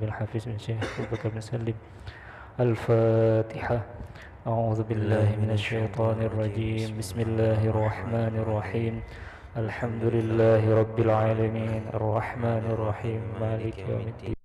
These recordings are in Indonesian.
بالحافظ من شيخ أبو بكر بن سلم. الفاتحة. أعوذ بالله من الشيطان الرجيم. بسم الله الرحمن الرحيم. الحمد لله رب العالمين الرحمن الرحيم مالك يوم الدين.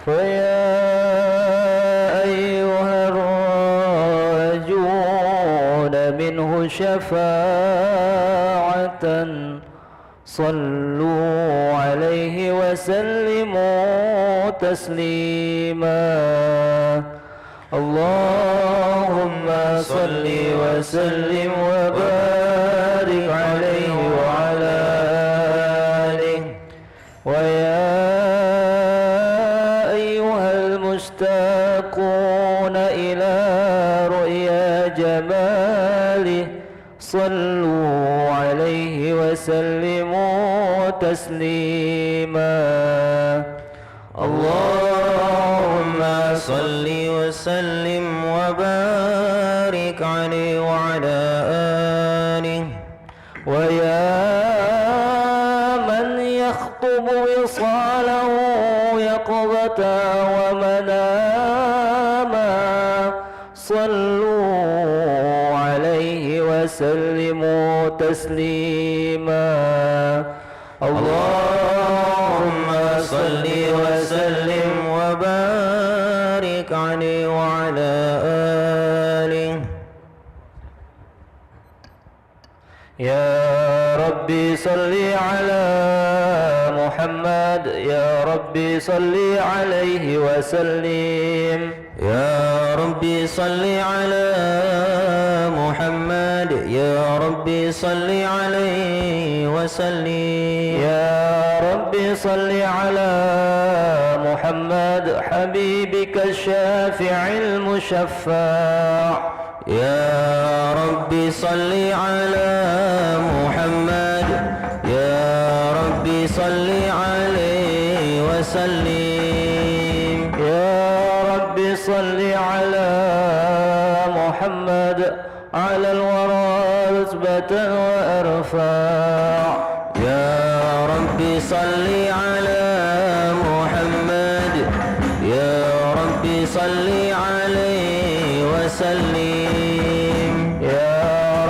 فيا أيها الراجون منه شفاعة صلوا عليه وسلموا تسليما. اللهم صل وسلم وبارك عليه وعلى آله. ويا أيها المشتاقون إلى رؤيا جماله صلوا عليه وسلموا تسليما. اللهم صل وسلم وبارك عليه وعلى آله. ويا من يخطب وصاله يقظة ومناما صلوا عليه وسلموا تسليما. اللهم صل وسلم وبارك عليه وعلى آله. يا ربي صل على محمد، يا ربي صل عليه وسلم. يا ربي صل على محمد، يا ربي صل عليه وسلم. يا ربي صل على محمد حبيبك الشافع المشفع. يا ربي صل على محمد، يا ربي صل عليه وسلم. يا ربي صل على محمد على الورى رتبة وأرفع. يا ربي صل على محمد، يا ربي صل عليه وسلم. يا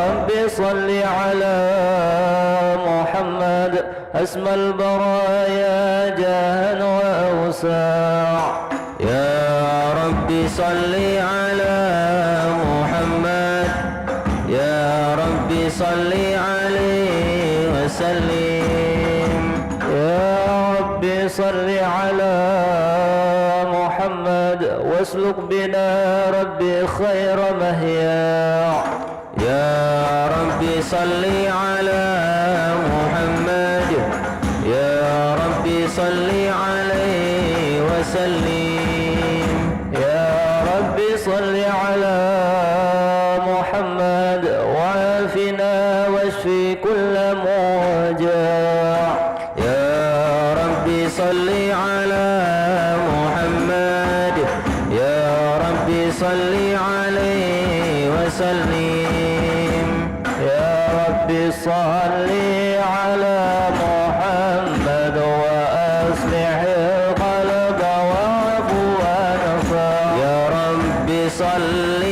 ربي صل على محمد أسمى البرايا جاها وأوساع. يا ربي صل على محمد، يا ربي صل عليه وسلم. يا ربي صل على محمد واسلك بنا ربي خير مهياع. يا ربي صل على محمد، يا ربي صل عليه وسلم. يا ربي صل على محمد وعافنا واشفي كل موجع. يا ربي صل على محمد، يا ربي صل عليه وسلم. يا ربي صل على محمد وأصلح القلب وعفو ونفع. يا ربي صل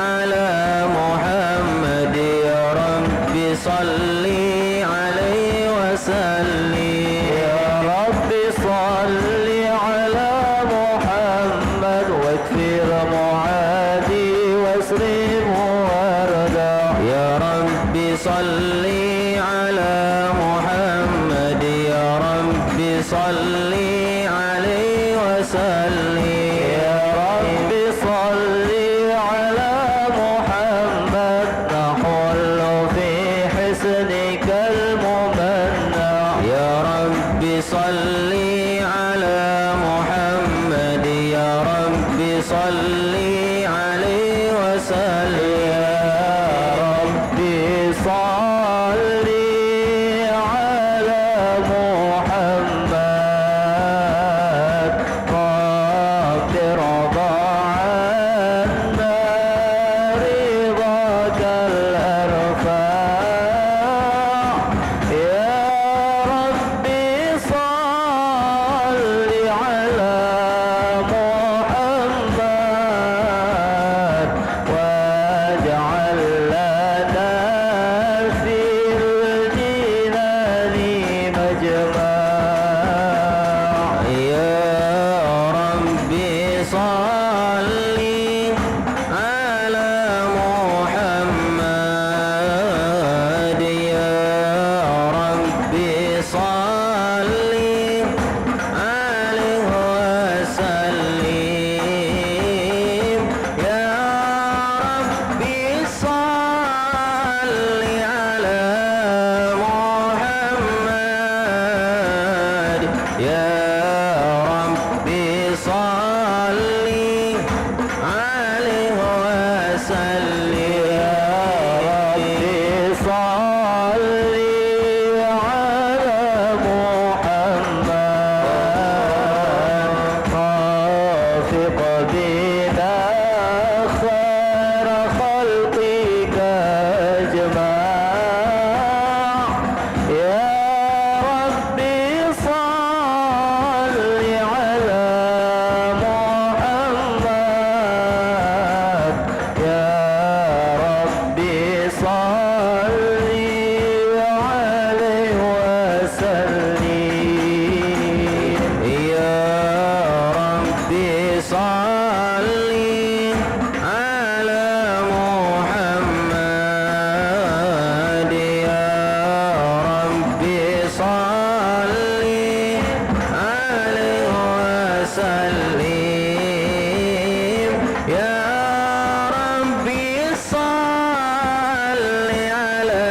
على محمد، يا ربي صل عليه وسلم. يا ربي صل على محمد واكفر معاد وسلم يا رب صل على محمد نحل في حسنك الممنع يا رب صل على محمد يا رب صل عليه وسلم يا رب صل على محمد رب ارضى عنا رضاك الأرفع يا رب صل على محمد واجعل لنا في الجنان مجمع يا رب صل على محمد يا رب صل عليه وسلم يا رب صل على محمد يا رب صل عليه وسلم يا رب صل على محمد رافق بنا خير خلقك أجمع يا رب صل على محمد يا رب صل عليه وسلم يا رب صل على محمد يا رب صل عليه وسلم يا رب صل على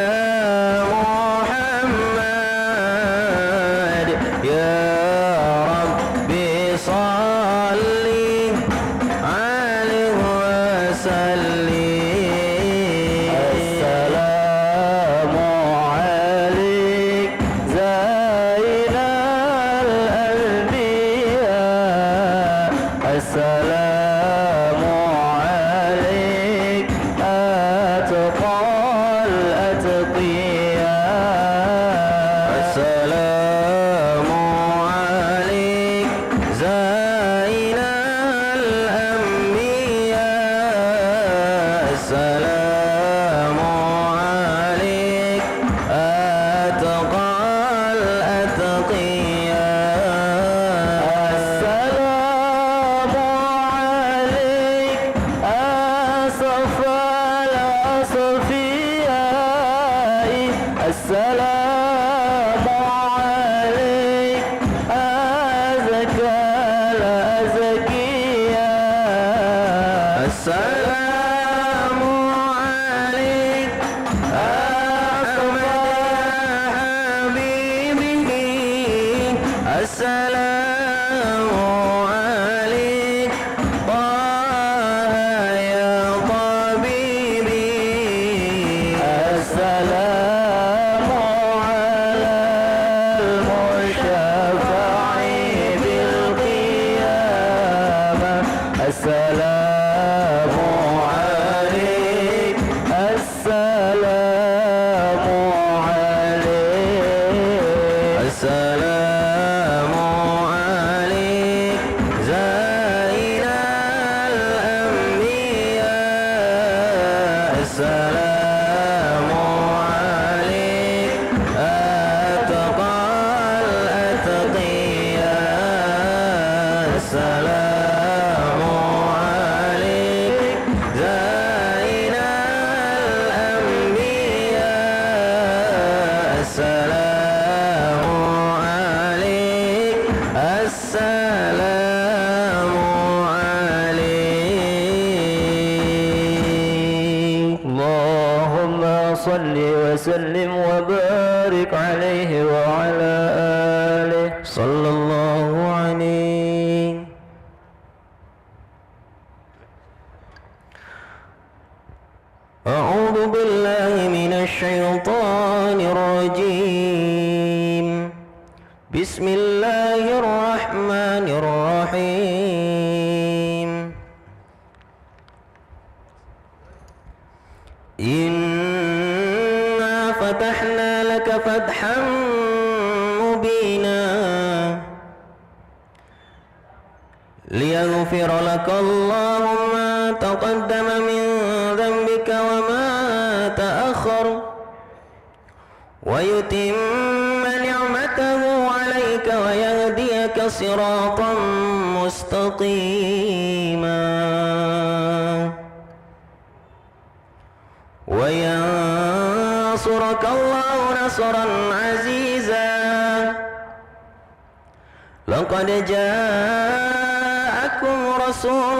محمد يا رب صل عليه وسلم السلام عليك زين الأنبياء السلام عليك أتقى الأتقياء السلام عليك زين الأنبياء السلام عليك أتقى الأتقياء السلام عليك أسف الأصفياء السلام عليك أزكى الأزكياء السلام عليك أحمد حبيبي السلام عليك طه يا طبيبي السلام على المشفع بالقيامة السلام عليك السلام عليك السلام عليك زين الأنبياء السلام عليك أتقى الأتقياء السلام عليك زين الأنبياء السلام عليك السلام صل وسلم وبارك عليه وعلى آله صلى الله عليه. أعوذ بالله من الشيطان الرجيم. بسم الله الرحمن الرحيم. إنا فتحنا لك فتحا مبينا ليغفر لك الله ما تقدم من ذنبك وما تأخر ويتم نعمته عليك ويهديك صراطا مستقيما وينصرك الله نصرا عزيزا. لقد جاءكم رسول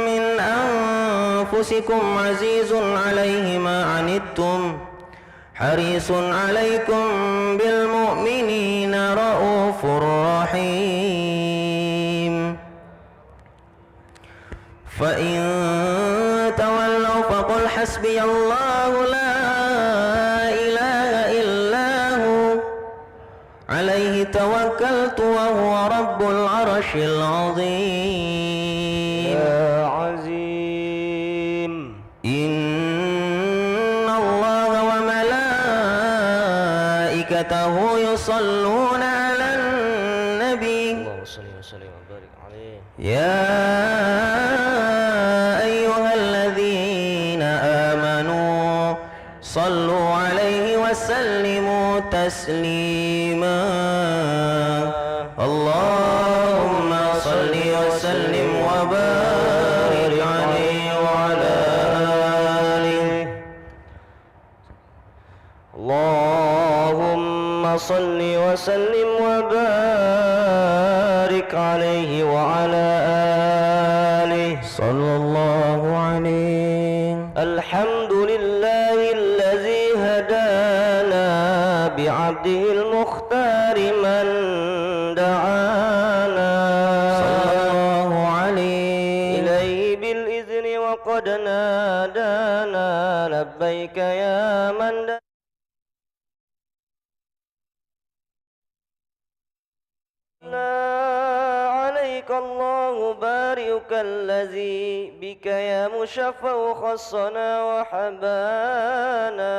من أنفسكم عزيز عليه ما عنتم حريص عليكم بالمؤمنين رؤوف رحيم. فإن تولوا فقل حسبي الله لا إله إلا هو عليه توكلت وهو رب العرش العظيم. يا عظيم إن الله وملائكته يصلون على النبي اللهم صل وسلم وبارك عليه يا أيها الذين آمنوا صلوا عليه وسلموا تسليما. اللهم صل وسلم وبارك عليه وعلى آله. اللهم صل وسلم وبارك عليه وعلى آله صلى الله عليه. الحمد لله الذي هدانا بعبده المختار من دعانا صلى الله عليه. إليه بالإذن وقد نادانا لبيك يا من دعانا عليك الله بارئك الذي بك يا مشفع خصنا وحبانا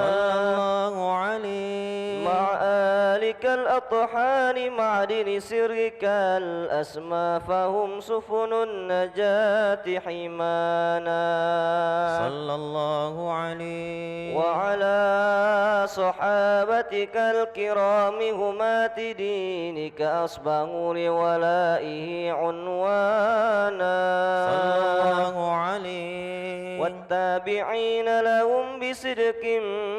صلى الله عليه. مع آلك الأطحان معدن سرك الأسمى فهم سفن النجاة حمانا صلى الله عليه. وعلى صحابتك الكرام همات دينك أصبحوا لولائه عنوانا صلى الله عليه. والتابعين لهم بصدق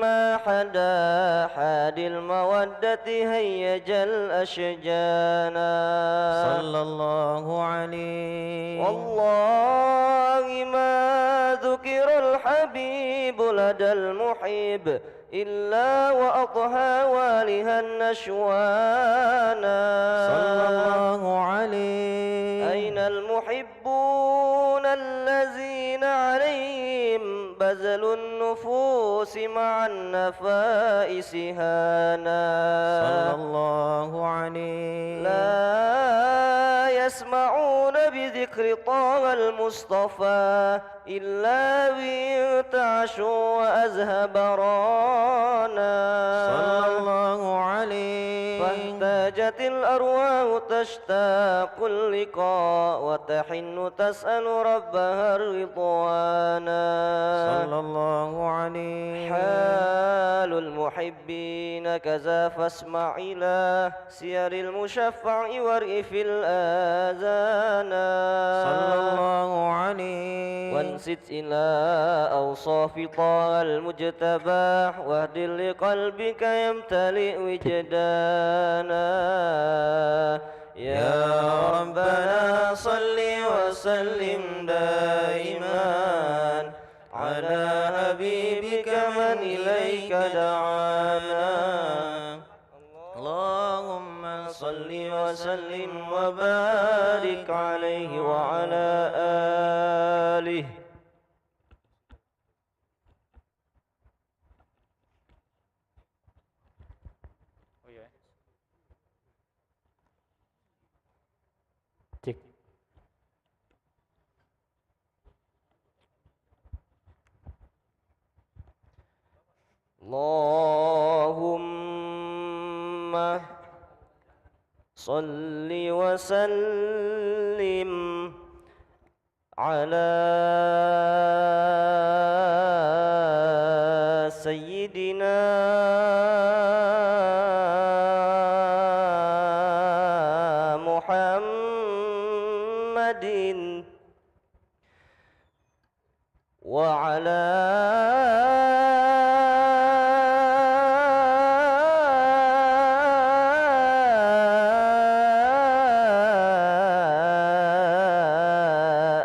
ما حدا حاد المودة هيج الأشجانا صلى الله عليه. والله ما ذكر الحبيب لدى المحب إلا وأضحى والها النشوانا صلى الله عليه. أين المحبون الذين عليهم بذلوا النفوس مع النفائس هانا صلى الله عليه. لا يسمعون بذكر طه المصطفى إلا بيرتعشوا وأزهب رانا صلى الله عليه. فاحتاجت الأرواح تشتاق اللقاء وتحن تسأل ربها الرضوانا صلى الله عليه. حال المحبين كذا فاسمع إلى سير المشفع وارئ في الآذانا صلى الله عليه. وانست إلى أوصاف طه المجتبى واهد لقلبك يمتلئ وجدانا يا ربنا صل وسلم دائما على حبيبك من وبارك عليه وعلى آله. Cek. Allahumma salli wa sallim ala sayyidina Muhammadin wa ala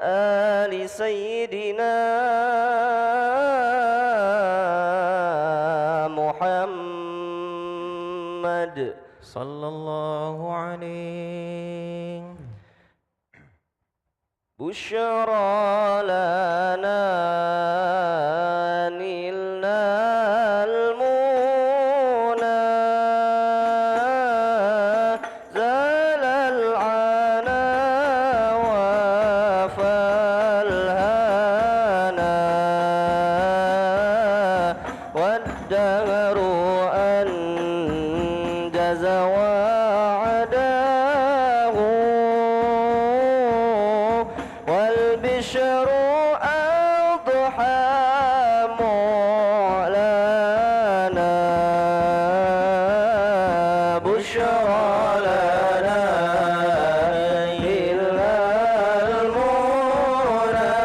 ali sayyidina Muhammad sallallahu alaihi. Busyara lana nilnal muna zalal ana wa falhana waddahru anjaza wa'adahu والبشر أضحى معلنا بشرى لنا إلا المنى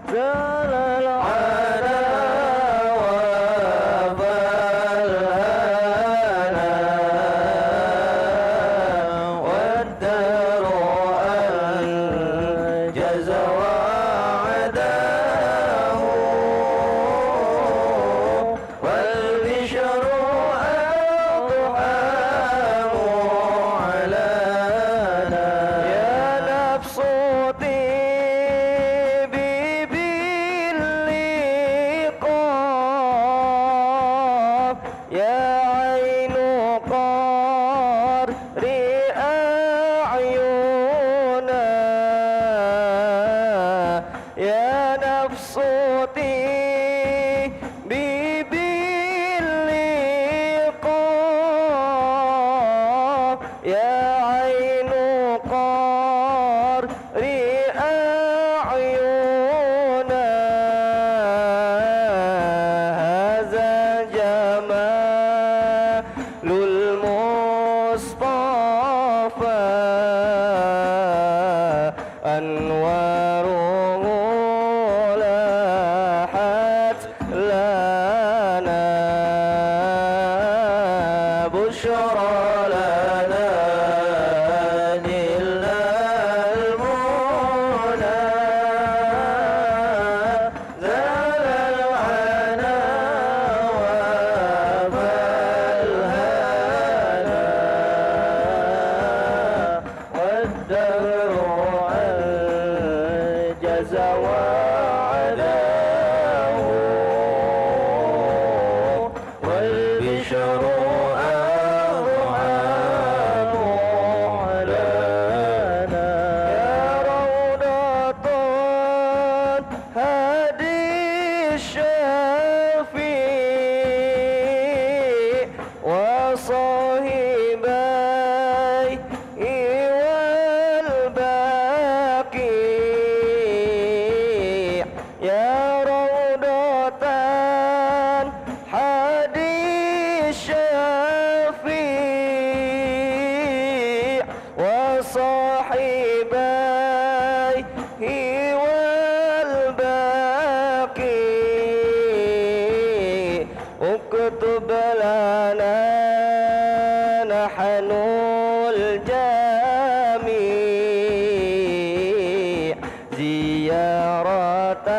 زال العنا وفالهنا والدار أنجز وعداه والبشر أضحى معلنا يا نفس طيبي باللقاء يا عين قارئ أعينا يا نفس طيبي باللقاء يا عين قارئ أعينا هذا جمال المصطفى أنواره لاحت لنا بشرى لنا نلنا المنى زال العنا وفالهنا والدهر أنجز وعداه والبشر أضحى معلنا يا روضة هادي الشفيع وصاحبي والباقي يا روضة هادي الشفيع وصاحبي والباقي اكتب لنا نحن الجميع زيارة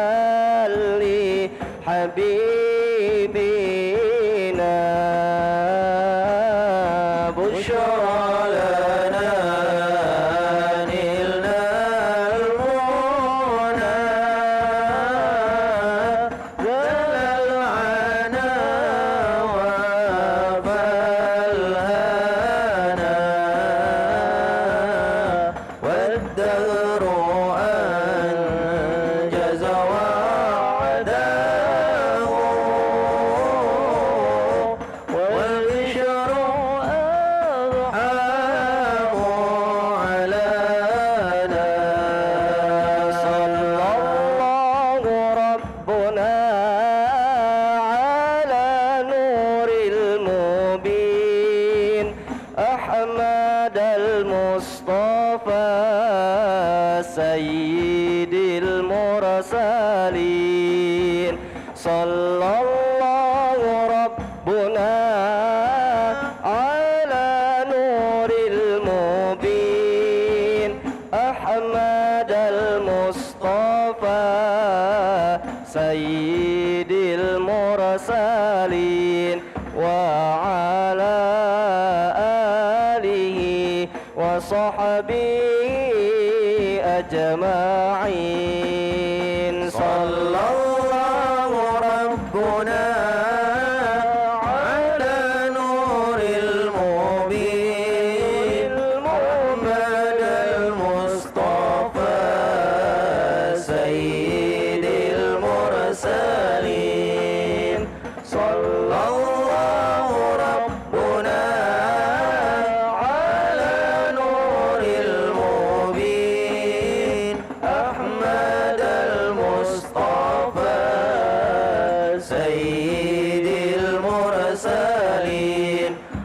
لحبيبنا بشرى المصطفى سيد المرسلين صلى الله ربنا على نور المبين أحمد المصطفى سيد المرسلين وعلى آله وصحبه أجمعين صلى الله ربنا على نور المبين محمد المصطفى سيد المرسلين صلى الله ربنا على نور المبين أحمد المصطفى سيد المرسلين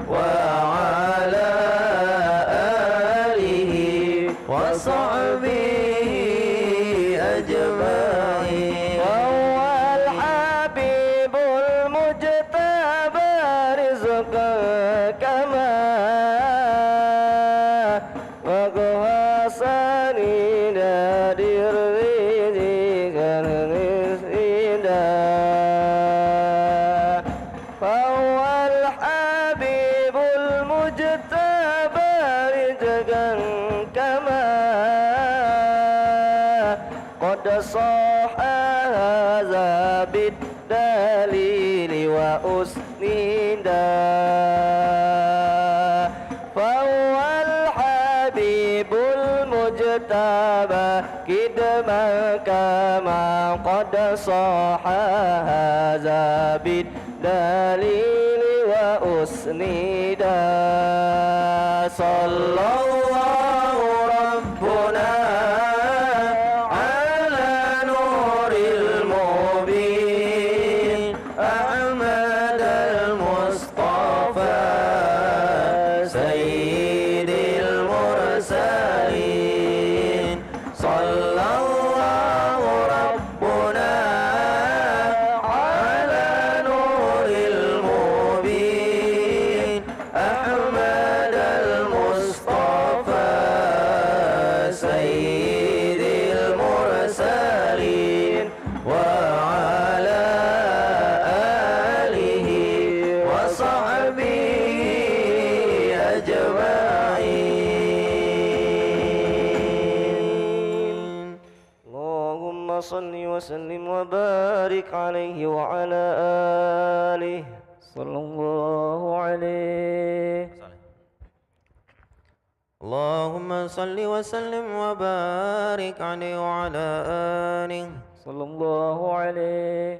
وعلى آله وصحبه أجمعين وهو الحبيب المجتبى رزقا كما وهو سنين دير فهو الحبيب المجتبى رزقا كما قد صح هذا بالدليل وأسندا فهو الحبيب المجتبى كدما كما قد صح هذا بالدليل وأسندا صلى الله ربنا على نور المبين أحمد المصطفى سيد المرسلين صلى الله ربنا على نور المبين أحمد المصطفى سيد المرسلين وعلى آله وصحبه أجمعين اللهم صل وسلم وبارك عليه وعلى آله صلى الله عليه اللهم صل وسلم وبارك عليه وعلى آله صلى الله عليه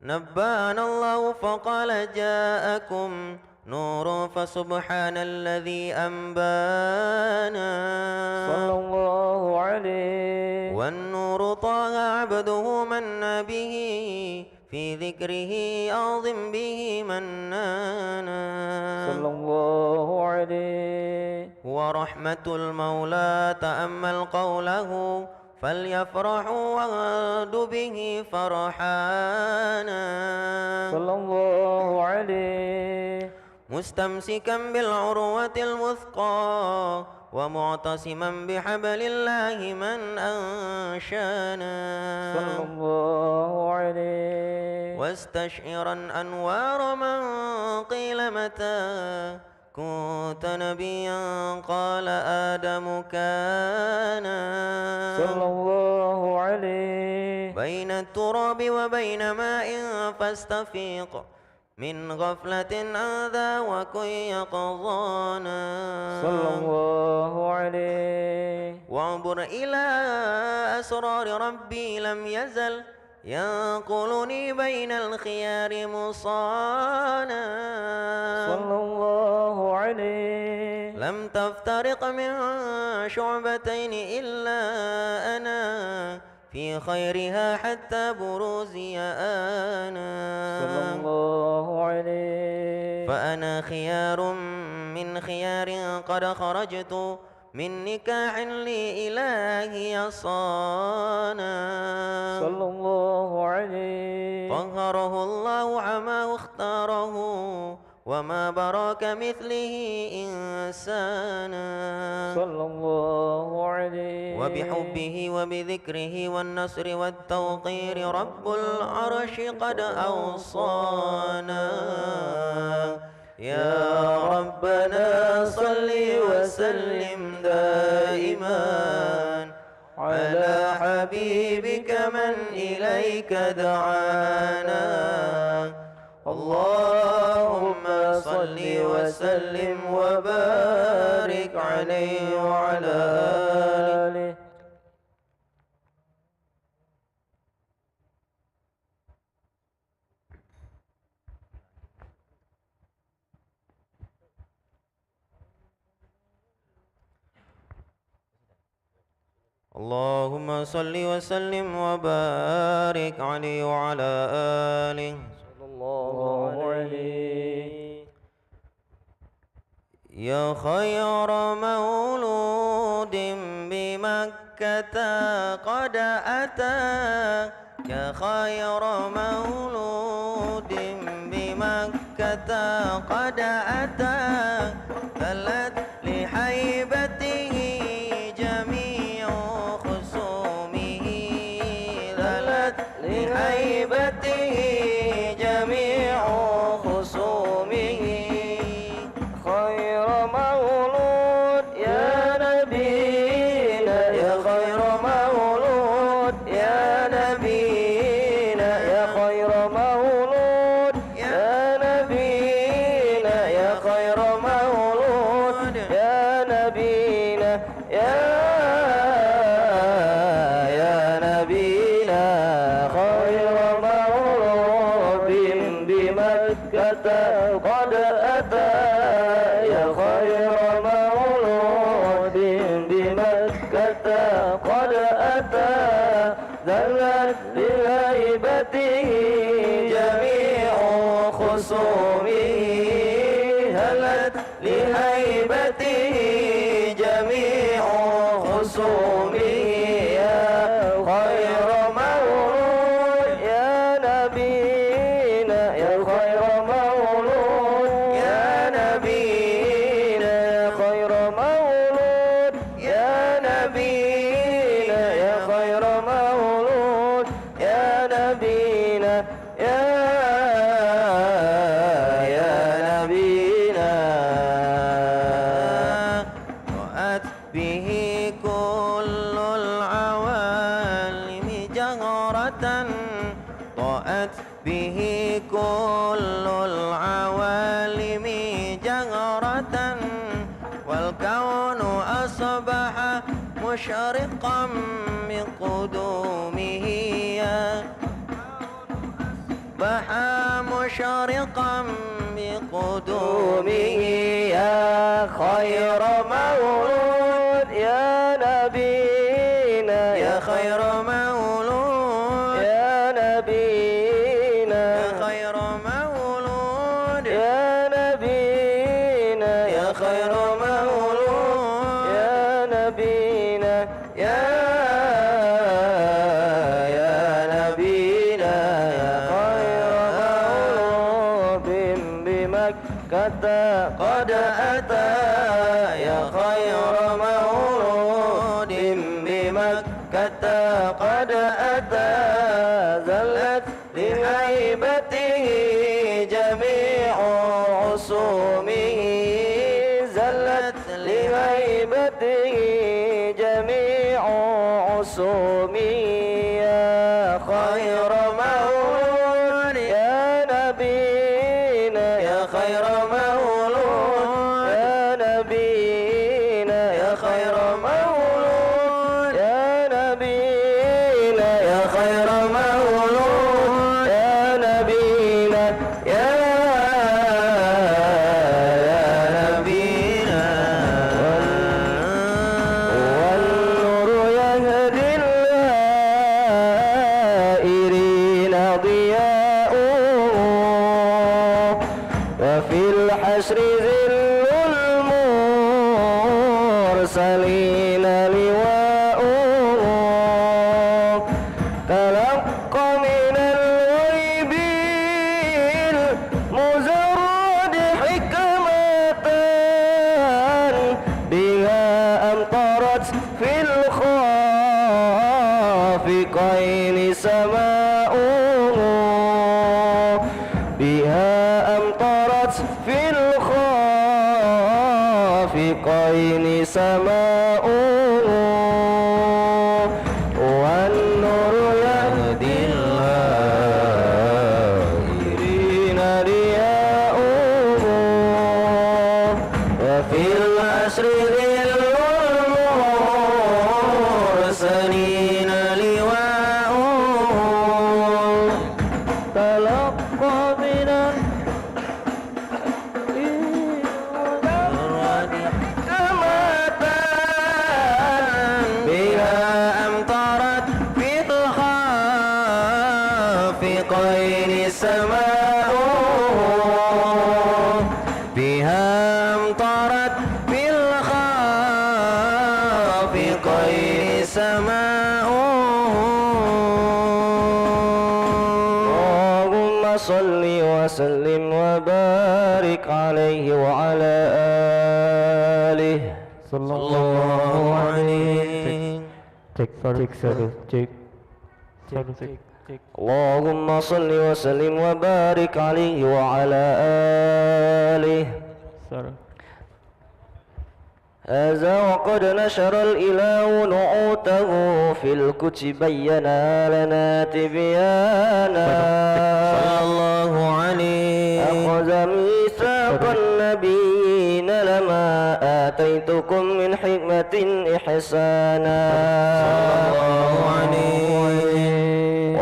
نبأنا الله فقال جاءكم نور فسبحان الذي أنبانا صلى الله عليه والنور طه عبده من به في ذكره أعظم به منانا صلى الله عليه ورحمة المولى تأمل قوله فليفرحوا وغد به فرحانا صلى الله عليه مستمسكا بالعروة الوثقى ومعتصما بحبل الله من أنشانا صلى الله عليه واستشعرا أنوار من قيل متى كنت نبيا قال آدم كان صلى الله عليه بين التراب وبين ماء فاستفيق من غفلة أذى وكن يقظانا صلى الله عليه وعبر إلى أسرار ربي لم يزل ينقلني بين الخيار مصانا صلى الله عليه لم تفترق من شعبتين إلا أنا في خيرها حتى بروزي صلى أنا الله عليه فأنا خيار من خيار قد خرجت من نكاح لإلهي صانا صلى الله عليه طهره الله عما اختاره وما برا كمثله إنسانا صلى الله عليه وبحبه وبذكره والنصر والتوقير رب العرش قد أوصانا يا ربنا صل وسلم دائما على حبيبك من إليك دعانا اللهم صل وسلم وبارك عليه وعلى آله اللهم صل وسلم وبارك عليه وعلى آله صلى الله عليه يا خير مولود بمكة قد أتى يا خير مولود بمكة قد أتى ذلت لحيبته جميع خصومه ذلت لحيبته جميع خصومه خير مولود يا نبينا يا خير مولود يا نبينا يا خير مولود يا نبينا يا خير مولود يا نبينا يا نبينا خير مولود بمكة قد أتى يا خير مولود بمكة قد أتى ذلت لهيبته جميع خصومه هلت لهيبته جميع خصومه يا خير مولود يا نبينا يا خير مولود يا نبينا يا خير مولود يا نبينا يا خير مولود يا نبينا يا نبينا رأت به كل العوالم جهرة طأت به كل العوالم جهرة والكون أصبح مشرقا بقدومه بحى مشرقا بقدومه يا خير مولود يا نبينا يا خير مولود يا نبينا يا خير مولود يا نبينا يا خير مولود يا نبينا يا نبينا يا خير مولود بمكة قد أتى يا خير مولود بمكة قد أتى ذلت لهيبته جميع عصومه زلت لهيبته جميع عصومه يا خير مولود يا نبينا يا خير مولود يا نبينا يا خير مولود يا نبينا يا خير مولود يا نبينا يا نبينا والنور يهدي المرسلين لواؤه تلقى من الغيب المزرد حكمة بها أمطرت في الخافقين سماؤه بها أمطرت في الخافقين سماؤه والنور يهدي الهائرين رياؤه وفي العشر ذي المرسلين لواؤه تلقى من بها أمطرت في الخافقين سماؤه بها أمطرت في الخافقين سماؤه اللهم صل وسلم وبارك عليه وعلى آله صلى الله عليه cek satu cek اللهم صل وسلم وبارك عليه وعلى آله هذا وقد نشر الإله نعوته في الكتب بينا لنا تبيانا صلى الله عليه أخذ ميثاق النبيين لما آتيتكم من حكمة إحسانا صلى الله عليه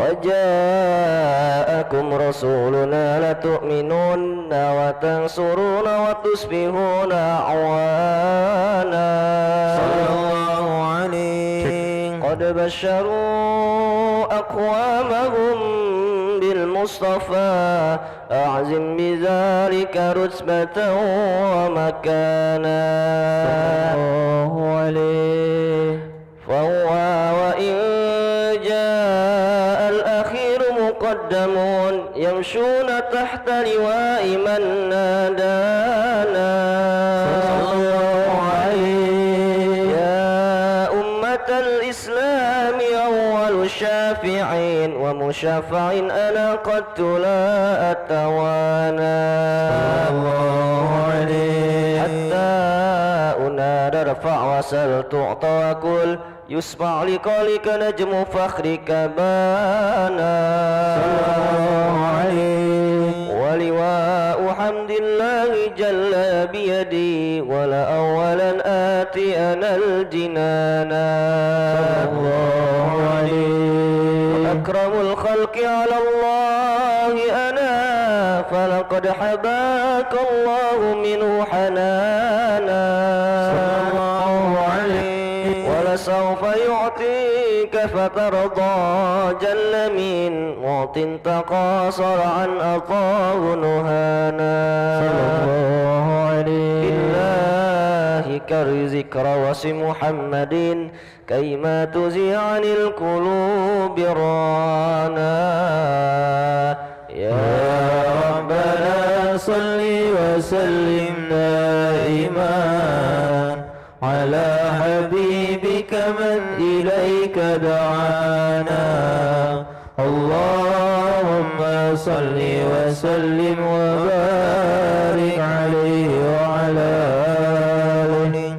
وجاءكم رسولنا لتؤمنون وتنصرون وتصبحون أعوانا صلى الله عليه قد بشروا أقوامهم بالمصطفى أعزم بذلك رتبة ومكانا الله عليه فهو وإن جاء الأخير مقدمون يمشون تحت لواء من نادانا صلى الله عليه يا أمة الإسلام أول الشافعين ومشفع أنا قد لا أتوانا الله عليه حتى أنادى ارفع وسل تعطى وكل يسمع لقولك نجم فخرك بانا ولواء حمد الله جل بيدي ولا أولا آتي أنا الجنانا أكرم الخلق على الله أنا فلقد حباك الله منه حنانا ولسوف يعطيك فترضى جل من معط تقاصر عن أطاه نهانا بالله كر ذكر واسم محمد كيما تزيع عن القلوب رانا يا ربنا صل وسلم دائما على حبيبك من إليك دعانا اللهم صل وسلم وبارك عليه وعلى آله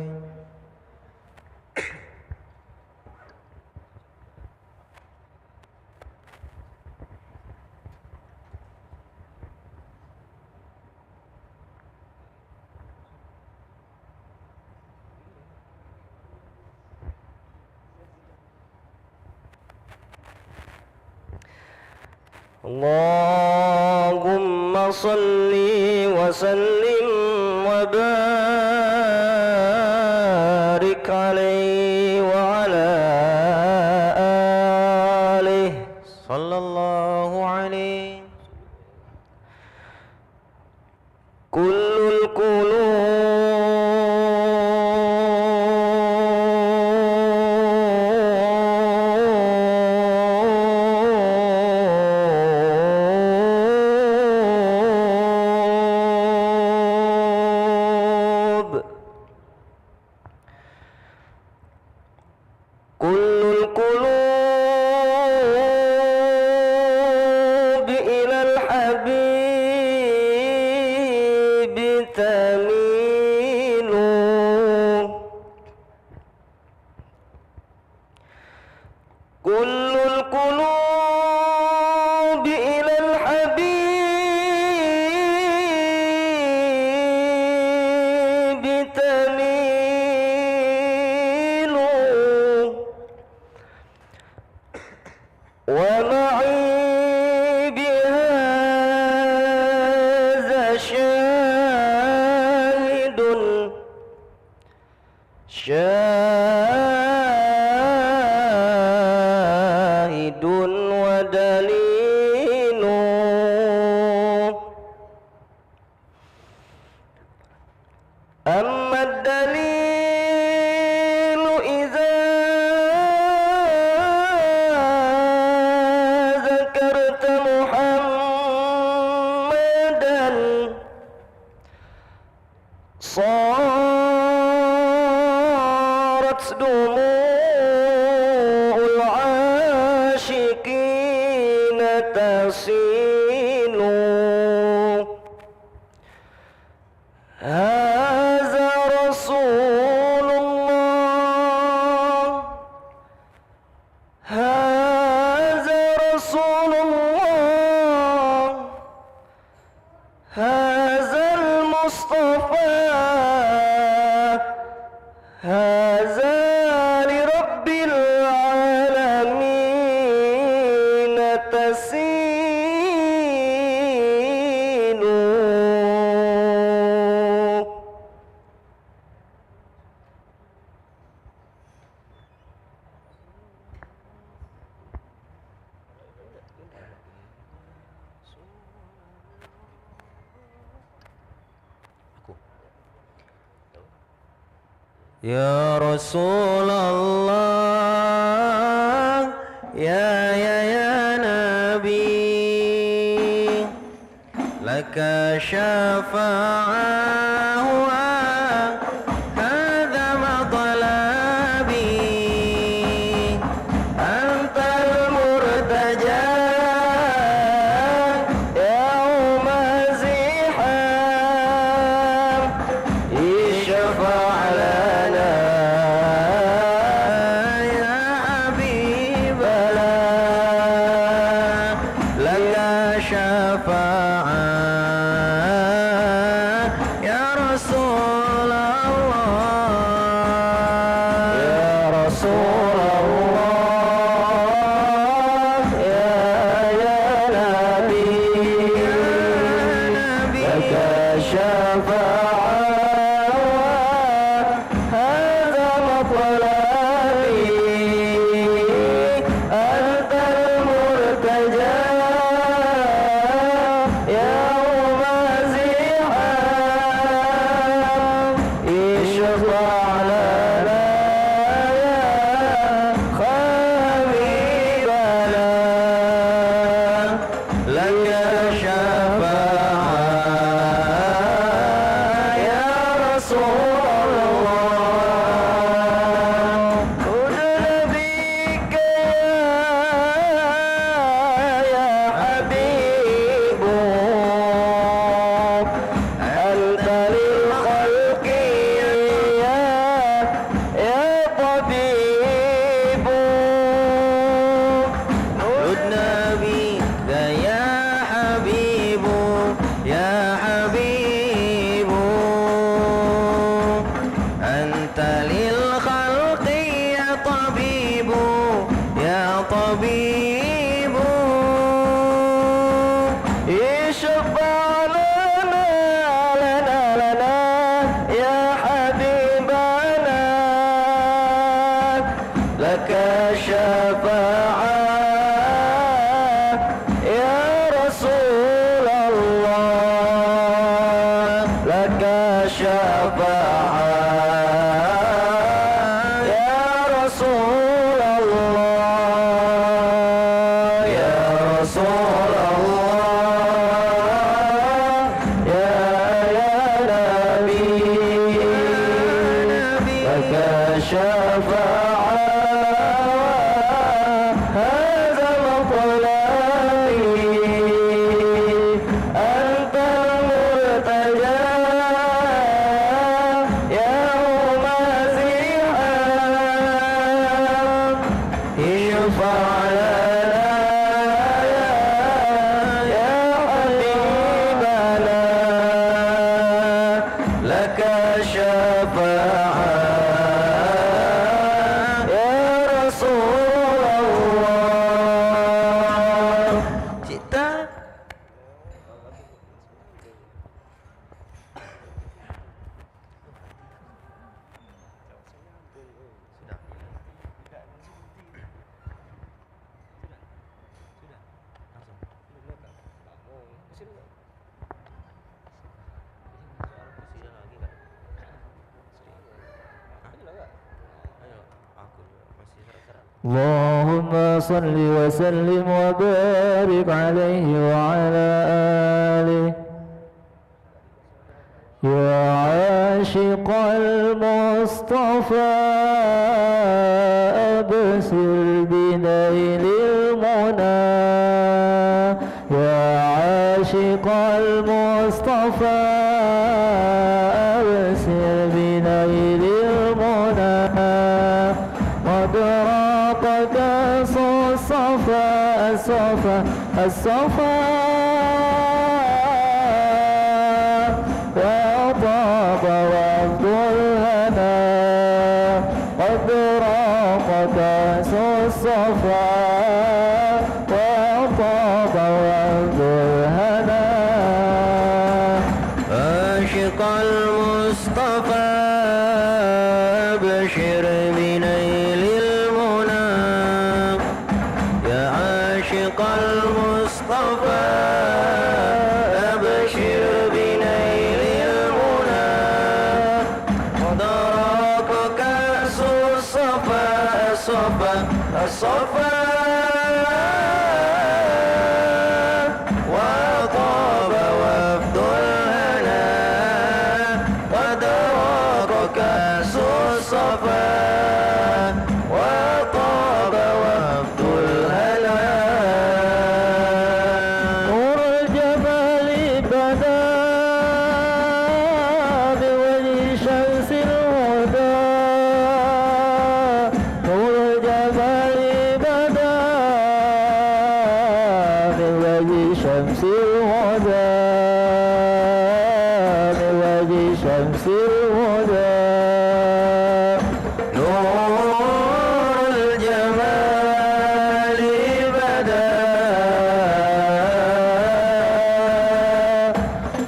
اللهم صل وسلم وبارك عليه وعلى آله صلى الله عليه كل القلوب كل القلوب إلى الحبيب تميل كل القلوب إلى الحبيب تميل ومعي بهذا شاهد ودليل أما الدليل إذا ذكرت محمدا صارت دموع العاشقين تسيل هذا رسول الله هذا رسول الله هذا المصطفى هذا لرب العالمين تسيل Ya Rasulullah, ya Nabi, laka syafa'ah wa hadha matlabi, antal murtaja yawma ziham, ishfa' lana ya habiballah, laka syafa'ah ya Rasulullah, يا رسول الله يا نبي لك شفاعة هذا مطلبي أنت المرتجى يوم زحام اشفع لنا حبيبنا لك syafa'ah يا رسول الله خذ نبيك يا حبيب أنت للخلق يا طبيب خذ نبيك يا حبيب يا حبيب أنت للخلق يا طبيب يا طبيب اشفع لنا يا حبيبنا لك شفاعة يا رسول الله لك شفاعة يا رسول الله يا رسول الله يا نبي لك شفاعة اللهم صل وسلم وبارك عليه وعلى آله. يا عاشق المصطفى أبصر بنيل المنى. يا عاشق المصطفى أبصر بنيل المنى. قد راق كأس الصفا الصفا الصفا وطاب وفد الهنا. قد راق كأس الصفا وطاب وفد الهنا. عاشق المصطفى أبشر بنيل المنى. يا عاشق المصطفى أبشر بنيل المنى. قد راق كأس الصفا الصفا الصفا وطاب وفد الهنا. قد راق كأس الصفا وطاب وفد الهنا. نور الجبل بدا بوجه شمس الهدى. نور الجبل بدا بوجه شمس الهدى. بوجه شمس الهدى. نور الجمال بدا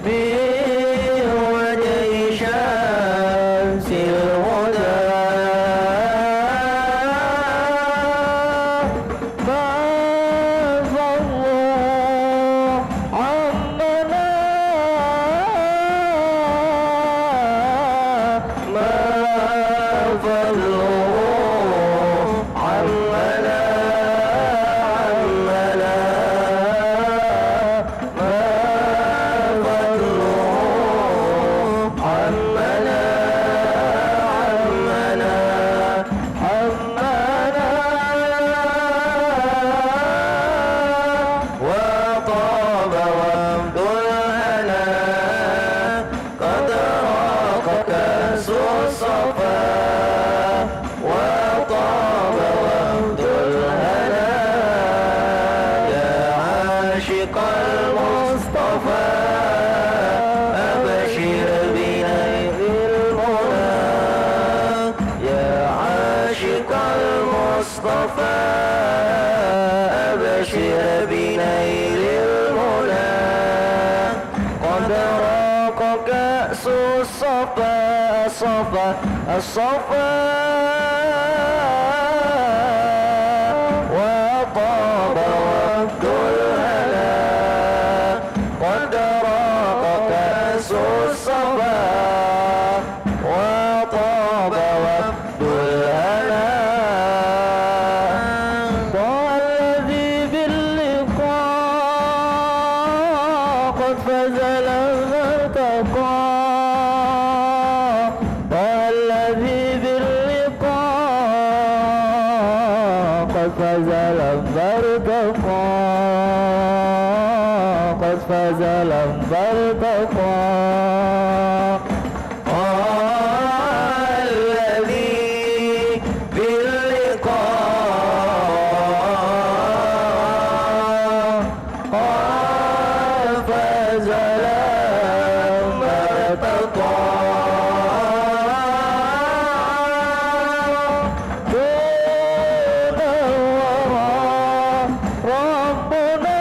بوجه شمس الهدى. ما فضله عمنا. ما فضله عمنا عمنا. ما فضله عمنا عمنا عمنا. وطاب وفد الهنا. قد راق كأس الصفا وطاب وفد الهنا. يا عاشق المصطفى أبشر بنيل المنى. يا عاشق المصطفى أبشر بنيل المنى. قد راق كأس الصفا الصفا الصفا وطاب وفد الهنا. قد راق كأس الصفا وطاب وفد الهنا. طال الذي باللقاء قد فاز لما ارتقى. طال الذي باللقاء قد فاز لما ارتقى. قد فاز لما ارتقى. الذي باللقاء قد فاز لما ارتقى. دون الورى ربنا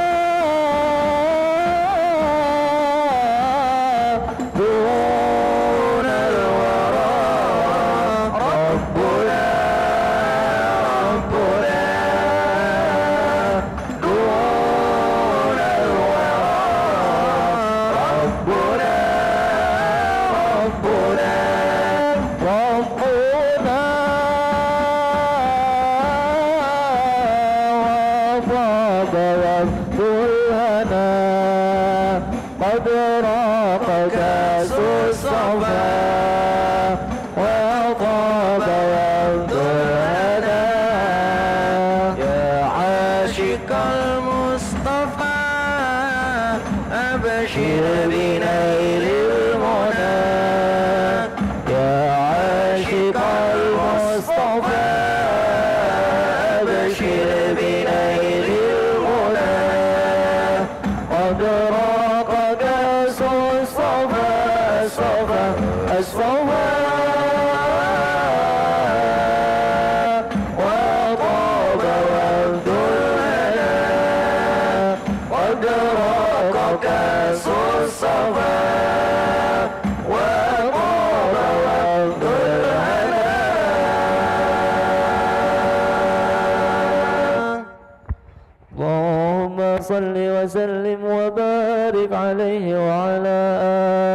صل وسلم وبارك عليه وعلى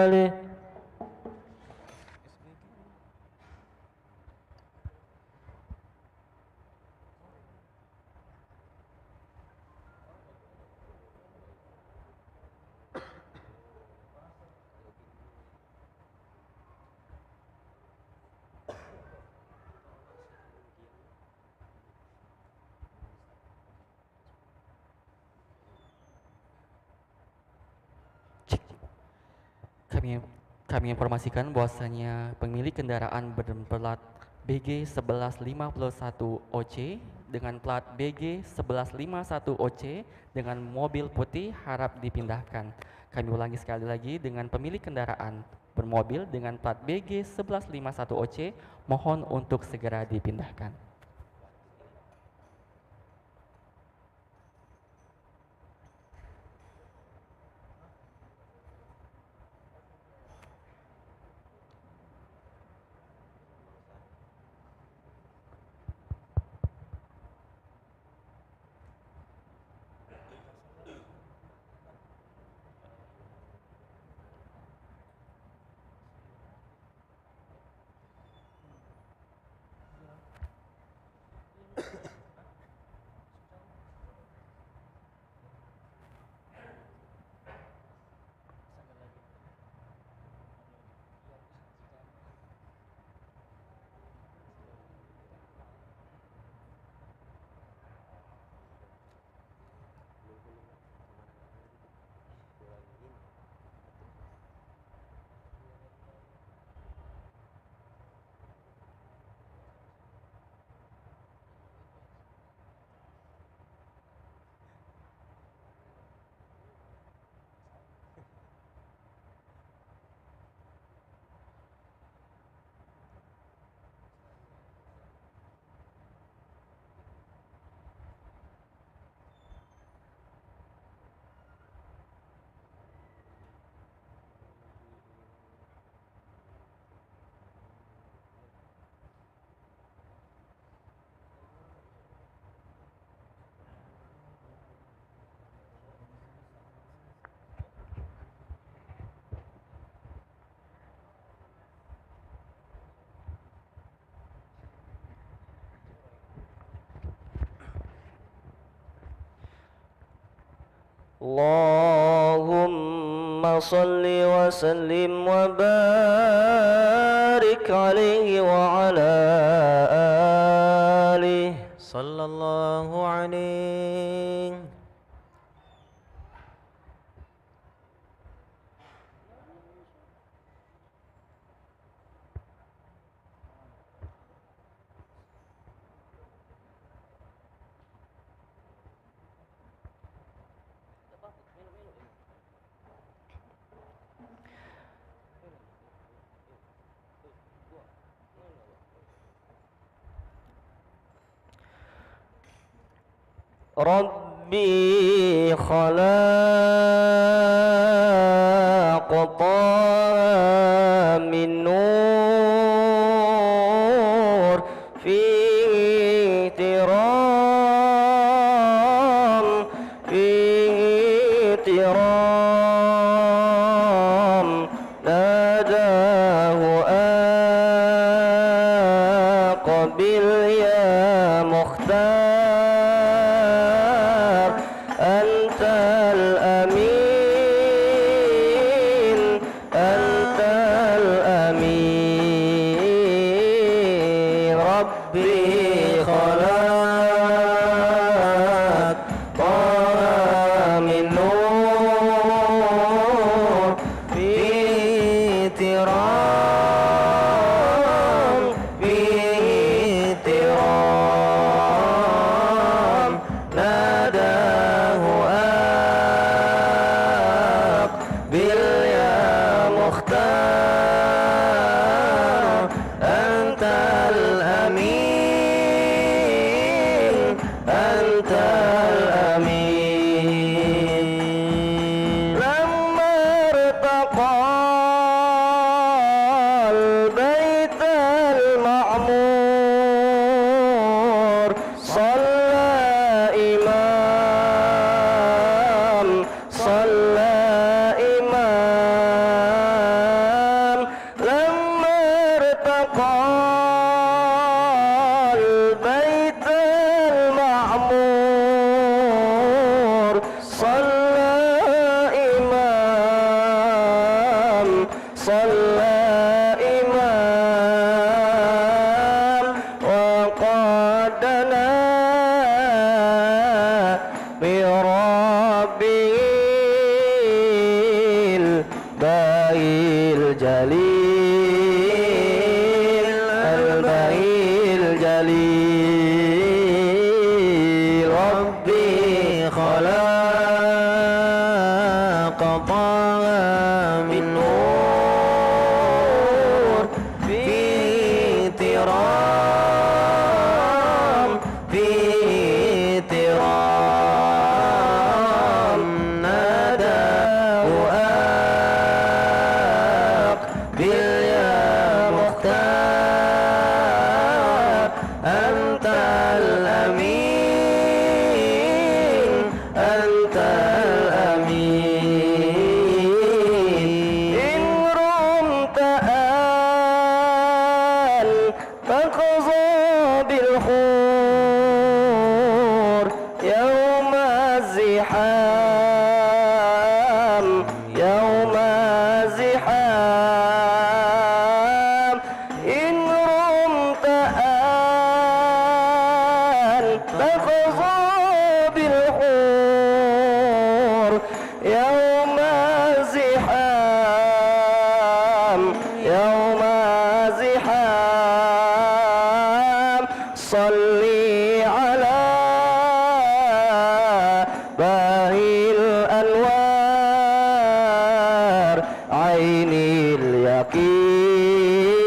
آله. Kami informasikan bahwasanya pemilik kendaraan berplat BG 1151 OC dengan plat BG 1151 OC dengan mobil putih harap dipindahkan. Kami ulangi sekali lagi, dengan pemilik kendaraan bermobil dengan plat BG 1151 OC mohon untuk segera dipindahkan. اللهم صل وسلم وبارك عليه وعلى آله صلى الله عليه. ربي خلقت من نور فيه ترام فيه ترام ناداه أقبل يا مختار أنت الأمين أنت الأمين ربي خلق طه من نور في ترام في ترام ناداه أقبل يا مختار أنت الأمين دنا بربه الباقي الجليل الباقي الجليل ربي خلق طه من نور في ترام في ترام ناداه أقبل يا مختار أنت الأمين أنت الأمين إن رمت آل فاقضى بالحور يوم الزحام يوم الزحام إن رمت آل فاقضى بالحور يوم الزحام يوم الزحام صلي على باهي الأنوار عين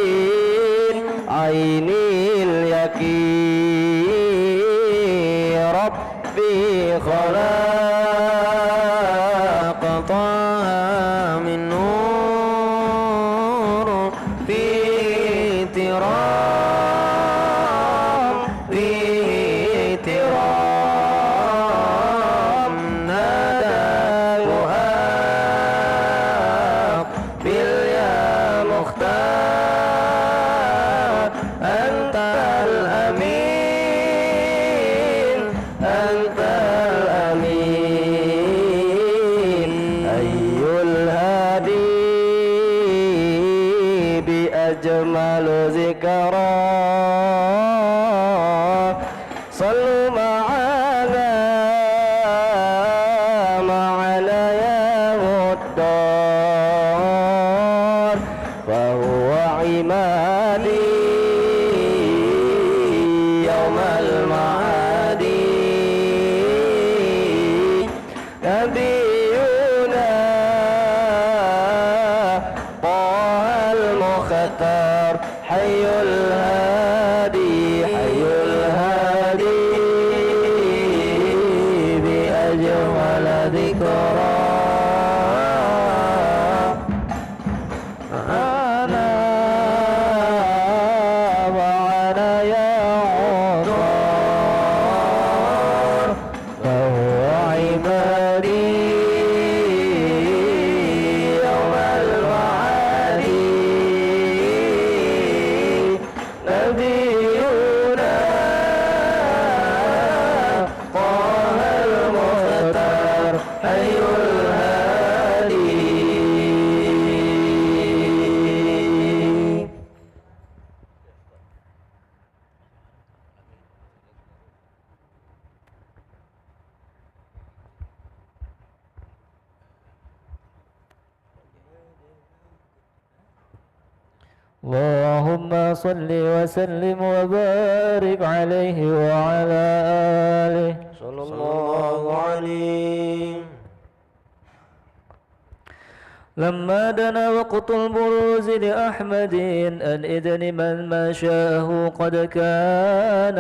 اليقين عين اليقين ربي خلق طه من نور في ترام في ترام ناداه أقبل يا مختار أنت الأمين أنت الأمين أي الهادي بأجمل ذكرى صلوا معنا يا غدار فهو عمادي يوم المعادي نبينا طه المختار حي الهادي حي الهادي بأجمل ذكرى أنا معنا يا عطار فهو عبادي يوم المعادي نبينا طه المختار حي الهادي اللهم صل وسلم وبارك عليه وعلى آله صلى الله عليه لما دنا وقت البروز لأحمد الإذن من ما شاءه قد كان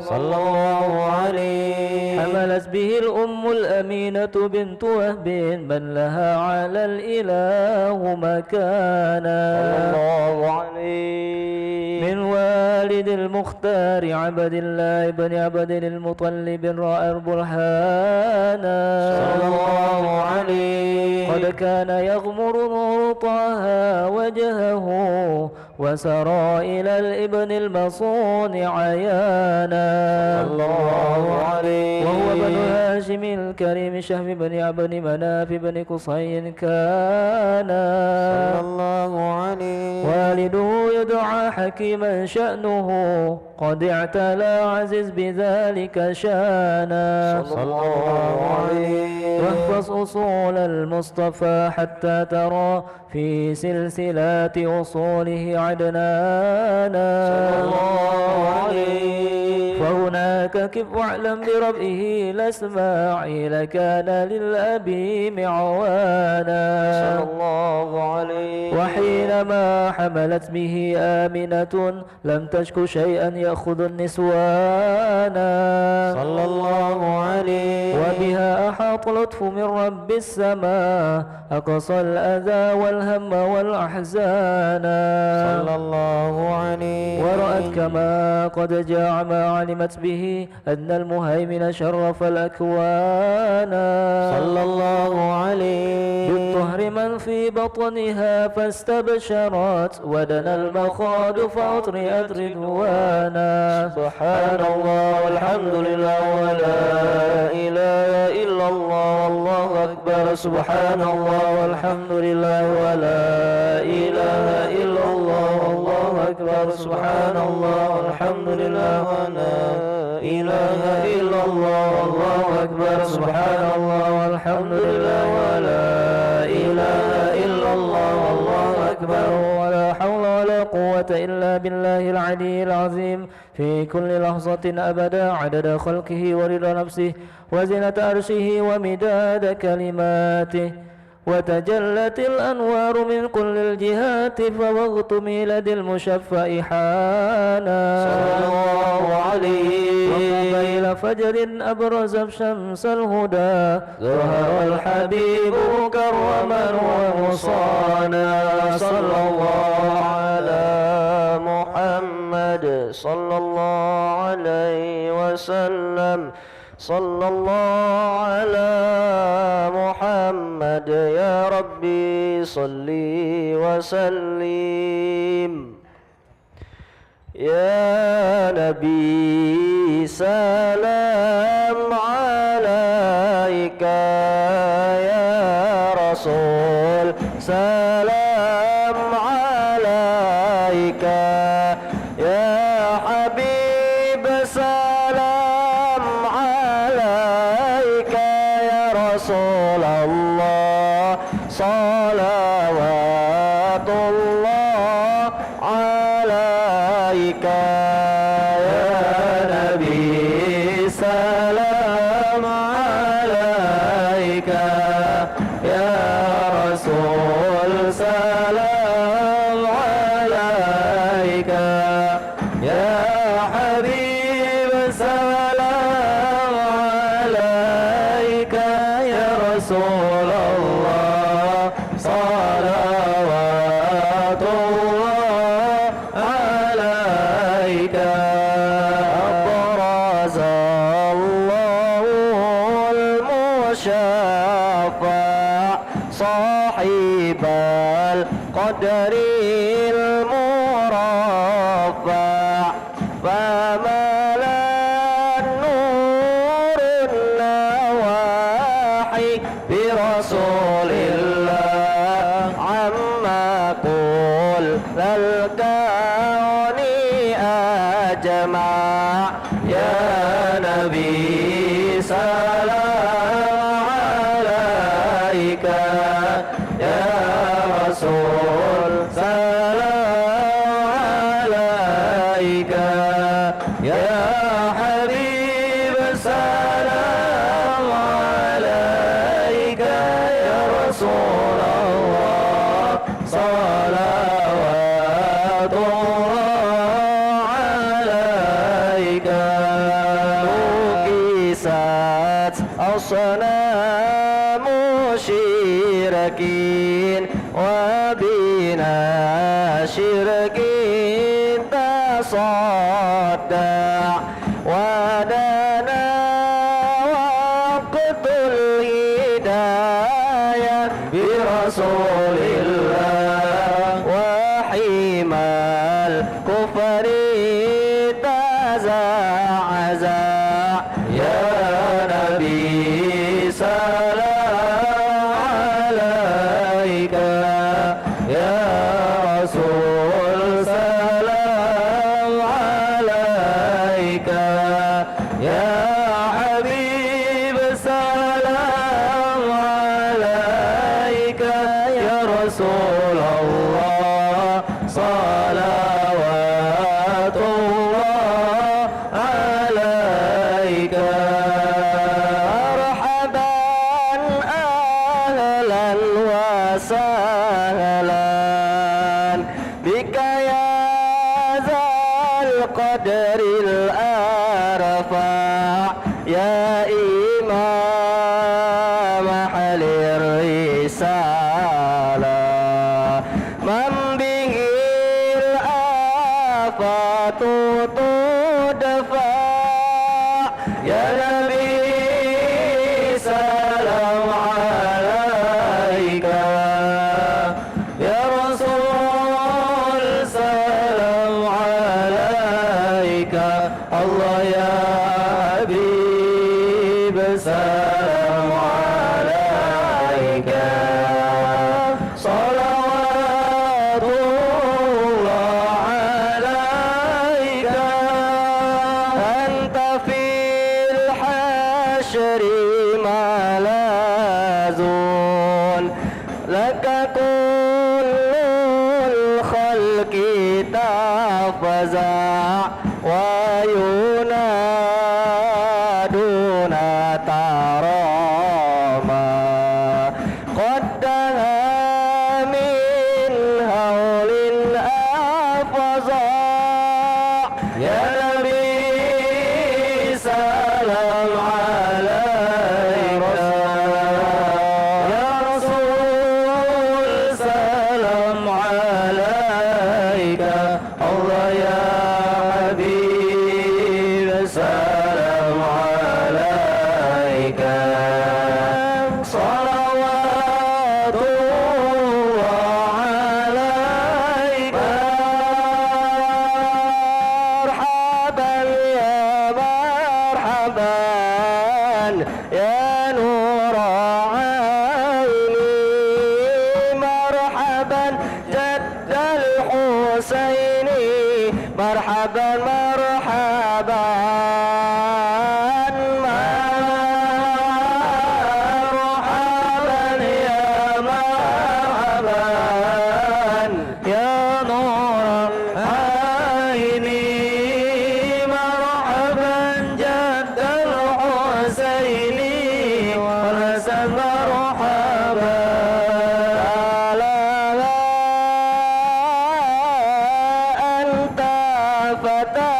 صلى الله عليه حملت به الأم الأمينة بنت وهب من لها على الإله مكانا صلى الله عليه من والد المختار عبد الله بن عبد المطلب رأى البرهانا صلى الله عليه قد كان يغمر نور طه وجهه وسرى إلى الابن المصون عيانا صلى الله عليه وهو بن هاشم هاشم الكريم شهم بن عبد مناف بن قصي كان صلى الله عليه والده يدعى حكيما شأنه قد اعتلى عزيز بذلك شانا صلى الله عليه واحفظ أصول المصطفى حتى ترى في سلسلات أصوله عدنانا صلى الله عليه فهناك كف واعلم بربه لاسماعيل كان للأبي معوانا صلى الله عليه وحينما حملت به آمنة لم تشك شيئا يأخذ النسوانا صلى الله عليه وبها أحاط لطف من رب السماء أقصى الأذى والهم والأحزان صلى الله عليه ورأت كما قد جاء ما علمت به أن المهيمن شرف الأكوان صلى الله عليه بالطهر من في بطنها فاستبشرت ودنا المخاض فأطرئت رضوانا سبحان الله والحمد لله ولا إله إلا الله والله أكبر سبحان الله والحمد لله ولا إله إلا الله والله أكبر سبحان الله والحمد لله ولا إله إلا الله والله أكبر سبحان الله والحمد لله ولا إله إلا الله والله أكبر ولا حول ولا قوة إلا بالله العلي العظيم في كل لحظة أبدا عدد خلقه ورضا نفسه وزنة عرشه ومداد كلماته وتجلت الأنوار من كل الجهات فوقت ميلاد المشفع حانا صلى الله عليه وقبيل فجر أبرز شمس الهدى ظهر الحبيب كرما ومصانا صلى الله على محمد صلى الله عليه وسلم صلى الله على محمد يا ربي صلي وسلم يا نبي سلام عليك يا رسول سلام عليك يا حبيب سلام عليك يا رسول الله صلوات الله عليك يا نبي سلام عليك يا رسول سلام عليك يا حبيب سلام عليك يا رسول الله صلوات الله عليك أبرز الله المشفع صاحب القدر المرفع فملا النور النواحي برسول الله عما كل الكون أجمع يا نبي سلام عليك يا رسول سلام عليك يا حبيب سلام عليك يا رسول الله صلوات الله عليك كيسات أصنام شركين وبنا شركين تصدع ودنا وقت الهداية برسول الله وحيما الكفر تزعزع يا نبي الأرفع يا إمام أهل الرسالة من به الآفات تدفع يا نبي سلام عليك يا رسول سلام عليك الله يا حبيب سلام عليك صلوات الله عليك أنت في الحشر ملاذ لك كل الخلق تفزع وينادون تراما قد دها من هول أفظع يا نبي سلام عليك يا رسول سلام عليك الله يا حبيب سلام عليك صلوات الله عليك مرحبا يا مرحبا يا نور عيني مرحبا جد الحسين مرحبا مرحبا مرحبا يا مرحبا يا نور عيني مرحبا جد الحسين والحسن مرحبا أنت فتى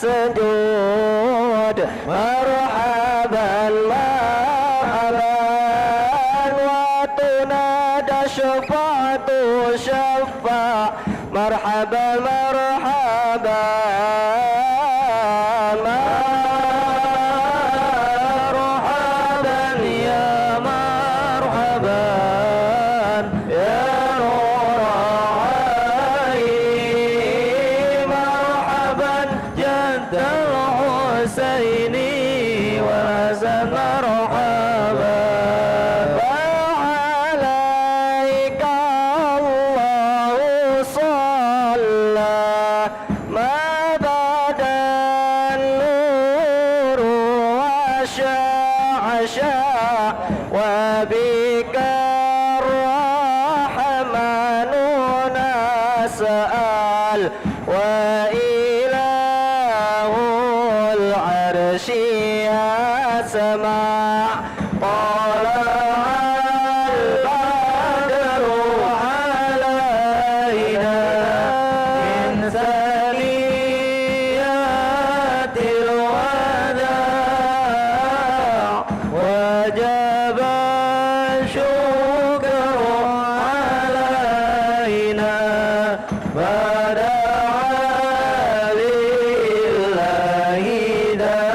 سجود مرحبا مرحبا وتنادى شفاعة شفاع مرحبا مرحبا مرحبا يا مرحبا يا نور عيني مرحبا جد الحسين والحسن مرحبا وعليك الله صلى ما بدا النور وشاع شاع وبك الرحمن نسأل وإله العرش يسمع طلع البدر علينا من ثنيات الوداع وجب الشكر علينا فدعا لله داع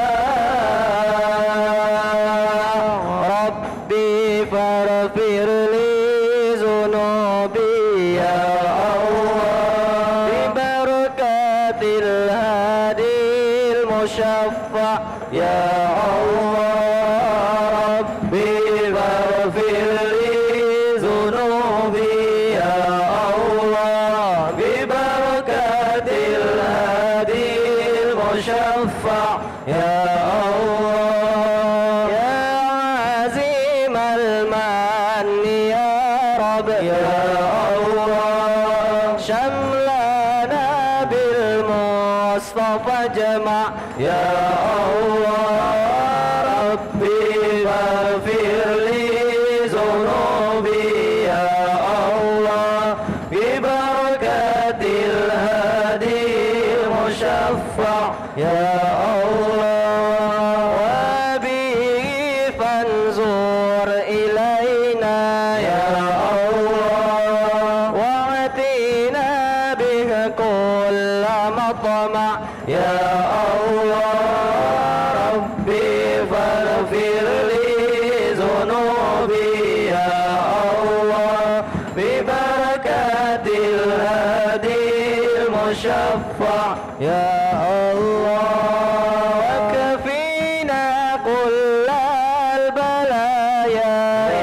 ربي فاغفر لي ذنوبي يا الله ببركة الهادي المشفع يا الله ربي فاغفر لي ذنوبي يا الله ببركة الهادي المشفع يا الله يا عزيم المن يا رب يا الله شملنا بالمصطفى جمع يا الله ربي فاغفر لي ذنوبي يا الله ببركة الهادي المشفع يا يا الله وبه فانظر إلينا يا الله واعطينا به كل مطمع يا الله ربي فاغفر لي ذنوبي يا الله ببركة الهادي المشفع يا الله وكفينا كل البلايا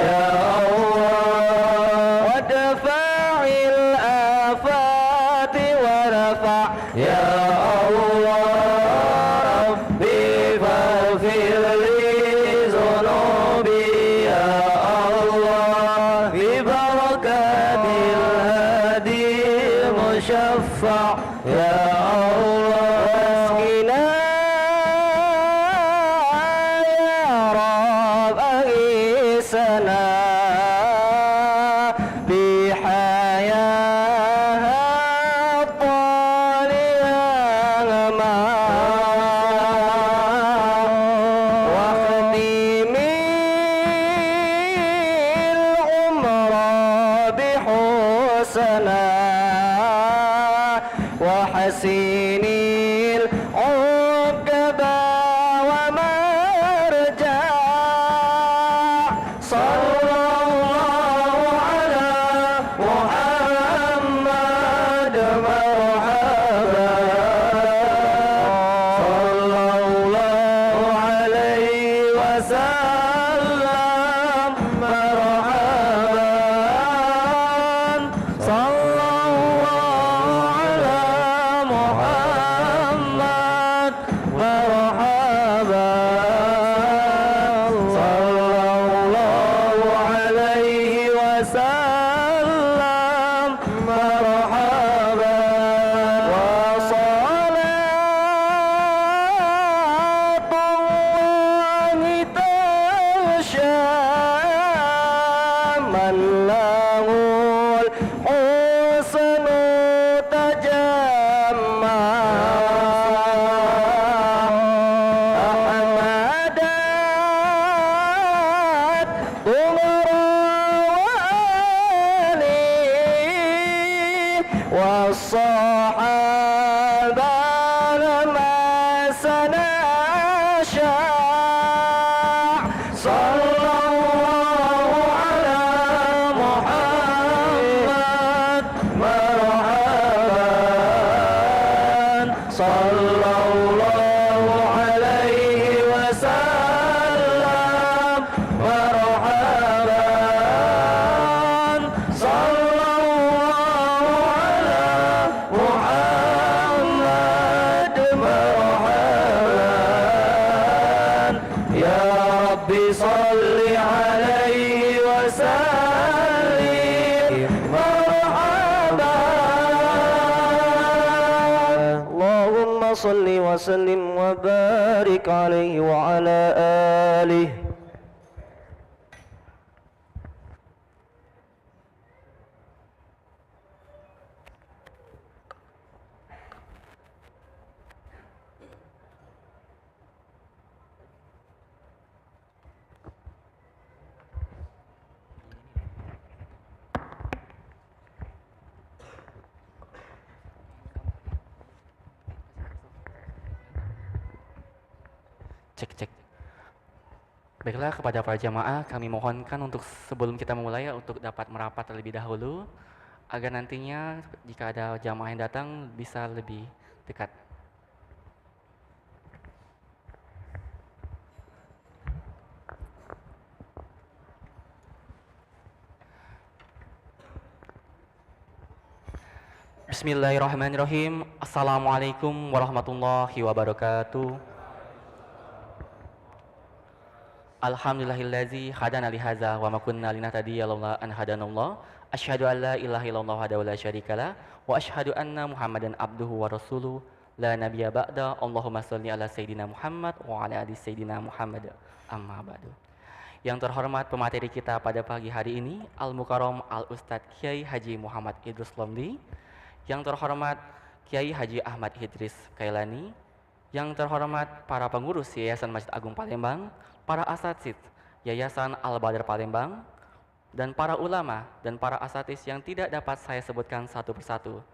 يا الله وادفع الآفات ورفع يا الله ربي فاغفر لي ذنوبي يا الله ببركة الهادي المشفع يا الله اسقنا يا رب أغيثنا بحياة طالعة واختم العمر بحسنا وحسين العقبى ومرجع صلى الله على محمد مرحبا صلى الله عليه وسلم مرحبا صلى الله على محمد مرحبا صلى الله عليه وسلم مرحبا وصلاة الله تغشى من له الحسن تجمع أحمدت عمر وآله والصحابة لما سنشاع صلى الله على محمد مرحبا صلى الله عليه وسلم مرحبا صلى الله على محمد مرحبا يا ربي صل عليه وسلم مرحبا اللهم صل وسلم وبارك عليه وعلى آله Cek. Baiklah, kepada para jamaah kami mohonkan untuk sebelum kita memulai untuk dapat merapat terlebih dahulu agar nantinya jika ada jamaah yang datang bisa lebih dekat. Bismillahirrahmanirrahim. Assalamualaikum warahmatullahi wabarakatuh. Alhamdulillahillazi hadana lihaza wa ma kunna linahtadiya laula an hadanallah. Asyhadu an la ilaha illallah wahdahu la syarikalah wa asyhadu anna Muhammadan abduhu wa rasuluh la nabiyya ba'da. Allahumma shalli ala sayidina Muhammad wa ala ali sayidina Muhammad. Amma ba'du. Yang terhormat pemateri kita pada pagi hari ini Al-Mukarram Al-Ustadz Kiai Haji Muhammad Idrus Lomdi. Yang terhormat Kiai Haji Ahmad Idris Kailani. Yang terhormat para pengurus Yayasan Masjid Agung Palembang, para asatidz Yayasan Al-Badr Palembang, dan para ulama dan para asatidz yang tidak dapat saya sebutkan satu persatu.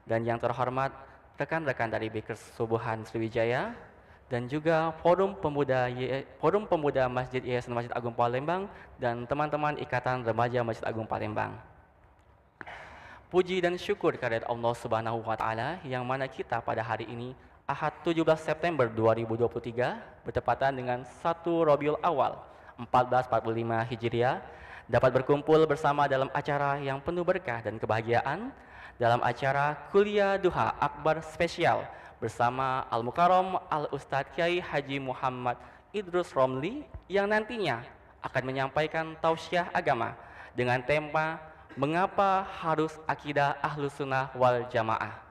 Dan yang terhormat rekan-rekan dari Bikers Subuhan Sriwijaya, dan juga Forum Pemuda Masjid Yayasan Masjid Agung Palembang, dan teman-teman Ikatan Remaja Masjid Agung Palembang. Puji dan syukur kehadirat Allah Subhanahu wa Ta'ala, yang mana kita pada hari ini Ahad 17 September 2023 bertepatan dengan 1 Rabiul Awal 1445 Hijriah dapat berkumpul bersama dalam acara yang penuh berkah dan kebahagiaan, dalam acara Kuliah Duha Akbar spesial bersama Al-Mukarram Al-Ustadz Kiai Haji Muhammad Idrus Romli, yang nantinya akan menyampaikan tausiah agama dengan tema Mengapa Harus Akidah Ahlus Sunnah wal Jamaah.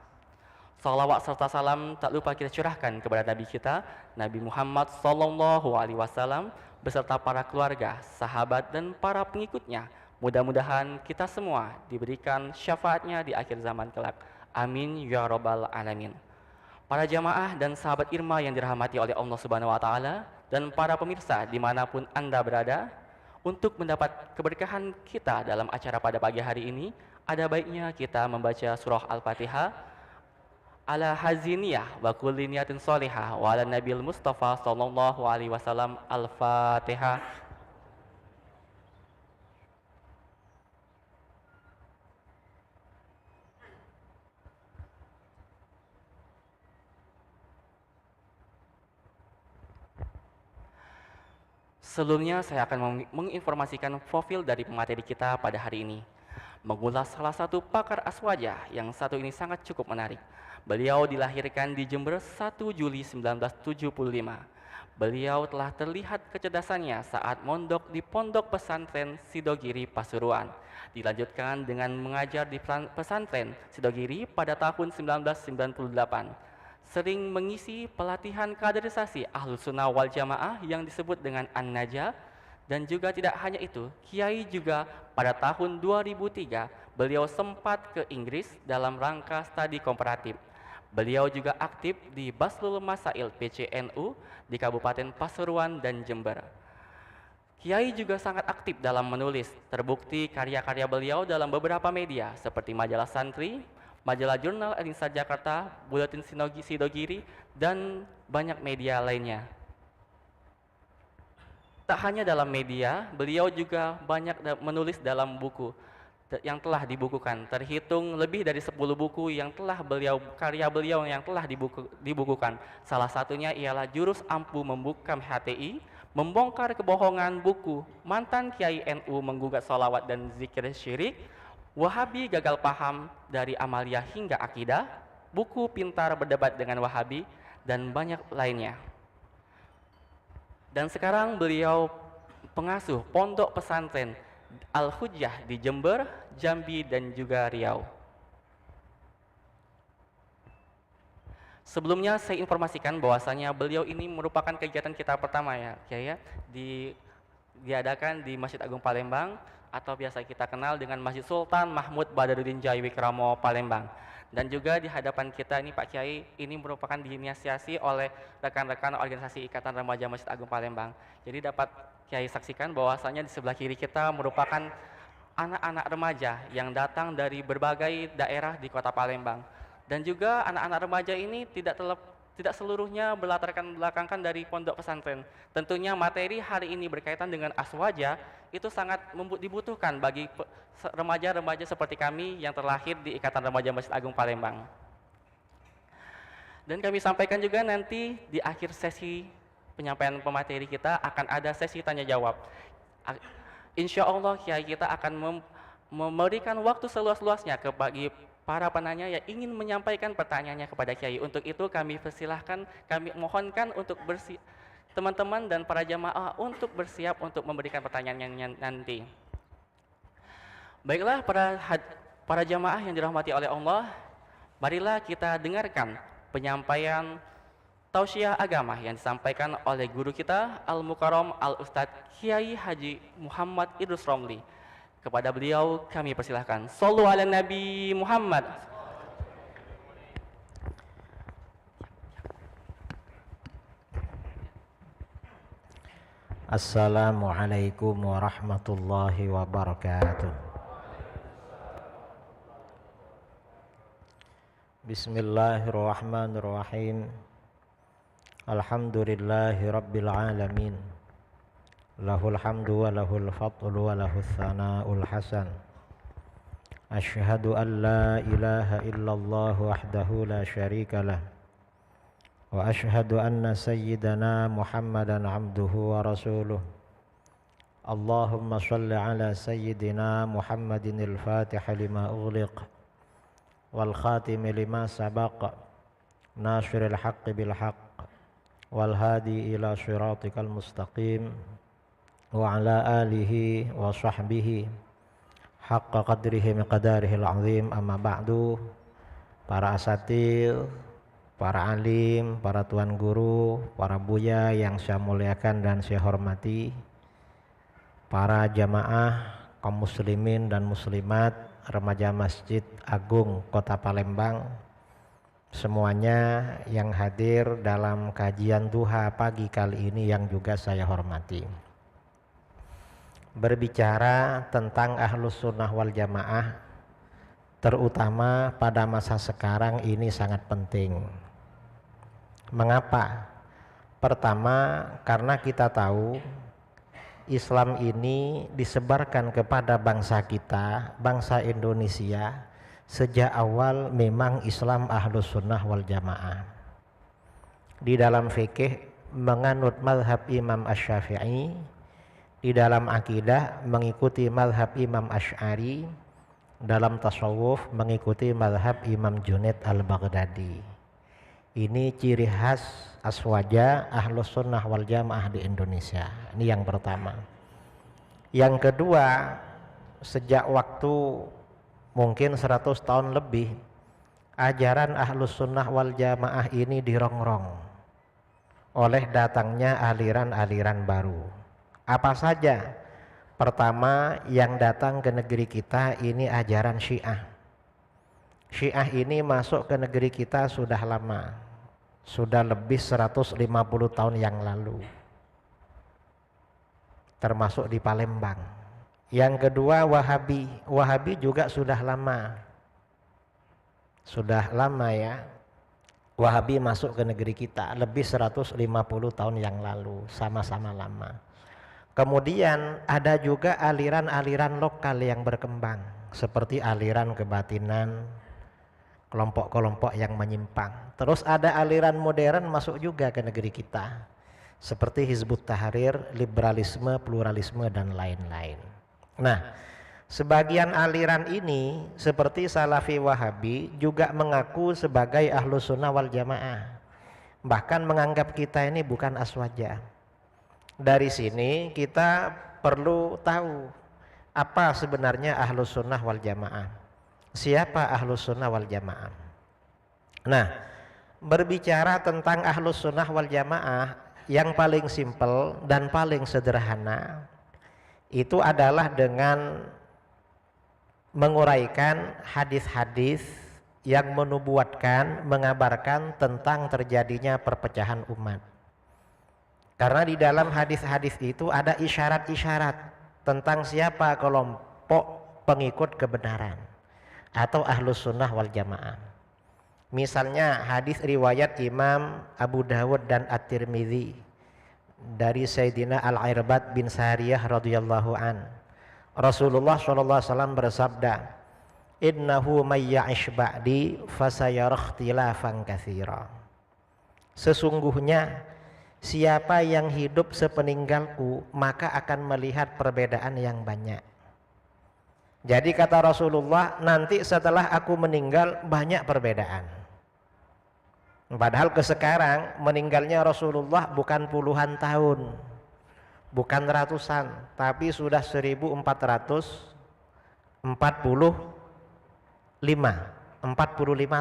Salawat serta salam tak lupa kita curahkan kepada Nabi kita, Nabi Muhammad SAW, beserta para keluarga, sahabat, dan para pengikutnya. Mudah-mudahan kita semua diberikan syafaatnya di akhir zaman kelak. Amin ya rabbal alamin. Para jamaah dan sahabat Irma yang dirahmati oleh Allah Subhanahu wa Ta'ala, dan para pemirsa dimanapun Anda berada, untuk mendapat keberkahan kita dalam acara pada pagi hari ini, ada baiknya kita membaca surah Al-Fatihah ala haziniyah wa kulli niyatin sholihah wa ala nabil Mustafa sallallahu alaihi wasallam. Al-Fatihah. Sebelumnya saya akan menginformasikan profil dari pemateri kita pada hari ini. Mengulas salah satu pakar aswaja yang satu ini sangat cukup menarik. Beliau dilahirkan di Jember 1 Juli 1975. Beliau telah terlihat kecerdasannya saat mondok di Pondok Pesantren Sidogiri Pasuruan. Dilanjutkan dengan mengajar di pesantren Sidogiri pada tahun 1998. Sering mengisi pelatihan kaderisasi Ahlus Sunnah wal Jamaah yang disebut dengan An-Najah. Dan juga tidak hanya itu, Kiai juga pada tahun 2003 beliau sempat ke Inggris dalam rangka studi komparatif. Beliau juga aktif di Baslul Masail PCNU di Kabupaten Pasuruan dan Jember. Kiai juga sangat aktif dalam menulis, terbukti karya-karya beliau dalam beberapa media seperti Majalah Santri, Majalah Jurnal Al-Insan Jakarta, Buletin Sidogiri, dan banyak media lainnya. Tak hanya dalam media, beliau juga banyak menulis dalam buku yang telah dibukukan. Terhitung lebih dari 10 buku yang telah karya beliau yang telah dibukukan. Salah satunya ialah Jurus Ampuh Membungkam HTI, Membongkar Kebohongan Buku, Mantan Kiai NU Menggugat Sholawat dan Zikir Syirik, Wahabi Gagal Paham dari Amalia hingga Akidah, Buku Pintar Berdebat dengan Wahabi, dan banyak lainnya. Dan sekarang beliau pengasuh Pondok Pesantren Al-Hujjah di Jember, Jambi, dan juga Riau. Sebelumnya saya informasikan bahwasanya beliau ini merupakan kegiatan kita pertama ya, diadakan di Masjid Agung Palembang atau biasa kita kenal dengan Masjid Sultan Mahmud Badaruddin Jai Wikramo Palembang. Dan juga di hadapan kita ini Pak Kiai, ini merupakan diinisiasi oleh rekan-rekan organisasi Ikatan Remaja Masjid Agung Palembang. Jadi dapat Kiai saksikan bahwasanya di sebelah kiri kita merupakan anak-anak remaja yang datang dari berbagai daerah di Kota Palembang. Dan juga anak-anak remaja ini tidak seluruhnya berlatarkan belakangkan dari pondok pesantren. Tentunya materi hari ini berkaitan dengan aswaja itu sangat dibutuhkan bagi remaja-remaja seperti kami yang terlahir di Ikatan Remaja Masjid Agung Palembang. Dan kami sampaikan juga nanti di akhir sesi penyampaian pemateri kita akan ada sesi tanya jawab. Insya Allah Kiai kita akan memberikan waktu seluas-luasnya bagi para penanya yang ingin menyampaikan pertanyaannya kepada Kiai. Untuk itu kami persilahkan, kami mohonkan untuk teman-teman dan para jamaah untuk bersiap untuk memberikan pertanyaannya nanti. Baiklah para jamaah yang dirahmati oleh Allah, marilah kita dengarkan penyampaian tausiah agama yang disampaikan oleh guru kita Al-Mukarram Al-Ustadz Kiai Haji Muhammad Idrus Romli. Kepada beliau kami persilahkan. Shallu ala Nabi Muhammad. Assalamualaikum warahmatullahi wabarakatuh. Bismillahirrahmanirrahim. Alhamdulillahi rabbil alamin. Lahul hamdu wa lahul fadlu wa lahul thana'ul hasan. Asyhadu an la ilaha illallah wahdahu la syarika lah. Wa asyhadu anna sayyidana Muhammadan abduhu wa rasuluh. Allahumma shalli ala sayyidina Muhammadin al-Fatih lima ughliq wal khatim lima sabaq nasiril haqqi bil haqq wal hadi ila siratikal mustaqim wa ala alihi wa sahbihi haqqa qadrihi miqdarihil azim. Amma ba'du. Para asatidz, para alim, para tuan guru, para buya yang saya muliakan dan saya hormati, para jamaah kaum muslimin dan muslimat remaja Masjid Agung Kota Palembang, semuanya yang hadir dalam kajian duha pagi kali ini yang juga saya hormati. Berbicara tentang Ahlus Sunnah wal Jamaah, terutama pada masa sekarang ini sangat penting. Mengapa? Pertama, karena kita tahu Islam ini disebarkan kepada bangsa kita, bangsa Indonesia. Sejak awal memang Islam Ahlus Sunnah wal Jamaah. Di dalam fikih menganut mazhab Imam Asy-Syafi'i, di dalam akidah mengikuti mazhab Imam Asy'ari, dalam tasawuf mengikuti mazhab Imam Junaid al-Baghdadi. Ini ciri khas aswaja Ahlus Sunnah wal Jamaah di Indonesia. Ini yang pertama. Yang kedua, sejak waktu mungkin 100 tahun lebih, ajaran Ahlus Sunnah wal Jamaah ini dirongrong oleh datangnya aliran-aliran baru. Apa saja? Pertama yang datang ke negeri kita ini ajaran Syiah. Syiah ini masuk ke negeri kita sudah lama, sudah lebih 150 tahun yang lalu, termasuk di Palembang. Yang kedua Wahabi. Wahabi juga sudah lama ya. Wahabi masuk ke negeri kita lebih 150 tahun yang lalu, sama-sama lama. Kemudian ada juga aliran-aliran lokal yang berkembang, seperti aliran kebatinan, kelompok-kelompok yang menyimpang. Terus ada aliran modern masuk juga ke negeri kita, seperti Hizbut Tahrir, liberalisme, pluralisme, dan lain-lain. Nah, sebagian aliran ini seperti Salafi Wahabi juga mengaku sebagai Ahlus Sunnah wal Jamaah, bahkan menganggap kita ini bukan aswaja. Dari sini kita perlu tahu apa sebenarnya Ahlus Sunnah wal Jamaah. Siapa Ahlus Sunnah wal Jamaah? Nah, berbicara tentang Ahlus Sunnah wal Jamaah, yang paling simpel dan paling sederhana itu adalah dengan menguraikan hadis-hadis yang menubuatkan, mengabarkan tentang terjadinya perpecahan umat. Karena di dalam hadis-hadis itu ada isyarat-isyarat tentang siapa kelompok pengikut kebenaran atau Ahlus Sunnah wal Jamaah. Misalnya hadis riwayat Imam Abu Dawud dan At-Tirmidzi dari Sayyidina Al-Irbad bin Sariyah radhiyallahu an. Rasulullah sallallahu alaihi wasallam bersabda, "Innahu may ya'ish ba'di fasayara ikhtilafan katsira." Sesungguhnya siapa yang hidup sepeninggalku maka akan melihat perbedaan yang banyak. Jadi kata Rasulullah, nanti setelah aku meninggal banyak perbedaan. Padahal ke sekarang meninggalnya Rasulullah bukan puluhan tahun, bukan ratusan, tapi sudah 1445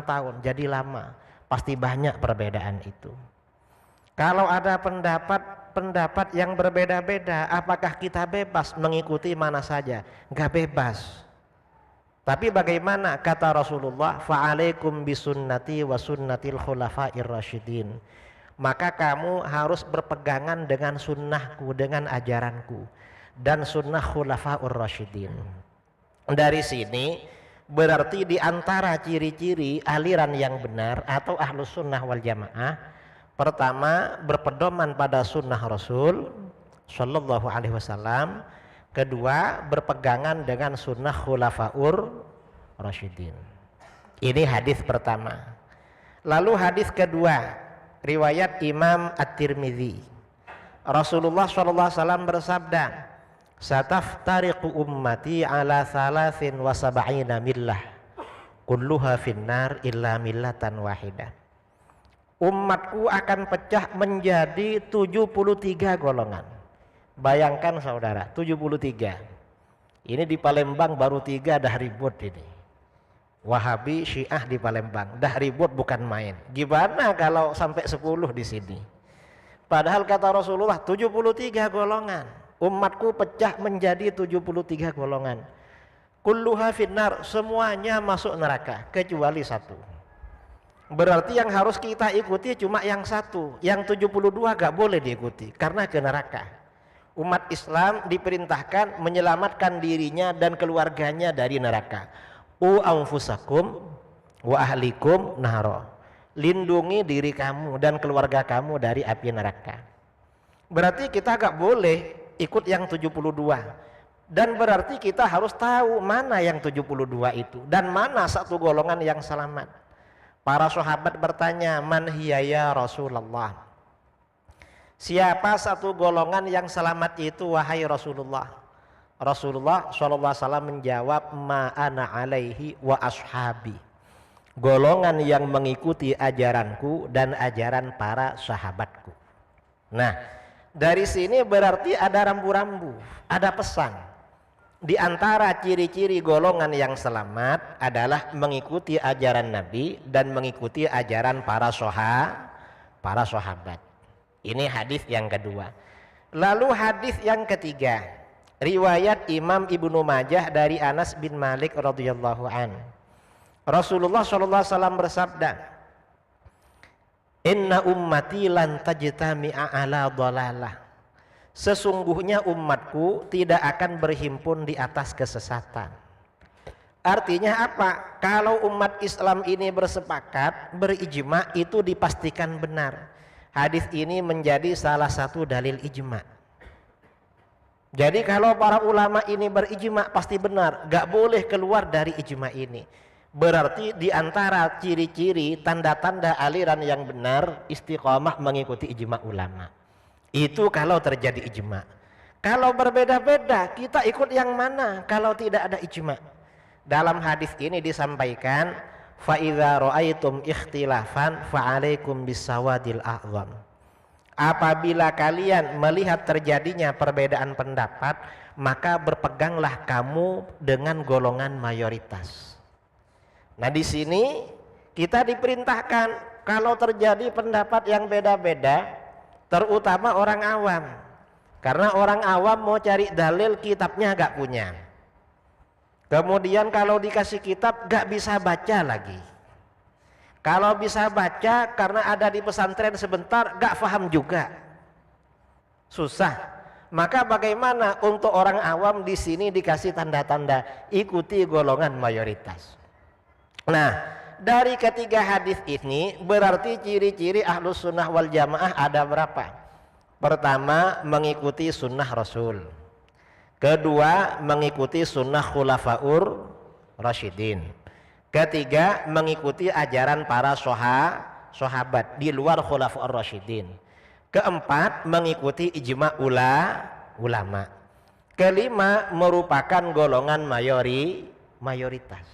tahun. Jadi lama, pasti banyak perbedaan itu. Kalau ada pendapat yang berbeda-beda, apakah kita bebas mengikuti mana saja? Enggak bebas. Tapi bagaimana kata Rasulullah, fa'alaikum bisunnati wa sunnatil khulafair rasyidin. maka kamu harus berpegangan dengan sunnahku, dengan ajaranku dan sunnah khulafaur rasyidin. Dari sini berarti di antara ciri-ciri aliran yang benar atau ahlus sunnah wal jamaah, pertama berpedoman pada sunnah Rasul Shallallahu Alaihi Wasallam, kedua berpegangan dengan sunnah khulafaur rasyidin. Ini hadis pertama. Lalu hadis kedua, riwayat Imam At-Tirmidzi. Rasulullah SAW bersabda, "Sataftariqu ummati ala 73 millah, kulluha finnar illa millatan wahidah." Umatku akan pecah menjadi 73 golongan. Bayangkan saudara, 73. Ini di Palembang baru 3 dah ribut ini. Wahabi, Syiah di Palembang, dah ribut bukan main. Gimana kalau sampai 10 di sini? Padahal kata Rasulullah 73 golongan. Umatku pecah menjadi 73 golongan. Kulluha finnar, semuanya masuk neraka kecuali satu. Berarti yang harus kita ikuti cuma yang satu. Yang 72 gak boleh diikuti karena ke neraka. Umat Islam diperintahkan menyelamatkan dirinya dan keluarganya dari neraka. Anfusakum wa ahlikum naro, lindungi diri kamu dan keluarga kamu dari api neraka. Berarti kita gak boleh ikut yang 72, dan berarti kita harus tahu mana yang 72 itu dan mana satu golongan yang selamat. Para sahabat bertanya, man hiya ya Rasulullah, siapa satu golongan yang selamat itu wahai Rasulullah? Rasulullah SAW menjawab, ma'ana alaihi wa ashabi, golongan yang mengikuti ajaranku dan ajaran para sahabatku. Nah, dari sini berarti ada rambu-rambu, ada pesan. Di antara ciri-ciri golongan yang selamat adalah mengikuti ajaran Nabi dan mengikuti ajaran para sahabat. Ini hadis yang kedua. Lalu hadis yang ketiga, riwayat Imam Ibnu Majah dari Anas bin Malik radhiyallahu an. Rasulullah SAW bersabda, "Inna ummati lan tajtami'a ala dhalalah." Sesungguhnya umatku tidak akan berhimpun di atas kesesatan. Artinya apa? Kalau umat Islam ini bersepakat, berijma, itu dipastikan benar. Hadis ini menjadi salah satu dalil ijma. Jadi kalau para ulama ini berijma pasti benar, gak boleh keluar dari ijma ini. Berarti di antara ciri-ciri tanda-tanda aliran yang benar istiqomah mengikuti ijma ulama. Itu kalau terjadi ijma. Kalau berbeda-beda kita ikut yang mana kalau tidak ada ijma? Dalam hadis ini disampaikan, fa idza ra'aitum ikhtilafan fa 'alaikum bisawadil a'zam. Apabila kalian melihat terjadinya perbedaan pendapat, maka berpeganglah kamu dengan golongan mayoritas. Nah, di sini kita diperintahkan kalau terjadi pendapat yang beda-beda, terutama orang awam. Karena orang awam mau cari dalil, kitabnya gak punya. Kemudian kalau dikasih kitab gak bisa baca lagi. Kalau bisa baca karena ada di pesantren sebentar gak paham juga, susah. Maka bagaimana untuk orang awam di sini dikasih tanda-tanda ikuti golongan mayoritas. Nah, dari ketiga hadis ini berarti ciri-ciri ahlus sunnah wal jamaah ada berapa? Pertama, mengikuti sunnah Rasul. Kedua, mengikuti sunnah khulafaur rasyidin. Ketiga, mengikuti ajaran para sahabat di luar khulafaur rasyidin. Keempat, mengikuti ijma ulama. Kelima, merupakan golongan mayoritas.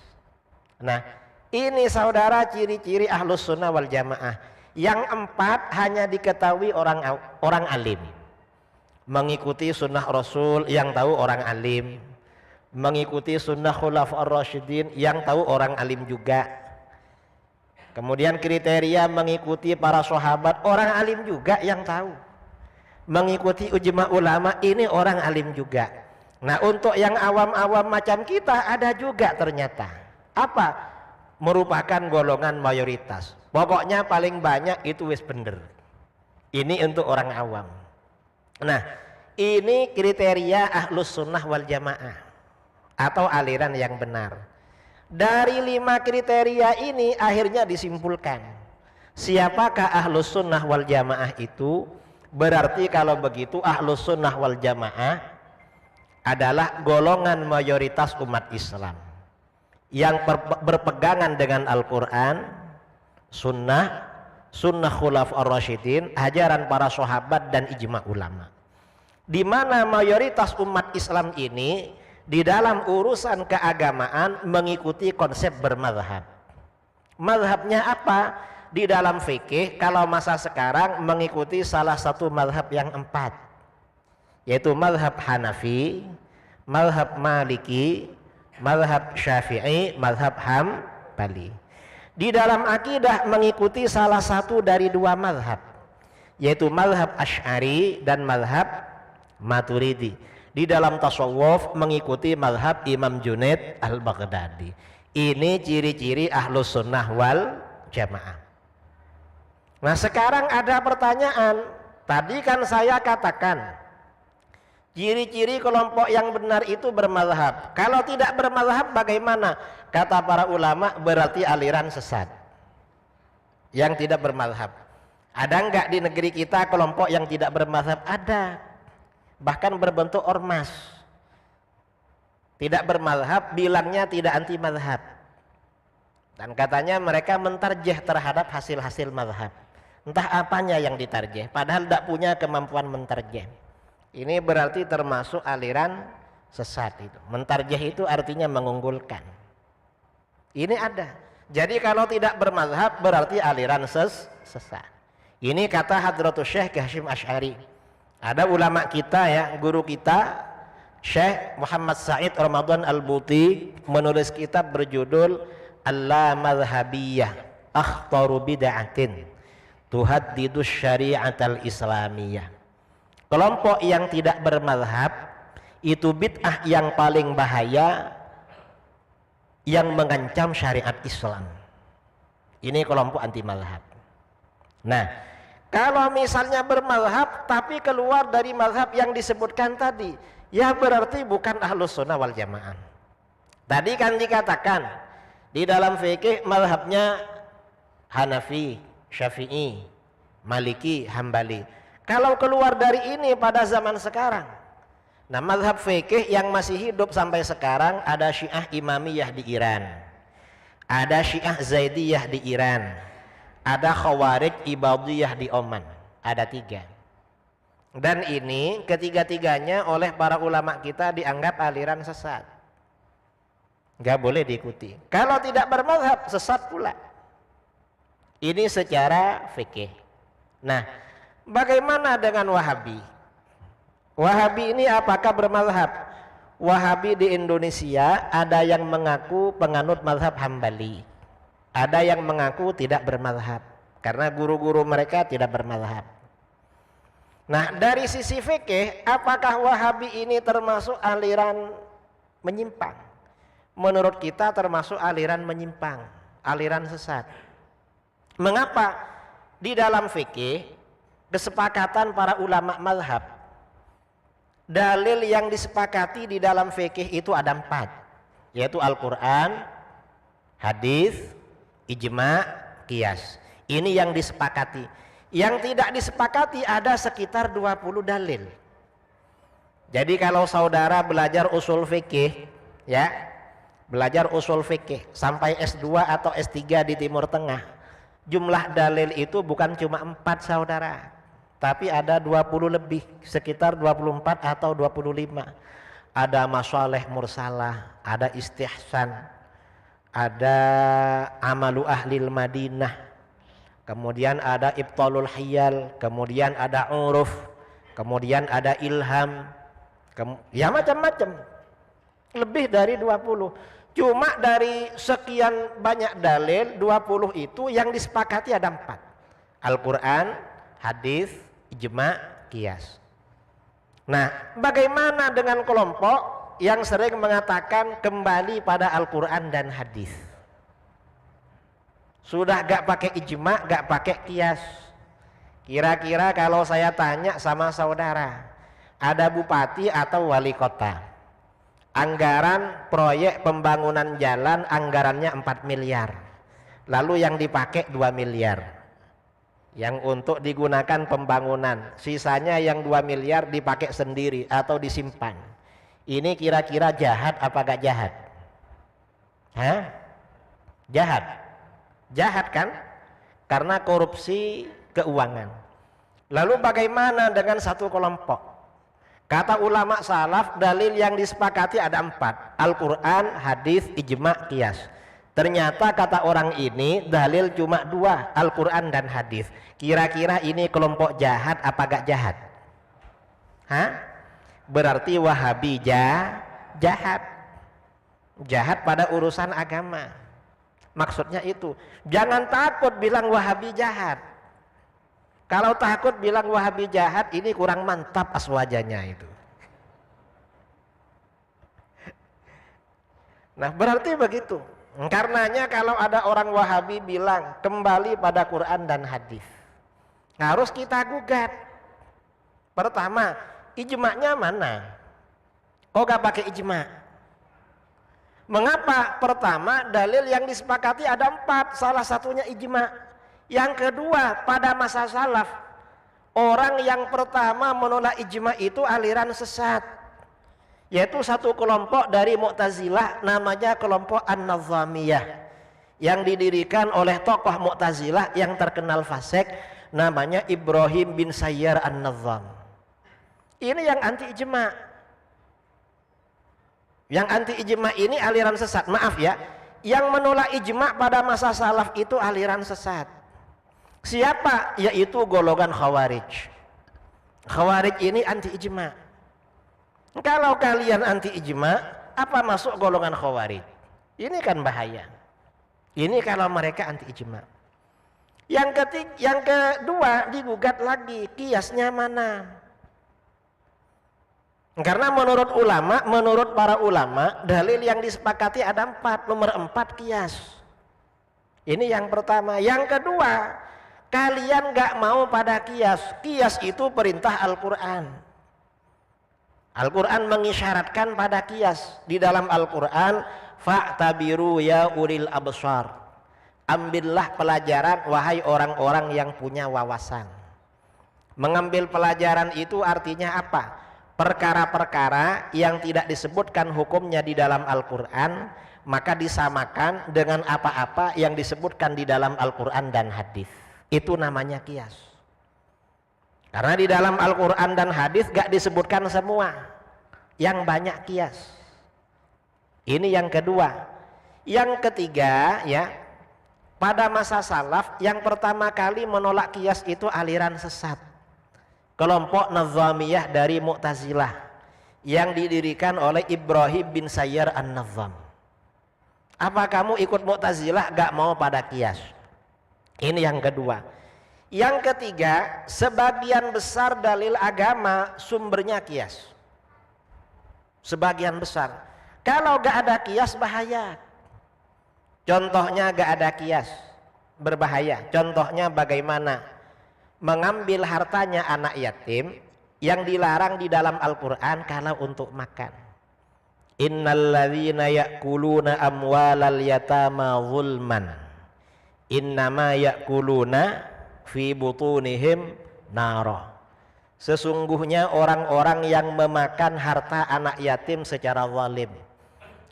Nah, ini saudara ciri-ciri ahlus sunnah wal jamaah. Yang empat hanya diketahui orang alim. Mengikuti sunnah Rasul yang tahu orang alim, mengikuti sunnah khulafaur rasyidin yang tahu orang alim juga. Kemudian kriteria mengikuti para sahabat, orang alim juga yang tahu. Mengikuti ijma ulama, ini orang alim juga. Nah, untuk yang awam-awam macam kita ada juga ternyata. Apa? Merupakan golongan mayoritas. Pokoknya paling banyak itu wis bener. Ini untuk orang awam. Nah, ini kriteria ahlus sunnah wal jamaah atau aliran yang benar. Dari 5 kriteria ini akhirnya disimpulkan siapakah ahlus sunnah wal jamaah itu. Berarti kalau begitu ahlus sunnah wal jamaah adalah golongan mayoritas umat Islam yang berpegangan dengan Al-Quran, sunnah khulafa'ur rasyidin, ajaran para sahabat dan ijma ulama. Di mana mayoritas umat Islam ini di dalam urusan keagamaan mengikuti konsep bermazhab. Mazhabnya apa? Di dalam fikih kalau masa sekarang mengikuti salah satu mazhab yang 4, yaitu mazhab Hanafi, mazhab Maliki, mazhab Syafi'i, mazhab Hambali. Di dalam akidah mengikuti salah satu dari 2 mazhab, yaitu mazhab Asy'ari dan mazhab Maturidi. Di dalam tasawuf mengikuti mazhab Imam Junaid al-Baghdadi. Ini ciri-ciri ahlus sunnah wal jamaah. Nah, sekarang ada pertanyaan. Tadi kan saya katakan ciri-ciri kelompok yang benar itu bermazhab. Kalau tidak bermazhab bagaimana? Kata para ulama berarti aliran sesat yang tidak bermazhab. Ada enggak di negeri kita kelompok yang tidak bermazhab? Ada. Bahkan berbentuk ormas. Tidak bermazhab, bilangnya tidak anti mazhab. Dan katanya mereka mentarjih terhadap hasil-hasil mazhab. Entah apanya yang ditarjih, padahal tidak punya kemampuan mentarjih. Ini berarti termasuk aliran sesat itu. Mentarjih itu artinya mengunggulkan. Ini ada. Jadi kalau tidak bermazhab berarti aliran sesat. Ini kata Hadratus Syekh Hasyim Asy'ari. Ada ulama kita ya, guru kita Syekh Muhammad Said Ramadan Al-Buti menulis kitab berjudul Al-Madhabiyah Akhtaru Bid'atin Tuhaddidus Syari'atal Islamiyah. Kelompok yang tidak bermazhab itu bid'ah yang paling bahaya yang mengancam syariat Islam. Ini kelompok anti mazhab. Nah, kalau misalnya bermazhab tapi keluar dari mazhab yang disebutkan tadi, ya berarti bukan ahlus sunnah wal jamaah. Tadi kan dikatakan di dalam fikih mazhabnya Hanafi, Syafi'i, Maliki, Hambali. Kalau keluar dari ini pada zaman sekarang, nah mazhab fikih yang masih hidup sampai sekarang ada Syiah Imamiyah di Iran, ada Syiah Zaidiyah di Iran, ada Khawarij Ibadiyah di Oman, ada 3. Dan ini ketiga-tiganya oleh para ulama kita dianggap aliran sesat, nggak boleh diikuti. Kalau tidak bermazhab sesat pula. Ini secara fikih. Nah, bagaimana dengan Wahabi? Wahabi ini apakah bermazhab? Wahabi di Indonesia ada yang mengaku penganut mazhab Hambali, ada yang mengaku tidak bermazhab karena guru-guru mereka tidak bermazhab. Nah, dari sisi fikih apakah Wahabi ini termasuk aliran menyimpang? Menurut kita termasuk aliran menyimpang, aliran sesat. Mengapa? Di dalam fikih kesepakatan para ulama mazhab, dalil yang disepakati di dalam fikih itu ada 4, yaitu Al-Quran, hadis, ijma, qiyas. Ini yang disepakati. Yang tidak disepakati ada sekitar 20 dalil. Jadi kalau saudara belajar usul fikih, ya, belajar usul fikih sampai S2 atau S3 di Timur Tengah, jumlah dalil itu bukan cuma 4 saudara, tapi ada 20 lebih, sekitar 24 atau 25. Ada masalih mursalah, ada istihsan, ada amalu ahlil Madinah, kemudian ada ibtalul hiyal, kemudian ada uruf, kemudian ada ilham, ya macam-macam, lebih dari 20. Cuma dari sekian banyak dalil 20 itu yang disepakati ada 4. Al-Quran, hadis, ijma, qiyas. Nah, bagaimana dengan kelompok yang sering mengatakan kembali pada Al-Quran dan hadis? Sudah gak pakai ijma, gak pakai qiyas. Kira-kira kalau saya tanya sama saudara, ada bupati atau wali kota, anggaran proyek pembangunan jalan anggarannya 4 miliar, lalu yang dipakai 2 miliar yang untuk digunakan pembangunan, sisanya yang 2 miliar dipakai sendiri atau disimpan. Ini kira-kira jahat apa gak jahat? Hah? Jahat. Jahat kan? Karena korupsi keuangan. Lalu bagaimana dengan satu kelompok? Kata ulama salaf, dalil yang disepakati ada 4: Al-Quran, hadis, ijma', qiyas. Ternyata kata orang ini dalil cuma 2, Al-Quran dan hadis. Kira-kira ini kelompok jahat apa gak jahat? Hah? Berarti Wahabi jahat. Jahat pada urusan agama. Maksudnya itu, jangan takut bilang Wahabi jahat. Kalau takut bilang Wahabi jahat, ini kurang mantap aswajanya itu. Nah, berarti begitu. Karenanya kalau ada orang Wahabi bilang kembali pada Quran dan hadis, harus kita gugat. Pertama, ijma'nya mana? Kok gak pakai ijma'? Mengapa? Pertama, dalil yang disepakati ada 4, salah satunya ijma'. Yang kedua, pada masa salaf, orang yang pertama menolak ijma' itu aliran sesat, yaitu satu kelompok dari Mu'tazilah, namanya kelompok An-Nazamiyah, yang didirikan oleh tokoh Mu'tazilah yang terkenal fasik, namanya Ibrahim bin Sayyar An-Nazam. Ini yang anti ijma'. Yang anti ijma' ini aliran sesat. Maaf ya, yang menolak ijma' pada masa salaf itu aliran sesat. Siapa? Yaitu golongan Khawarij. Khawarij ini anti ijma'. Kalau kalian anti ijma', apa masuk golongan Khawarij? Ini kan bahaya. Ini kalau mereka anti ijma'. Yang kedua digugat lagi, kiasnya mana? Karena menurut para ulama, dalil yang disepakati ada 4, nomor 4 kias. Ini yang pertama. Yang kedua, kalian gak mau pada kias. Kias itu perintah Al-Quran. Al-Quran mengisyaratkan pada kias. Di dalam Al-Quran, fa'tabiru ya ulil absar. Ambillah pelajaran wahai orang-orang yang punya wawasan. Mengambil pelajaran itu artinya apa? Perkara-perkara yang tidak disebutkan hukumnya di dalam Al-Quran, maka disamakan dengan apa-apa yang disebutkan di dalam Al-Quran dan hadis. Itu namanya kias. Karena di dalam Al-Quran dan hadis gak disebutkan semua, yang banyak kias. Ini yang kedua. Yang ketiga ya, pada masa salaf yang pertama kali menolak kias itu aliran sesat, kelompok Nazamiyah dari Mu'tazilah yang didirikan oleh Ibrahim bin Sayyar An-Nazam. Apa kamu ikut Mu'tazilah gak mau pada kias? Ini yang kedua. Yang ketiga, sebagian besar dalil agama sumbernya kias. Sebagian besar. Kalau gak ada kias bahaya. Contohnya gak ada kias berbahaya. Contohnya bagaimana? Mengambil hartanya anak yatim yang dilarang di dalam Al-Quran kalau untuk makan. Innalladzina ya'kuluna amwalal yatama zulman innama ya'kuluna fi butunihim nara. Sesungguhnya orang-orang yang memakan harta anak yatim secara zalim,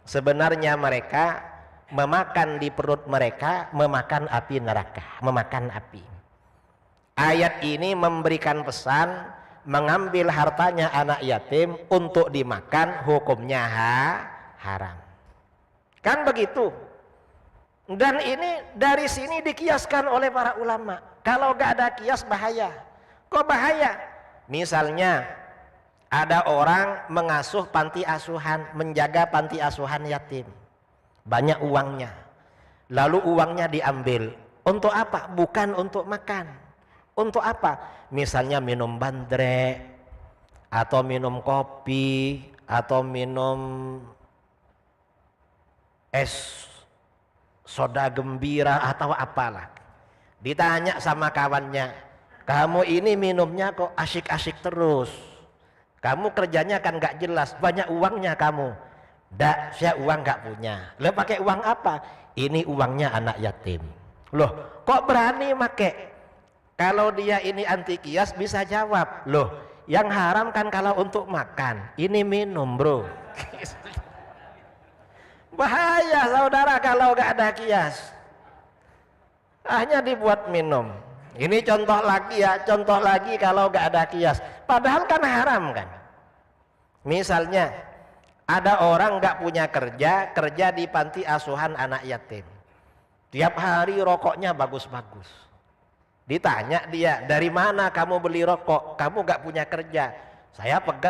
sebenarnya mereka memakan di perut mereka, memakan api neraka, memakan api. Ayat ini memberikan pesan, mengambil hartanya anak yatim untuk dimakan hukumnya haram. Kan begitu. Dan ini dari sini dikiaskan oleh para ulama. Kalau gak ada kias bahaya. Kok bahaya? Misalnya ada orang mengasuh panti asuhan, menjaga panti asuhan yatim. Banyak uangnya. Lalu uangnya diambil. Untuk apa? Bukan untuk makan. Untuk apa? Misalnya minum bandrek, atau minum kopi, atau minum es soda gembira, atau apalah. Ditanya sama kawannya, kamu ini minumnya kok asyik-asyik terus. Kamu kerjanya kan gak jelas, banyak uangnya kamu. Ndak, saya uang gak punya. Lo pakai uang apa? Ini uangnya anak yatim. Loh, kok berani make? Kalau dia ini anti kias bisa jawab. Loh, yang haram kan kalau untuk makan, ini minum bro. Bahaya saudara kalau gak ada kias. Hanya dibuat minum. Ini contoh lagi ya, contoh lagi kalau gak ada kias. Padahal kan haram kan. Misalnya ada orang gak punya kerja, kerja di panti asuhan anak yatim. Tiap hari rokoknya bagus-bagus. Ditanya dia, dari mana kamu beli rokok? Kamu gak punya kerja.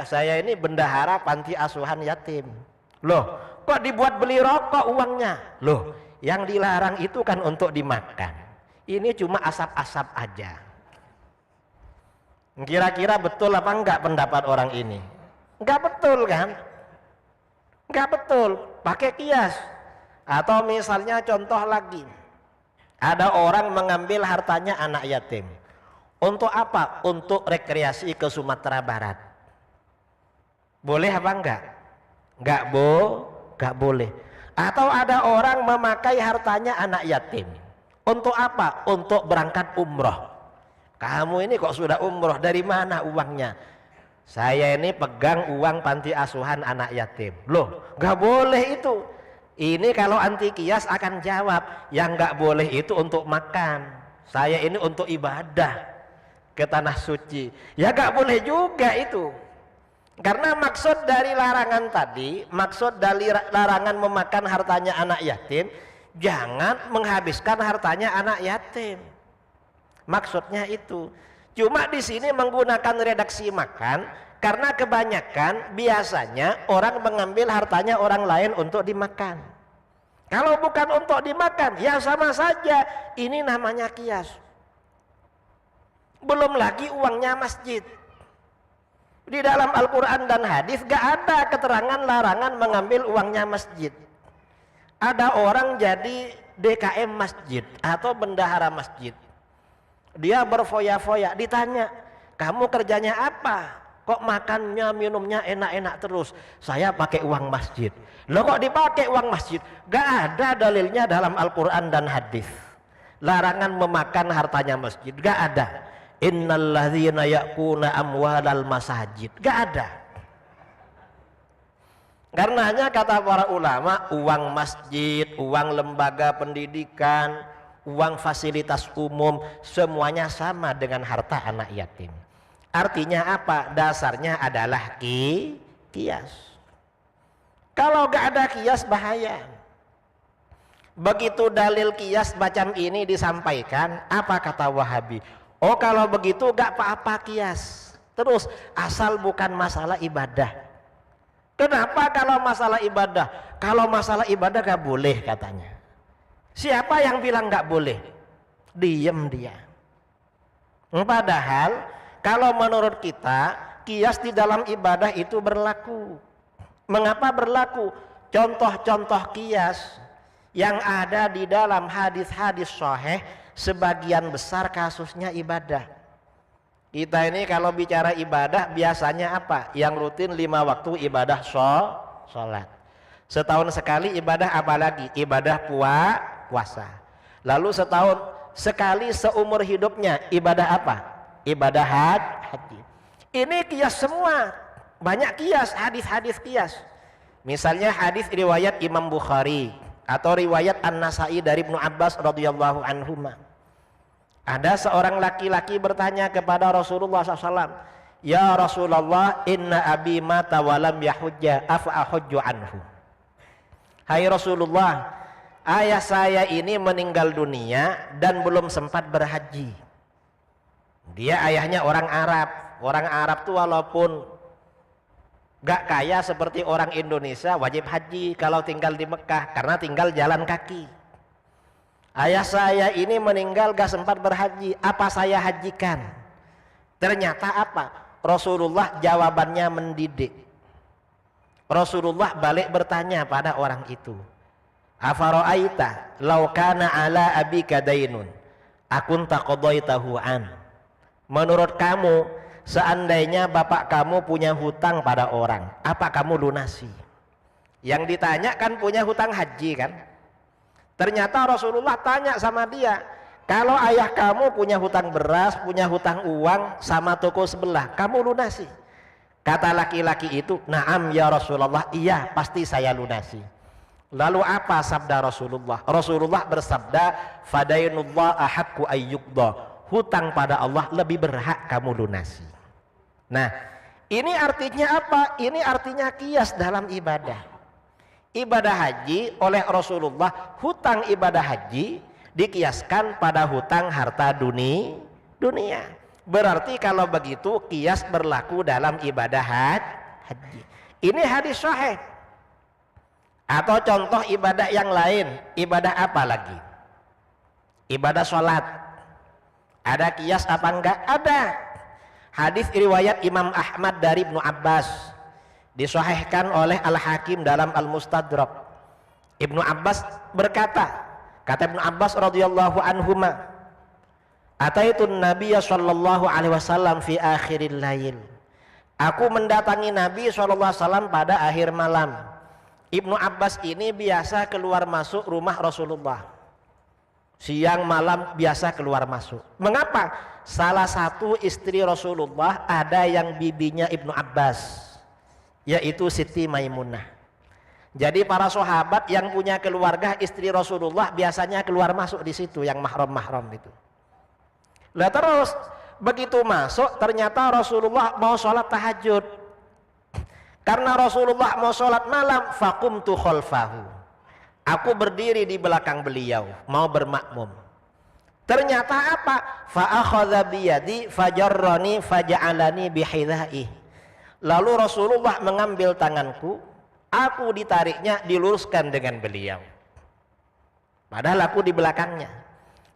Saya ini bendahara panti asuhan yatim. Loh, kok dibuat beli rokok uangnya? Loh, yang dilarang itu kan untuk dimakan. Ini cuma asap-asap aja. Kira-kira betul apa enggak pendapat orang ini? Enggak betul kan? Enggak betul, pakai kias. Atau misalnya contoh lagi, ada orang mengambil hartanya anak yatim. Untuk apa? Untuk rekreasi ke Sumatera Barat. Boleh apa enggak? Enggak boleh. Atau ada orang memakai hartanya anak yatim. Untuk apa? Untuk berangkat umroh. Kamu ini kok sudah umroh, dari mana uangnya? Saya ini pegang uang panti asuhan anak yatim. Loh, enggak boleh itu. Ini kalau anti kias akan jawab, yang enggak boleh itu untuk makan. Saya ini untuk ibadah ke tanah suci. Ya enggak boleh juga itu. Karena maksud dari larangan tadi, maksud dari larangan memakan hartanya anak yatim, jangan menghabiskan hartanya anak yatim. Maksudnya itu. Cuma di sini menggunakan redaksi makan karena kebanyakan biasanya orang mengambil hartanya orang lain untuk dimakan. Kalau bukan untuk dimakan, ya sama saja. Ini namanya kias. Belum lagi uangnya masjid. Di dalam Al-Quran dan hadis gak ada keterangan larangan mengambil uangnya masjid. Ada orang jadi DKM masjid atau bendahara masjid. Dia berfoya-foya, ditanya, kamu kerjanya apa? Kok makannya, minumnya enak-enak terus? Saya pakai uang masjid. Loh kok dipakai uang masjid? Gak ada dalilnya dalam Al-Quran dan hadis. Larangan memakan hartanya masjid, gak ada. Innalladzina ya'kuna amwalal masajid, gak ada. Karenanya kata para ulama, uang masjid, uang lembaga pendidikan, uang fasilitas umum, semuanya sama dengan harta anak yatim. Artinya apa? Dasarnya adalah kias. Kalau gak ada kias bahaya. Begitu dalil kias macam ini disampaikan, apa kata Wahabi? Oh kalau begitu gak apa-apa kias. Terus asal bukan masalah ibadah. Kenapa kalau masalah ibadah? Kalau masalah ibadah gak boleh katanya. Siapa yang bilang gak boleh? Diem dia. Padahal kalau menurut kita kias di dalam ibadah itu berlaku. Mengapa berlaku? Contoh-contoh kias yang ada di dalam hadis-hadis sahih sebagian besar kasusnya ibadah. Kita ini kalau bicara ibadah biasanya apa? Yang rutin 5 waktu ibadah sholat. Setahun sekali ibadah apa lagi? Ibadah puasa. Lalu setahun sekali seumur hidupnya ibadah apa? Ibadah haji. Ini kias semua. Banyak kias, hadis-hadis kias. Misalnya hadis riwayat Imam Bukhari atau riwayat An-Nasai dari Ibnu Abbas radhiyallahu anhuma. Ada seorang laki-laki bertanya kepada Rasulullah SAW, ya Rasulullah, inna abi mata walam yahujja afa ahujju anhu. Hai Rasulullah, ayah saya ini meninggal dunia dan belum sempat berhaji. Dia ayahnya orang Arab. Orang Arab tuh walaupun gak kaya seperti orang Indonesia wajib haji kalau tinggal di Mekah karena tinggal jalan kaki. Ayah saya ini meninggal gak sempat berhaji, apa saya hajikan? Ternyata apa? Rasulullah jawabannya mendidik. Rasulullah balik bertanya pada orang itu, afara'aita law kana ala abika dainun akunta qadaitahu an. Menurut kamu, seandainya bapak kamu punya hutang pada orang, apa kamu lunasi? Yang ditanya kan punya hutang haji kan? Ternyata Rasulullah tanya sama dia, kalau ayah kamu punya hutang beras, punya hutang uang sama toko sebelah, kamu lunasi? Kata laki-laki itu, "Na'am ya Rasulullah, iya pasti saya lunasi." Lalu apa sabda Rasulullah? Rasulullah bersabda, "Fadainullah ahaqqu ayyuqda." Hutang pada Allah lebih berhak kamu lunasi. Nah, ini artinya apa? Ini artinya kias dalam ibadah. Ibadah haji oleh Rasulullah, hutang ibadah haji dikiaskan pada hutang harta dunia. Berarti kalau begitu kias berlaku dalam ibadah haji. Ini hadis sahih. Atau contoh ibadah yang lain, ibadah apa lagi? Ibadah sholat. Ada kias apa enggak? Ada. Hadis riwayat Imam Ahmad dari Ibnu Abbas, disahihkan oleh Al-Hakim dalam Al-Mustadrak. Ibnu Abbas berkata, kata Ibnu Abbas radhiyallahu anhuma, "Ataitun Nabiyya sallallahu alaihi wasallam fi akhiril lail." Aku mendatangi Nabi sallallahu alaihi wasallam pada akhir malam. Ibnu Abbas ini biasa keluar masuk rumah Rasulullah. Siang malam biasa keluar masuk. Mengapa? Salah satu istri Rasulullah ada yang bibinya Ibnu Abbas, yaitu Siti Maimunah. Jadi para sahabat yang punya keluarga istri Rasulullah biasanya keluar masuk di situ, yang mahram-mahram itu. Lah terus begitu masuk ternyata Rasulullah mau sholat tahajud. Karena Rasulullah mau sholat malam, faqumtu khalfahu. Aku berdiri di belakang beliau mau bermakmum. Ternyata apa? Fa akhadha biyadi fajarrani faja'alani bihidhaih. Lalu Rasulullah mengambil tanganku, aku ditariknya diluruskan dengan beliau. Padahal aku di belakangnya.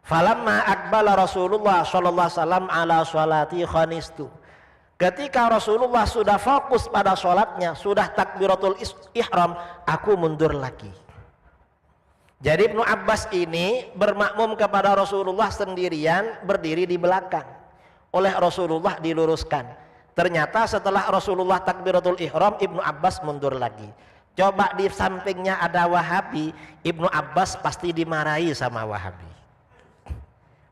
Falamma aqbala Rasulullah sallallahu alaihi wasallam ala sholati khanistu. Ketika Rasulullah sudah fokus pada sholatnya, sudah takbiratul ihram, aku mundur lagi. Jadi Ibnu Abbas ini bermakmum kepada Rasulullah sendirian, berdiri di belakang. Oleh Rasulullah diluruskan. Ternyata setelah Rasulullah takbiratul ihram, Ibnu Abbas mundur lagi. Coba di sampingnya ada Wahabi, Ibnu Abbas pasti dimarahi sama Wahabi.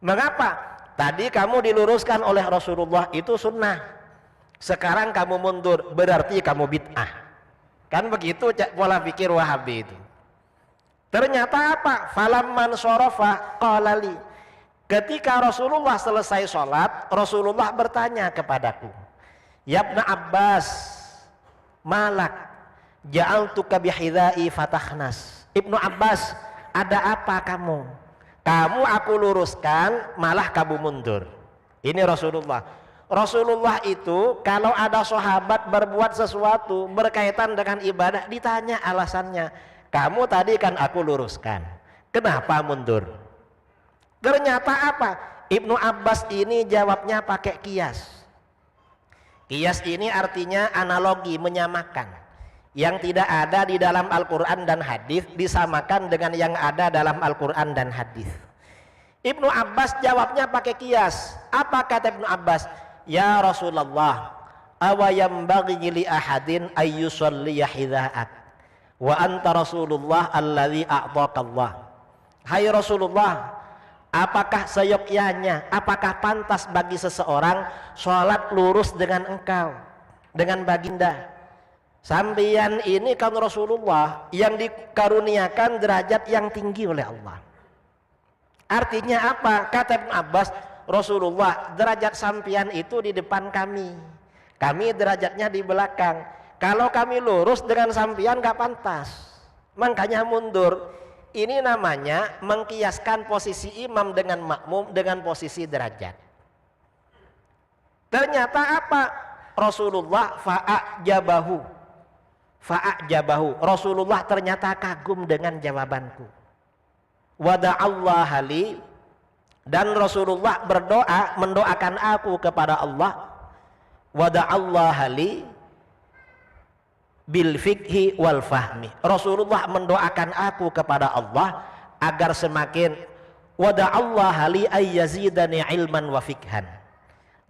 Mengapa? Tadi kamu diluruskan oleh Rasulullah, itu sunnah. Sekarang kamu mundur, berarti kamu bid'ah. Kan begitu pola pikir Wahabi itu. Ternyata apa? Falamman sorofa qalali. Ketika Rasulullah selesai sholat, Rasulullah bertanya kepadaku, "Ya Ibnu Abbas, malak ja'altuka bihidai fatahnas." Ibnu Abbas, ada apa kamu? Kamu aku luruskan, malah kamu mundur. Ini Rasulullah. Rasulullah itu kalau ada sahabat berbuat sesuatu berkaitan dengan ibadah, ditanya alasannya. Kamu tadi kan aku luruskan, kenapa mundur? Ternyata apa? Ibnu Abbas ini jawabnya pakai kias. Kias ini artinya analogi, menyamakan. Yang tidak ada di dalam Al-Quran dan hadis disamakan dengan yang ada dalam Al-Quran dan hadis. Ibnu Abbas jawabnya pakai kias. Apa kata Ibnu Abbas? "Ya Rasulullah, awayam bagi li ahadin ayyusalliya hidha'ak wa anta Rasulullah alladzi a'taqallah." Hai Rasulullah, apakah seyogyanya, apakah pantas bagi seseorang sholat lurus dengan engkau, dengan baginda? Sampeyan ini kan Rasulullah yang dikaruniakan derajat yang tinggi oleh Allah. Artinya apa? Kata Ibnu Abbas, Rasulullah, derajat sampeyan itu di depan kami, kami derajatnya di belakang. Kalau kami lurus dengan sampeyan gak pantas, makanya mundur. Ini namanya mengkiaskan posisi imam dengan makmum dengan posisi derajat. Ternyata apa? Rasulullah fa'ajabahu. Rasulullah ternyata kagum dengan jawabanku. Wada'allah li, dan Rasulullah berdoa, mendoakan aku kepada Allah. Wada'allah li bil fikhi wal fahmi. Rasulullah mendoakan aku kepada Allah agar semakin wada'allah li ayyazidani ilman wa fikhan.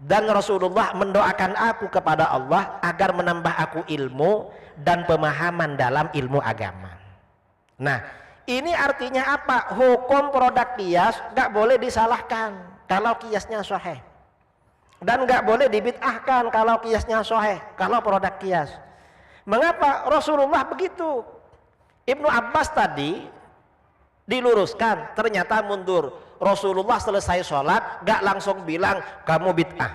Dan Rasulullah mendoakan aku kepada Allah agar menambah aku ilmu dan pemahaman dalam ilmu agama. Nah, ini artinya apa? Hukum produk kias gak boleh disalahkan kalau kiasnya sahih, dan gak boleh dibid'ahkan kalau kiasnya sahih, kalau produk kias. Mengapa Rasulullah begitu? Ibnu Abbas tadi diluruskan, ternyata mundur. Rasulullah selesai sholat gak langsung bilang kamu bid'ah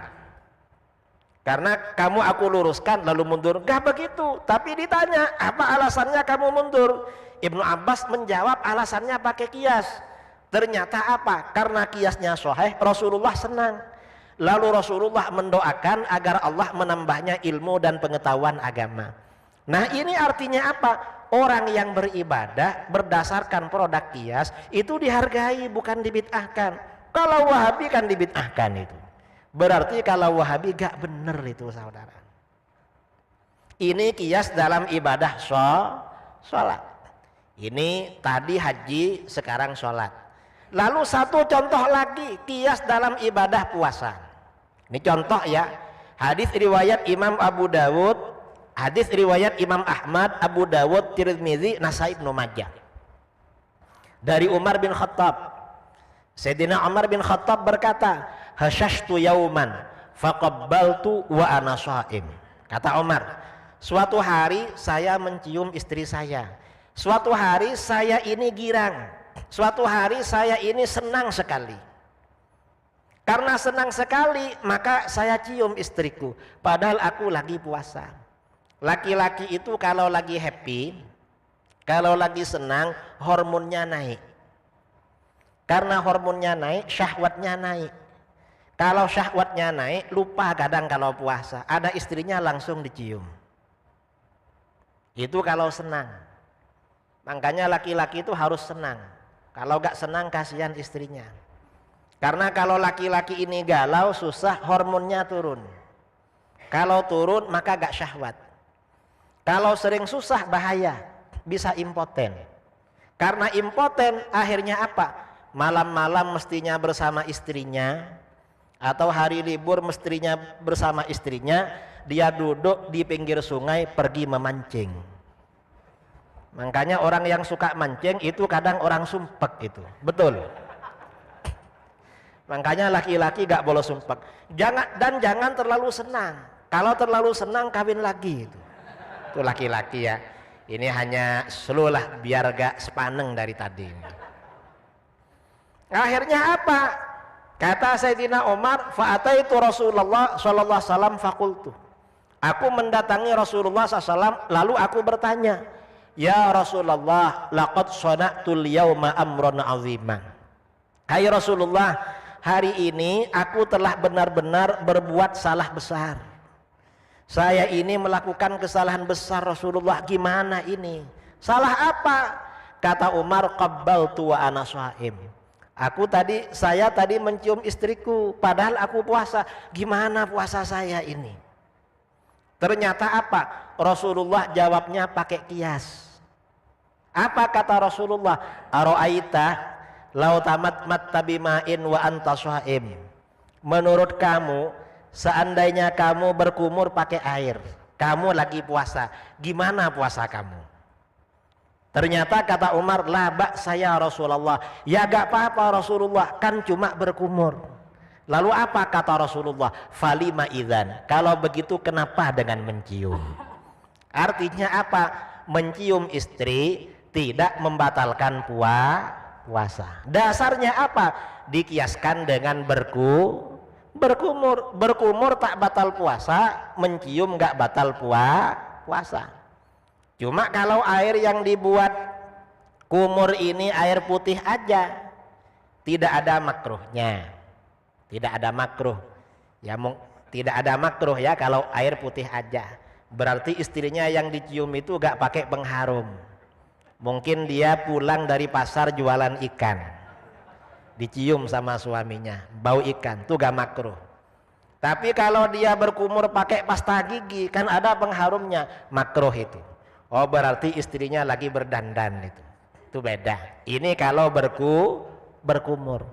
karena kamu aku luruskan lalu mundur, gak begitu. Tapi ditanya apa alasannya kamu mundur, Ibnu Abbas menjawab alasannya pakai kias. Ternyata apa? Karena kiasnya sahih, Rasulullah senang. Lalu Rasulullah mendoakan agar Allah menambahnya ilmu dan pengetahuan agama. Nah, ini artinya apa? Orang yang beribadah berdasarkan produk kias itu dihargai, bukan dibid'ahkan. Kalau Wahabi kan dibid'ahkan itu. Berarti kalau Wahabi gak bener itu, saudara. Ini kias dalam ibadah sholat. Ini tadi haji, sekarang sholat. Lalu satu contoh lagi, kias dalam ibadah puasa. Ini contoh ya, hadis riwayat Imam Abu Dawud, hadis riwayat Imam Ahmad, Abu Dawud, Tirmidzi, Nasai, Ibnu Majah. Dari Umar bin Khattab. Sayyidina Umar bin Khattab berkata, "Hasyashtu yauman faqabbaltu wa ana shaim." Kata Umar, suatu hari saya mencium istri saya. Suatu hari saya ini girang. Suatu hari saya ini senang sekali. Karena senang sekali, maka saya cium istriku, padahal aku lagi puasa. Laki-laki itu kalau lagi happy, kalau lagi senang, hormonnya naik. Karena hormonnya naik, syahwatnya naik. Kalau syahwatnya naik, lupa kadang kalau puasa, ada istrinya langsung dicium. Itu kalau senang. Makanya laki-laki itu harus senang. Kalau gak senang, kasihan istrinya. Karena kalau laki-laki ini galau, susah, hormonnya turun. Kalau turun, maka gak syahwat. Kalau sering susah, bahaya, bisa impoten. Karena impoten, akhirnya apa? Malam-malam mestinya bersama istrinya, atau hari libur mestinya bersama istrinya, dia duduk di pinggir sungai pergi memancing. Makanya orang yang suka mancing itu kadang orang sumpek itu, betul. Makanya laki-laki gak boleh sumpek. Jangan terlalu senang. Kalau terlalu senang kawin lagi itu. Itu laki-laki ya. Ini hanya slow lah biar gak sepaneng dari tadi. Akhirnya apa? Kata Sayyidina Umar, fa'ataitu Rasulullah sallallahu alaihi wasallam faqultu. Aku mendatangi Rasulullah SAW, lalu aku bertanya, "Ya Rasulullah, laqad sana'tul yauma amran 'aziman." Hai Rasulullah, hari ini aku telah benar-benar berbuat salah besar. Saya ini melakukan kesalahan besar Rasulullah, gimana ini? Salah apa? Kata Umar, qabbaltu wa ana shaim. Saya tadi mencium istriku padahal aku puasa. Gimana puasa saya ini? Ternyata apa? Rasulullah jawabnya pakai kias. Apa kata Rasulullah? Ara'aita lau tamatmatta bima'in wa anta shaim. Menurut kamu, seandainya kamu berkumur pakai air, kamu lagi puasa, gimana puasa kamu? Ternyata kata Umar, labak saya Rasulullah. Ya gak apa-apa Rasulullah, kan cuma berkumur. Lalu apa kata Rasulullah? Falima idzan. Kalau begitu kenapa dengan mencium? Artinya apa? Mencium istri tidak membatalkan puasa. Dasarnya apa? Dikiaskan dengan berkumur. Berkumur tak batal puasa, mencium gak batal puasa. Cuma kalau air yang dibuat kumur ini air putih aja, tidak ada makruhnya. Tidak ada makruh. Ya, tidak ada makruh ya kalau air putih aja. Berarti istrinya yang dicium itu gak pakai pengharum. Mungkin dia pulang dari pasar jualan ikan, dicium sama suaminya, bau ikan, itu gak makruh. Tapi kalau dia berkumur pakai pasta gigi, kan ada pengharumnya, makruh itu. Oh, berarti istrinya lagi berdandan itu beda. Ini kalau berkumur.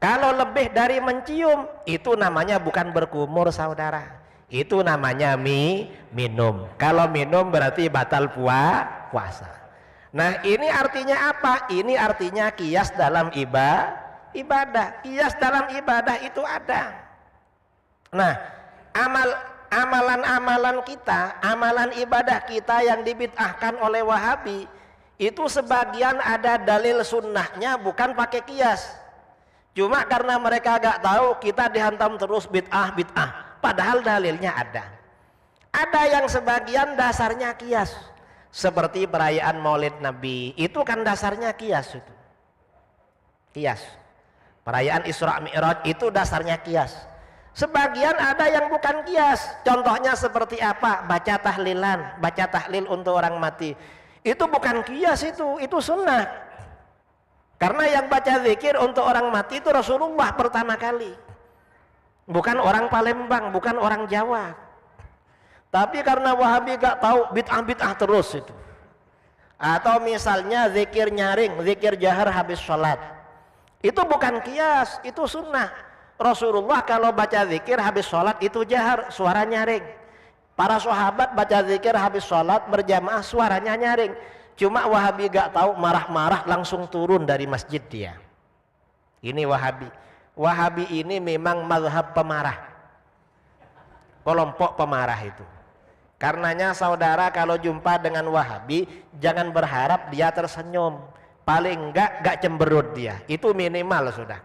Kalau lebih dari mencium, itu namanya bukan berkumur saudara. Itu namanya minum. Kalau minum berarti batal puasa. Nah ini artinya apa? Ini artinya qiyas dalam ibadah. Qiyas dalam ibadah itu ada. Nah amalan-amalan kita, amalan ibadah kita yang dibid'ahkan oleh Wahabi, itu sebagian ada dalil sunnahnya, bukan pakai qiyas. Cuma karena mereka gak tahu, kita dihantam terus bid'ah. Padahal dalilnya ada. Ada yang sebagian dasarnya qiyas. Seperti perayaan Maulid Nabi, itu kan dasarnya qiyas itu. Qiyas. Perayaan Isra Mi'raj itu dasarnya qiyas. Sebagian ada yang bukan qiyas. Contohnya seperti apa? Baca tahlilan, baca tahlil untuk orang mati. Itu bukan qiyas, itu sunnah. Karena yang baca zikir untuk orang mati itu Rasulullah pertama kali. Bukan orang Palembang, bukan orang Jawa. Tapi karena Wahabi gak tahu, bid'ah terus itu. Atau misalnya zikir nyaring, zikir jahar habis sholat. Itu bukan qiyas, itu sunnah. Rasulullah kalau baca zikir habis sholat itu jahar, suara nyaring. Para sahabat baca zikir habis sholat berjamaah, suaranya nyaring. Cuma Wahabi gak tahu, marah-marah langsung turun dari masjid dia. Ini Wahabi. Wahabi ini memang mazhab pemarah. Kelompok pemarah itu. Karenanya saudara kalau jumpa dengan Wahabi, jangan berharap dia tersenyum. Paling enggak gak cemberut dia. Itu minimal sudah.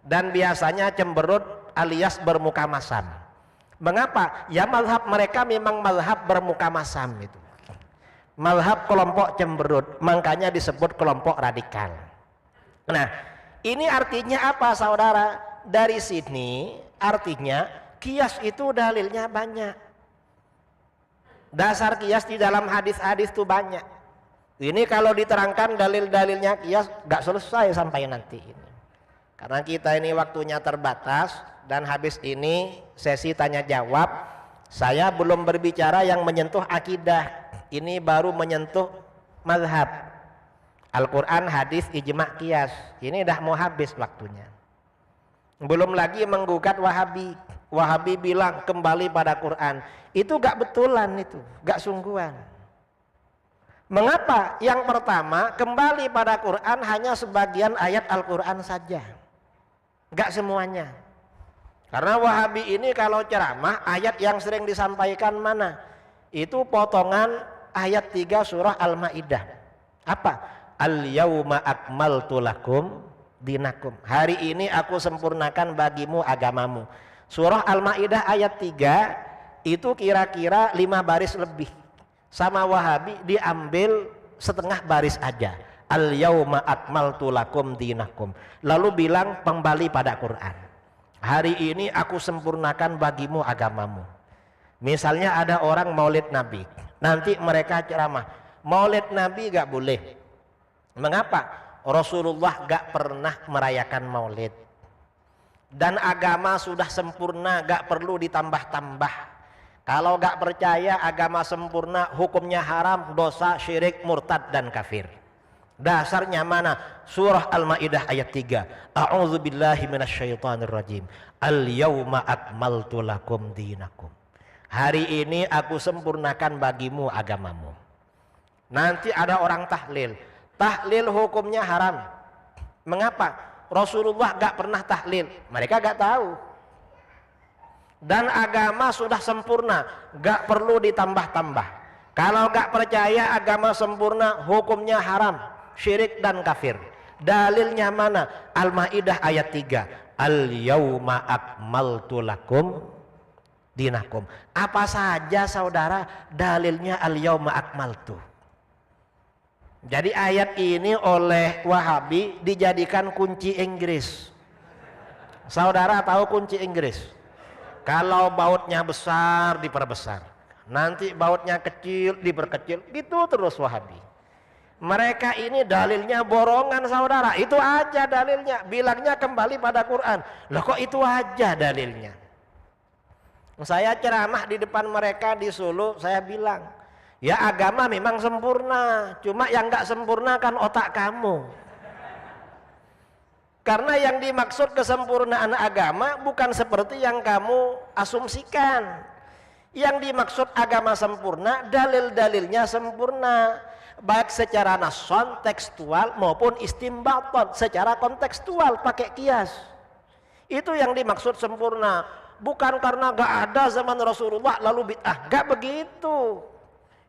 Dan biasanya cemberut alias bermuka masam. Mengapa? Ya mazhab mereka memang mazhab bermuka masam itu. Mazhab kelompok cemberut, makanya disebut kelompok radikal. Nah, ini artinya apa saudara? Dari sini artinya qiyas itu dalilnya banyak. Dasar qiyas di dalam hadis-hadis itu banyak. Ini kalau diterangkan dalil-dalilnya qiyas gak selesai sampai nanti ini. Karena kita ini waktunya terbatas dan habis ini sesi tanya jawab. Saya belum berbicara yang menyentuh akidah. Ini baru menyentuh mazhab. Al-Quran, hadis, ijma', qiyas. Ini dah mau habis waktunya. Belum lagi menggugat Wahabi. Wahabi bilang kembali pada Quran. Itu gak betulan itu, gak sungguhan. Mengapa? Yang pertama, kembali pada Quran hanya sebagian ayat Al-Quran saja. Gak semuanya. Karena Wahabi ini kalau ceramah, ayat yang sering disampaikan mana? Itu potongan ayat 3 surah Al-Ma'idah. Apa? Al-yawma akmaltu lakum dinakum. Hari ini aku sempurnakan bagimu agamamu. Surah Al-Ma'idah ayat 3 itu kira-kira 5 baris lebih. Sama Wahabi diambil setengah baris aja. Al-yawma akmaltu lakum dinakum. Lalu bilang kembali pada Quran. Hari ini aku sempurnakan bagimu agamamu. Misalnya ada orang maulid Nabi. Nanti mereka ceramah, maulid Nabi gak boleh. Mengapa? Rasulullah gak pernah merayakan maulid. Dan agama sudah sempurna, gak perlu ditambah-tambah. Kalau gak percaya agama sempurna, hukumnya haram, dosa, syirik, murtad, dan kafir. Dasarnya mana? Surah Al-Ma'idah ayat 3. A'udzubillahi minasyaitonirrajim. Al-yawma akmaltu lakum dinakum. Hari ini aku sempurnakan bagimu agamamu. Nanti ada orang tahlil. Tahlil hukumnya haram. Mengapa? Rasulullah gak pernah tahlil. Mereka gak tahu. Dan agama sudah sempurna, gak perlu ditambah-tambah. Kalau gak percaya agama sempurna, hukumnya haram, syirik dan kafir. Dalilnya mana? Al-Ma'idah ayat 3. Al-yawma akmaltu lakum dinakum. Apa saja saudara dalilnya al-yawma akmaltu. Jadi ayat ini oleh Wahabi dijadikan kunci Inggris. Saudara tahu kunci Inggris? Kalau bautnya besar diperbesar, nanti bautnya kecil diperkecil, gitu terus Wahabi. Mereka ini dalilnya borongan saudara. Itu aja dalilnya. Bilangnya kembali pada Quran. Loh kok itu aja dalilnya? Saya ceramah di depan mereka di Solo, saya bilang, ya agama memang sempurna, cuma yang gak sempurna kan otak kamu. Karena yang dimaksud kesempurnaan agama bukan seperti yang kamu asumsikan. Yang dimaksud agama sempurna, dalil-dalilnya sempurna, baik secara nason, tekstual maupun istimbaton, secara kontekstual pakai kias. Itu yang dimaksud sempurna, bukan karena gak ada zaman Rasulullah lalu bid'ah, gak begitu.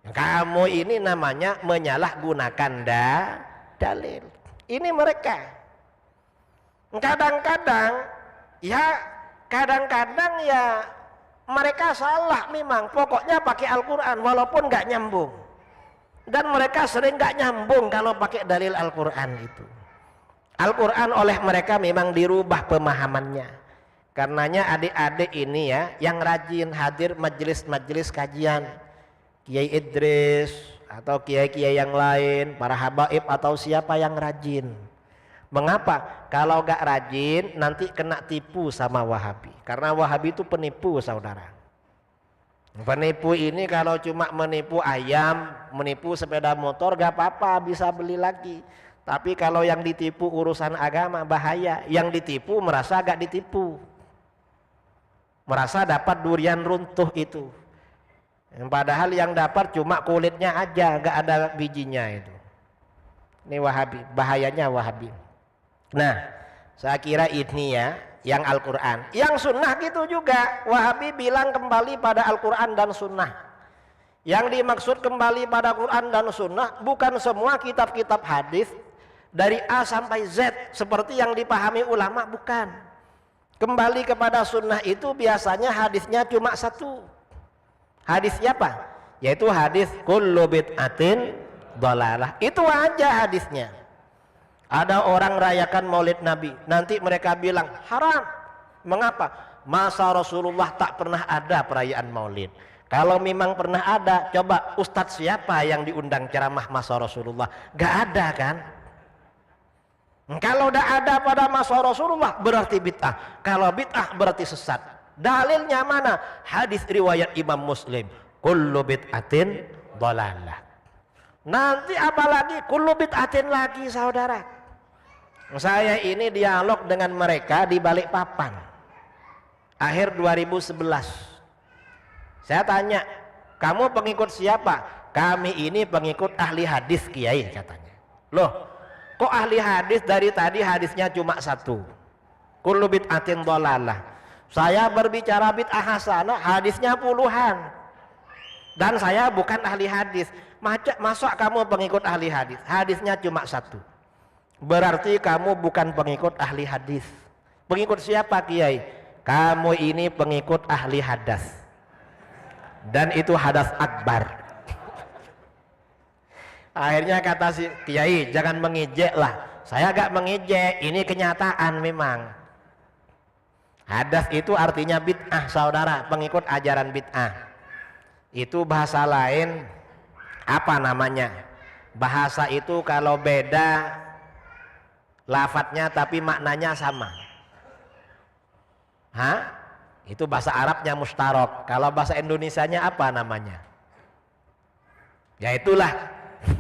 Kamu ini namanya menyalahgunakan dalil. Ini mereka. Kadang-kadang ya mereka salah memang, pokoknya pakai Al-Quran walaupun gak nyambung. Dan mereka sering gak nyambung kalau pakai dalil Al-Quran itu. Al-Quran oleh mereka memang dirubah pemahamannya. Karenanya adik-adik ini ya yang rajin hadir majelis-majelis kajian, Kiai Idris atau kiai-kiai yang lain, para habaib atau siapa yang rajin. Mengapa? Kalau gak rajin nanti kena tipu sama Wahabi. Karena Wahabi itu penipu, saudara. Penipu ini kalau cuma menipu ayam, menipu sepeda motor gak apa-apa, bisa beli lagi. Tapi kalau yang ditipu urusan agama bahaya. Yang ditipu merasa gak ditipu, merasa dapat durian runtuh itu. Padahal yang dapat cuma kulitnya aja, gak ada bijinya itu. Ini Wahabi, bahayanya Wahabi. Nah, saya kira ini ya yang Al-Quran. Yang sunnah gitu juga, Wahabi bilang kembali pada Al-Quran dan sunnah. Yang dimaksud kembali pada Quran dan sunnah bukan semua kitab-kitab hadis dari A sampai Z seperti yang dipahami ulama, bukan. Kembali kepada sunnah itu biasanya hadisnya cuma satu. Hadisnya apa? Yaitu hadis kullu bid'atin dhalalah. Itu aja hadisnya. Ada orang rayakan maulid Nabi, nanti mereka bilang haram. Mengapa? Masa Rasulullah tak pernah ada perayaan maulid. Kalau memang pernah ada, coba ustadz siapa yang diundang ceramah masa Rasulullah? Gak ada kan? Kalau udah ada pada masa Rasulullah berarti bid'ah. Kalau bid'ah berarti sesat. Dalilnya mana? Hadis riwayat Imam Muslim, kullu bid'atin dhalalah. Nanti apalagi kullu bid'atin lagi, saudara. Saya ini dialog dengan mereka di Balikpapan akhir 2011. Saya tanya, kamu pengikut siapa? Kami ini pengikut ahli hadis, Kiai, katanya. Loh, kok ahli hadis dari tadi hadisnya cuma satu, kullu bid'atin dhalalah. Saya berbicara bid'ah hasanah, hadisnya puluhan. Dan saya bukan ahli hadis. Masa kamu pengikut ahli hadis? Hadisnya cuma satu. Berarti kamu bukan pengikut ahli hadis. Pengikut siapa, Kiai? Kamu ini pengikut ahli hadas. Dan itu hadas akbar. Akhirnya kata si Kiai, jangan mengejek lah. Saya gak mengejek, ini kenyataan memang. Hadas itu artinya bid'ah, saudara, pengikut ajaran bid'ah. Itu bahasa lain, apa namanya? Bahasa itu kalau beda lafadznya tapi maknanya sama. Itu bahasa Arabnya mustarok. Kalau bahasa Indonesianya apa namanya? Ya itulah.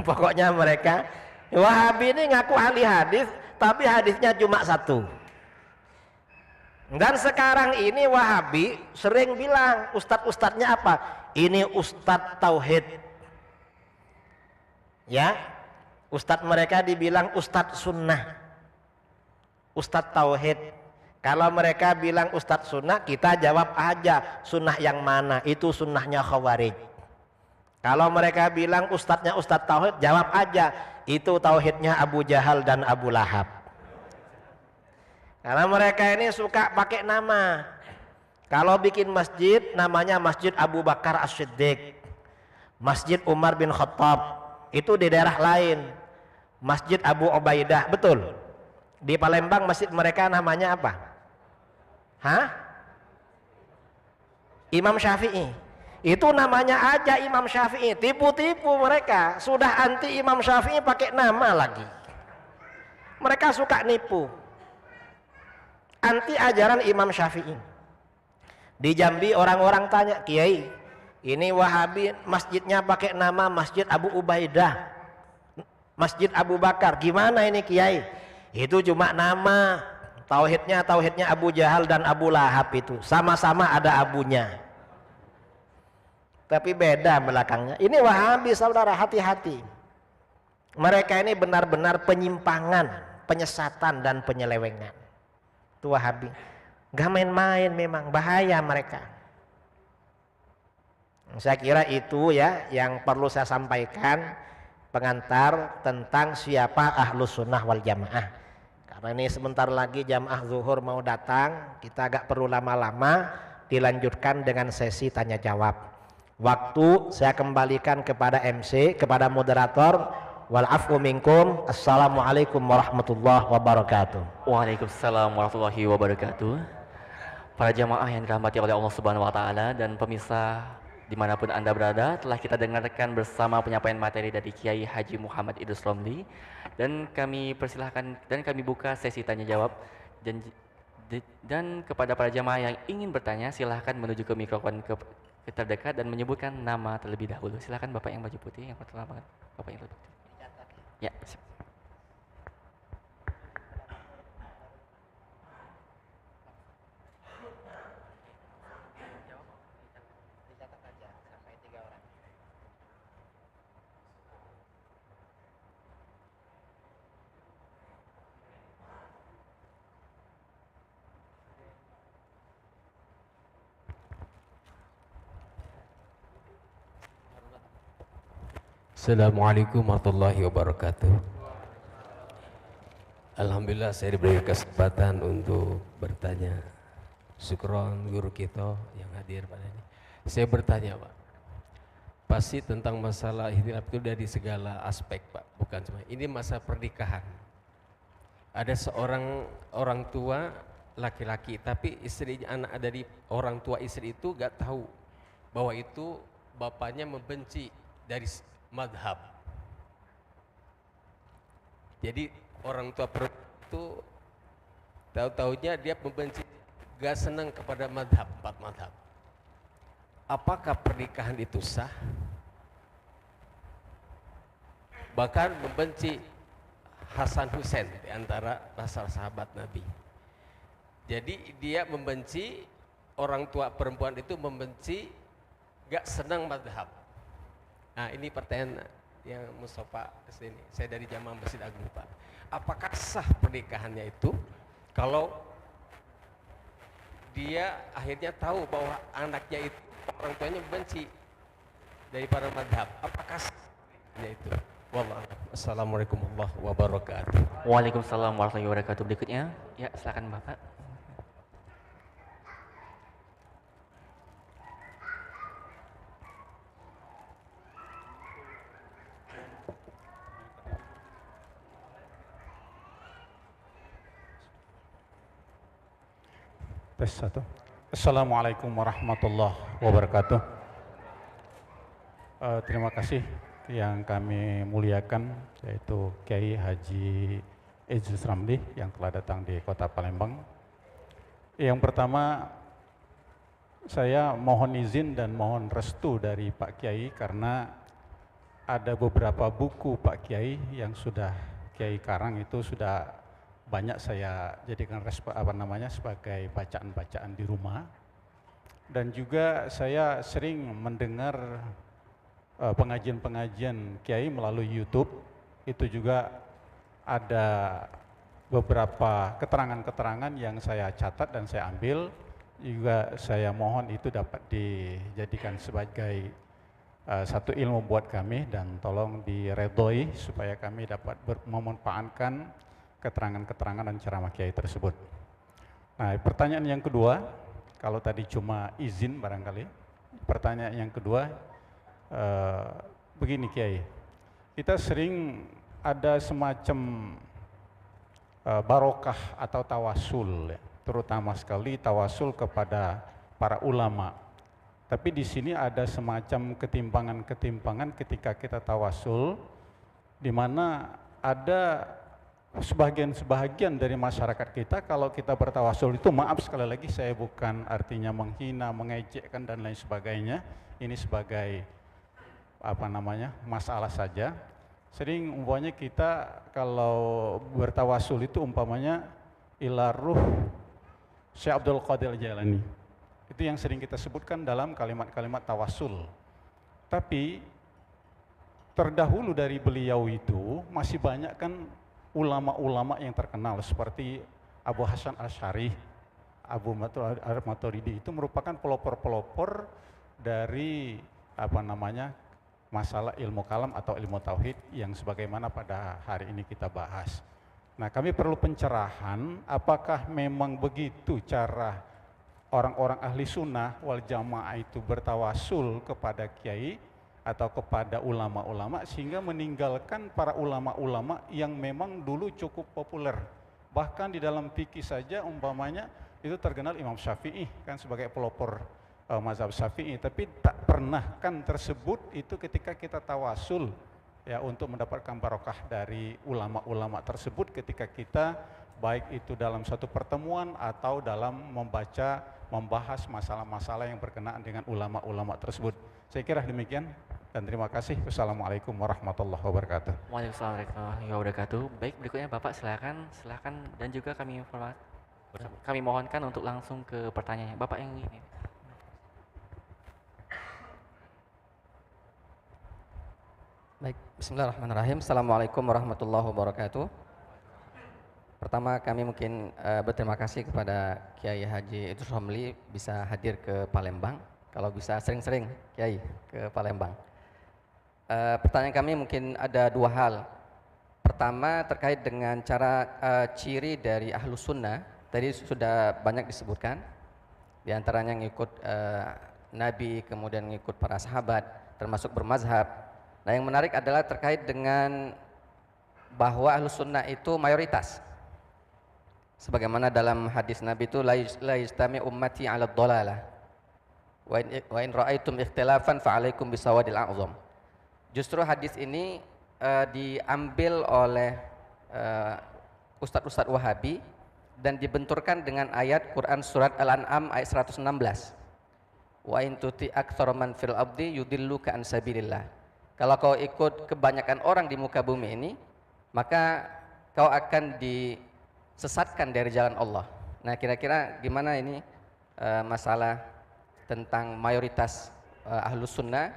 Pokoknya mereka Wahabi ini ngaku ahli hadis, tapi hadisnya cuma satu. Dan sekarang ini Wahabi sering bilang ustadz-ustadznya apa? Ini ustadz tauhid. Ya, ustadz mereka dibilang ustadz sunnah, ustadz tauhid. Kalau mereka bilang ustadz sunnah, kita jawab aja sunnah yang mana? Itu sunnahnya Khawarij. Kalau mereka bilang ustadznya ustadz tauhid, jawab aja itu tauhidnya Abu Jahal dan Abu Lahab. Karena mereka ini suka pakai nama. Kalau bikin masjid namanya Masjid Abu Bakar As-Siddiq, Masjid Umar bin Khattab. Itu di daerah lain Masjid Abu Ubaidah, betul. Di Palembang masjid mereka namanya apa? Imam Syafi'i. Itu namanya aja Imam Syafi'i. Tipu-tipu mereka. Sudah anti Imam Syafi'i pakai nama lagi. Mereka suka nipu. Anti ajaran Imam Syafi'i. Di Jambi orang-orang tanya, Kiai, ini Wahabi masjidnya pakai nama Masjid Abu Ubaidah, Masjid Abu Bakar. Gimana ini, Kiai? Itu cuma nama. Tauhidnya Abu Jahal dan Abu Lahab itu sama-sama ada abunya, tapi beda belakangnya. Ini Wahabi saudara, hati-hati. Mereka ini benar-benar penyimpangan, penyesatan dan penyelewengan. Itu Wahabi, gak main-main, memang bahaya mereka. Saya kira itu ya yang perlu saya sampaikan pengantar tentang siapa Ahlus Sunnah wal Jamaah. Karena ini sebentar lagi jamaah zuhur mau datang, kita agak perlu lama-lama, dilanjutkan dengan sesi tanya jawab. Waktu saya kembalikan kepada MC, kepada moderator. Wal afu minkum. Assalamualaikum warahmatullahi wabarakatuh. Waalaikumsalam warahmatullahi wabarakatuh. Para jamaah yang dirahmati oleh Allah Subhanahu wa taala dan pemirsa dimanapun Anda berada, telah kita dengarkan bersama penyampaian materi dari Kiai Haji Muhammad Idrus Romli, dan kami persilahkan dan kami buka sesi tanya jawab, dan kepada para jamaah yang ingin bertanya silahkan menuju ke mikrofon terdekat dan menyebutkan nama terlebih dahulu. Silahkan Bapak yang baju putih yang pertama. Bapak yang baju putih. Ya, siap. Assalamualaikum warahmatullahi wabarakatuh. Alhamdulillah saya diberi kesempatan untuk bertanya. Syukron guru kita yang hadir pada ini. Saya bertanya Pak, pasti tentang masalah ikhtilaf itu dari segala aspek Pak, bukan cuma ini masa pernikahan. Ada seorang orang tua laki-laki, tapi istrinya, anak dari orang tua istri itu gak tahu bahwa itu bapaknya membenci dari madhab. Jadi orang tua itu tahu-tahunya dia membenci, gak senang kepada madhab, 4 madhab. Apakah pernikahan itu sah? Bahkan membenci Hasan Hussein di antara sahabat Nabi. Jadi dia membenci, orang tua perempuan itu membenci, gak senang madhab. Nah ini pertanyaan yang Mustafa kesini, saya dari Jamaah Masjid Agung Pak. Apakah sah pernikahannya itu kalau dia akhirnya tahu bahwa anaknya itu orang tuanya benci daripada madhab? Apakah sah itu? Wallahualam. Assalamualaikum warahmatullahi wabarakatuh. Waalaikumsalam warahmatullahi wabarakatuh. Berikutnya, ya silakan Bapak. Tes 1. Assalamualaikum warahmatullahi wabarakatuh. Terima kasih yang kami muliakan, yaitu Kiai Haji Idrus Romli yang telah datang di Kota Palembang. Yang pertama, saya mohon izin dan mohon restu dari Pak Kiai karena ada beberapa buku Pak Kiai yang sudah Kiai karang itu sudah banyak saya jadikan sebagai bacaan-bacaan di rumah, dan juga saya sering mendengar pengajian-pengajian Kiai melalui YouTube. Itu juga ada beberapa keterangan-keterangan yang saya catat dan saya ambil, juga saya mohon itu dapat dijadikan sebagai satu ilmu buat kami dan tolong diredoi supaya kami dapat memanfaatkan keterangan-keterangan dan ceramah Kiai tersebut. Nah, pertanyaan yang kedua, kalau tadi cuma izin barangkali, pertanyaan yang kedua begini Kiai, kita sering ada semacam barokah atau tawasul, terutama sekali tawasul kepada para ulama. Tapi di sini ada semacam ketimpangan-ketimpangan ketika kita tawasul, di mana ada sebagian dari masyarakat kita kalau kita bertawasul itu, maaf sekali lagi saya bukan artinya menghina, mengejekkan dan lain sebagainya, ini sebagai masalah saja. Sering umpamanya kita kalau bertawasul itu umpamanya ila ruh Syekh Abdul Qadir Jailani. Itu yang sering kita sebutkan dalam kalimat-kalimat tawasul. Tapi terdahulu dari beliau itu masih banyak kan ulama-ulama yang terkenal seperti Abu Hasan Asy'ari, Abu Maturidi, itu merupakan pelopor-pelopor dari masalah ilmu kalam atau ilmu tauhid yang sebagaimana pada hari ini kita bahas. Nah, kami perlu pencerahan apakah memang begitu cara orang-orang ahli sunnah wal jamaah itu bertawasul kepada kiai atau kepada ulama-ulama sehingga meninggalkan para ulama-ulama yang memang dulu cukup populer. Bahkan di dalam fikih saja umpamanya itu terkenal Imam Syafi'i kan sebagai pelopor mazhab Syafi'i, tapi tak pernah kan tersebut itu ketika kita tawasul ya untuk mendapatkan barokah dari ulama-ulama tersebut ketika kita baik itu dalam satu pertemuan atau dalam membahas masalah-masalah yang berkenaan dengan ulama-ulama tersebut. Saya kira demikian dan terima kasih. Wassalamualaikum warahmatullahi wabarakatuh. Waalaikumsalam warahmatullahi wabarakatuh. Baik, berikutnya Bapak silakan dan juga kami mohonkan untuk langsung ke pertanyaannya. Bapak yang ini. Baik, bismillahirrahmanirrahim. Assalamualaikum warahmatullahi wabarakatuh. Pertama kami mungkin berterima kasih kepada Kiai Haji Idrus Ramli bisa hadir ke Palembang. Kalau bisa sering-sering Kiai ke Palembang. Pertanyaan kami mungkin ada dua hal. Pertama terkait dengan cara ciri dari Ahlus Sunnah. Tadi sudah banyak disebutkan. Di antaranya ngikut Nabi, kemudian ngikut para sahabat, termasuk bermazhab. Nah, yang menarik adalah terkait dengan bahwa Ahlus Sunnah itu mayoritas. Sebagaimana dalam hadis Nabi itu la yastami ummati 'ala dhalalah. Wa in ra'aitum ikhtilafan fa'alaikum bisawadil a'zam. Justru hadis ini diambil oleh ustadz-ustadz Wahabi dan dibenturkan dengan ayat Quran surat Al-An'am ayat 116. Wa in tuti aktsara man fil ardi yudilluka an sabilillah. Kalau kau ikut kebanyakan orang di muka bumi ini, maka kau akan disesatkan dari jalan Allah. Nah, kira-kira gimana ini masalah tentang mayoritas Ahlus Sunnah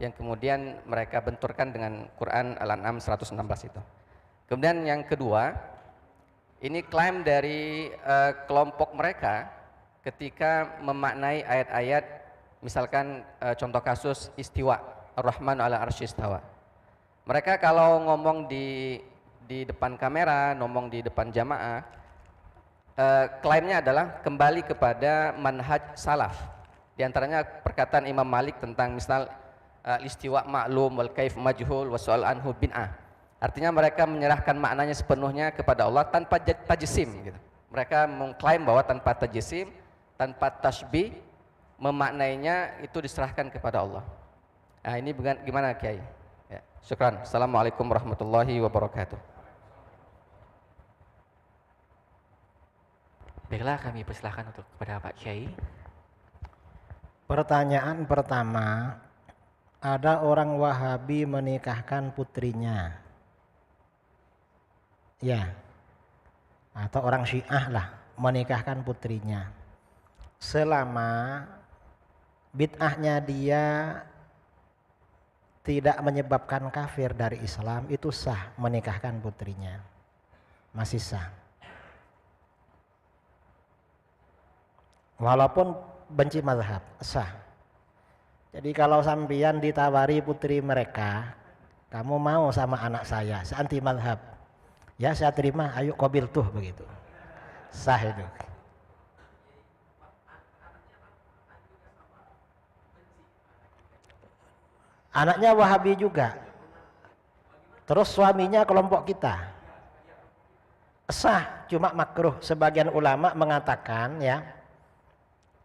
yang kemudian mereka benturkan dengan Quran Al-An'am 116 itu. Kemudian yang kedua, ini klaim dari kelompok mereka ketika memaknai ayat-ayat, misalkan contoh kasus istiwa, Ar-Rahman ala arsy istawa. Mereka kalau ngomong di depan kamera, ngomong di depan jamaah, klaimnya adalah kembali kepada manhaj salaf. Di antaranya perkataan Imam Malik tentang misal istiwa maklum wal kaif majhul wa su'al anhu bin'ah. Artinya mereka menyerahkan maknanya sepenuhnya kepada Allah tanpa tajsim gitu. Mereka mengklaim bahwa tanpa tajsim, tanpa tasbih, memaknainya itu diserahkan kepada Allah. Nah, ini gimana Kiai? Ya, syukran. Assalamualaikum warahmatullahi wabarakatuh. Baiklah, kami persilahkan untuk kepada Pak Kiai. Pertanyaan pertama, ada orang Wahabi menikahkan putrinya. Ya. Atau orang Syiah lah menikahkan putrinya. Selama bid'ahnya dia tidak menyebabkan kafir dari Islam, itu sah menikahkan putrinya. Masih sah. Walaupun benci mazhab, sah. Jadi kalau sampeyan ditawari putri mereka, kamu mau sama anak saya, anti mazhab, ya saya terima, ayo qabil tuh, begitu. Sah itu. Anaknya Wahabi juga. Terus suaminya kelompok kita. Sah, cuma makruh. Sebagian ulama mengatakan ya,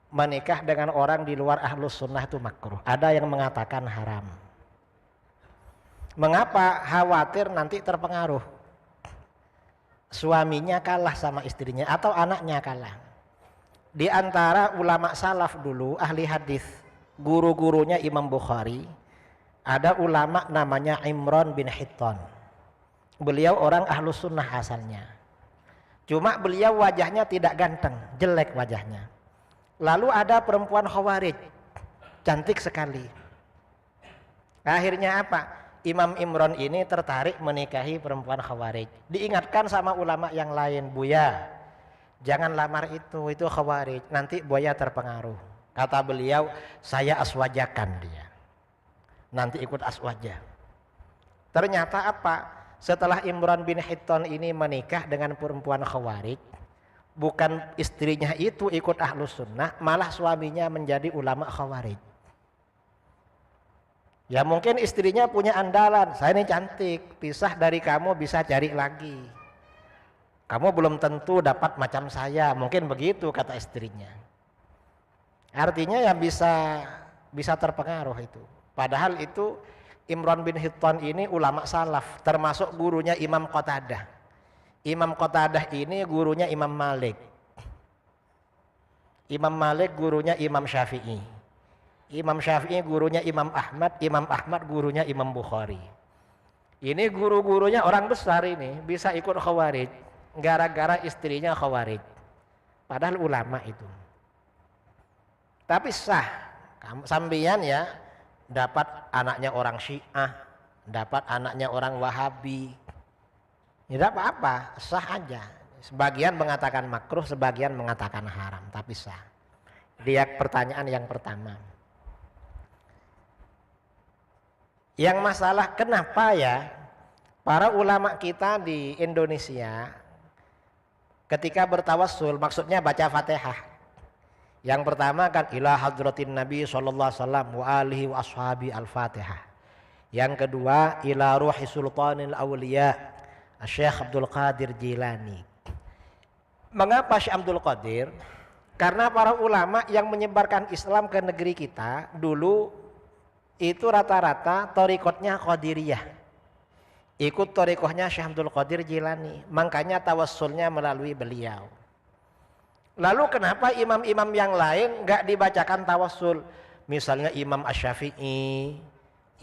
menikah dengan orang di luar Ahlus Sunnah itu makruh. Ada yang mengatakan haram. Mengapa? Khawatir nanti terpengaruh. Suaminya kalah sama istrinya atau anaknya kalah. Di antara ulama salaf dulu, ahli hadis, guru-gurunya Imam Bukhari, Ada ulama namanya Imran bin Hittan. Beliau orang Ahlus Sunnah asalnya. Cuma beliau wajahnya tidak ganteng, jelek wajahnya. Lalu ada perempuan Khawarij, cantik sekali. Akhirnya apa? Imam Imran ini tertarik menikahi perempuan Khawarij. Diingatkan sama ulama yang lain, Buya, jangan lamar itu Khawarij, nanti Buya terpengaruh. Kata beliau, saya aswajakan dia, nanti ikut aswaja. Ternyata apa? Setelah Imran bin Hittan ini menikah dengan perempuan Khawarij, bukan istrinya itu ikut Ahlus Sunnah, malah suaminya menjadi ulama Khawarij. Ya mungkin istrinya punya andalan, saya ini cantik, pisah dari kamu bisa cari lagi. Kamu belum tentu dapat macam saya, mungkin begitu kata istrinya. Artinya ya bisa terpengaruh itu. Padahal itu Imran bin Hittan ini ulama salaf, termasuk gurunya Imam Qatadah. Imam Qatadah ini gurunya Imam Malik. Imam Malik gurunya Imam Syafi'i. Imam Syafi'i gurunya Imam Ahmad, Imam Ahmad gurunya Imam Bukhari. Ini guru-gurunya orang besar ini, bisa ikut Khawarij gara-gara istrinya Khawarij. Padahal ulama itu. Tapi sah, sambian ya, dapat anaknya orang Syiah, dapat anaknya orang Wahabi. Tidak apa-apa, sah aja. Sebagian mengatakan makruh, sebagian mengatakan haram, tapi sah. Dia pertanyaan yang pertama. Yang masalah kenapa ya para ulama kita di Indonesia ketika bertawassul, maksudnya baca Fatihah. Yang pertama kan ila hadratin Nabi sallallahu alaihi wasallam wa alihi wa ashabi al-Fatihah. Yang kedua ila ruhi sultanil awliya Syekh Abdul Qadir Jilani. Mengapa Syekh Abdul Qadir? Karena para ulama yang menyebarkan Islam ke negeri kita dulu itu rata-rata thariqatnya Qadiriyah. Ikut thariqahnya Syekh Abdul Qadir Jilani. Makanya tawassulnya melalui beliau. Lalu kenapa imam-imam yang lain enggak dibacakan tawassul? Misalnya Imam Asy-Syafi'i,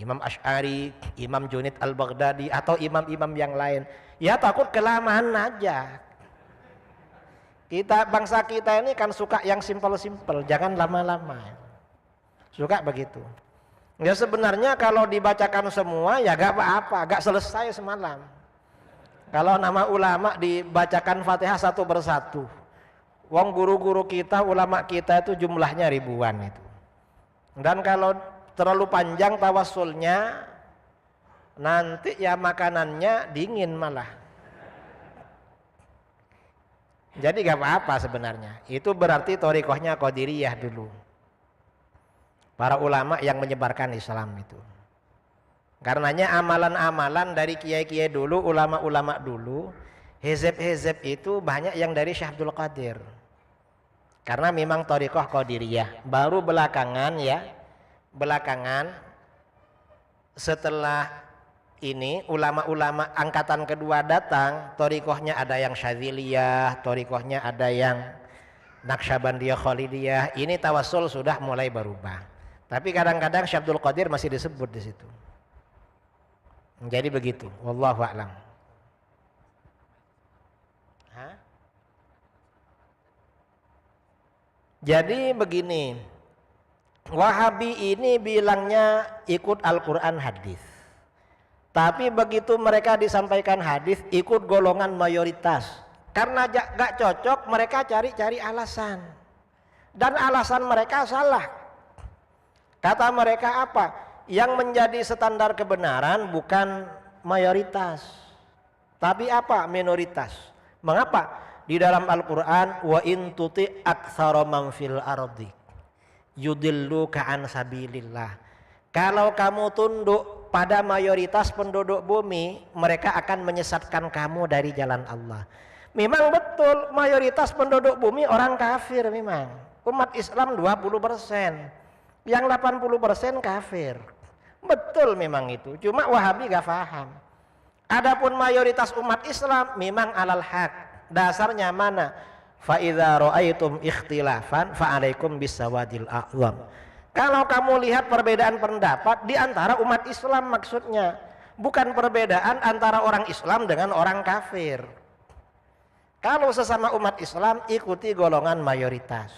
Imam Asy'ari, Imam Junaid Al-Baghdadi atau imam-imam yang lain. Ya takut kelamaan aja. Bangsa kita ini kan suka yang simpel-simpel, jangan lama-lama. Suka begitu. Ya sebenarnya kalau dibacakan semua ya gak apa-apa, gak selesai semalam. Kalau nama ulama dibacakan Fatihah satu persatu. Wong guru-guru kita, ulama kita itu jumlahnya ribuan itu. Dan kalau terlalu panjang tawassulnya, nanti ya makanannya dingin malah. Jadi gak apa-apa sebenarnya. Itu berarti thariqahnya Qadiriyah dulu. Para ulama yang menyebarkan Islam itu. Karenanya amalan-amalan dari kiai-kiai dulu, ulama-ulama dulu, hizib-hizib itu banyak yang dari Syekh Abdul Qadir. Karena memang thariqah Qadiriyah. Baru belakangan setelah ini ulama-ulama angkatan kedua datang, thariqahnya ada yang Syadziliyah, thariqahnya ada yang Naqsyabandiyah Khalidiyah. Ini tawassul sudah mulai berubah. Tapi kadang-kadang Syekh Abdul Qadir masih disebut di situ. Jadi begitu, wallahu a'lam. Jadi begini, Wahabi ini bilangnya ikut Al-Quran hadis. Tapi begitu mereka disampaikan hadis, ikut golongan mayoritas. Karena gak cocok, mereka cari-cari alasan. Dan alasan mereka salah. Kata mereka apa? Yang menjadi standar kebenaran bukan mayoritas, tapi apa? Minoritas. Mengapa? Di dalam Al-Quran, wa in tuti aktsara man fil ardi yudilluka an sabilillah. Kalau kamu tunduk pada mayoritas penduduk bumi, mereka akan menyesatkan kamu dari jalan Allah. Memang betul mayoritas penduduk bumi orang kafir memang. Umat Islam 20%, yang 80% kafir. Betul memang itu. Cuma Wahabi gak paham. Adapun mayoritas umat Islam memang alal haq. Dasarnya mana? Fa idza ra'aitum ikhtilafan fa 'alaikum bisawadil a'zam. Kalau kamu lihat perbedaan pendapat di antara umat Islam maksudnya, bukan perbedaan antara orang Islam dengan orang kafir. Kalau sesama umat Islam ikuti golongan mayoritas.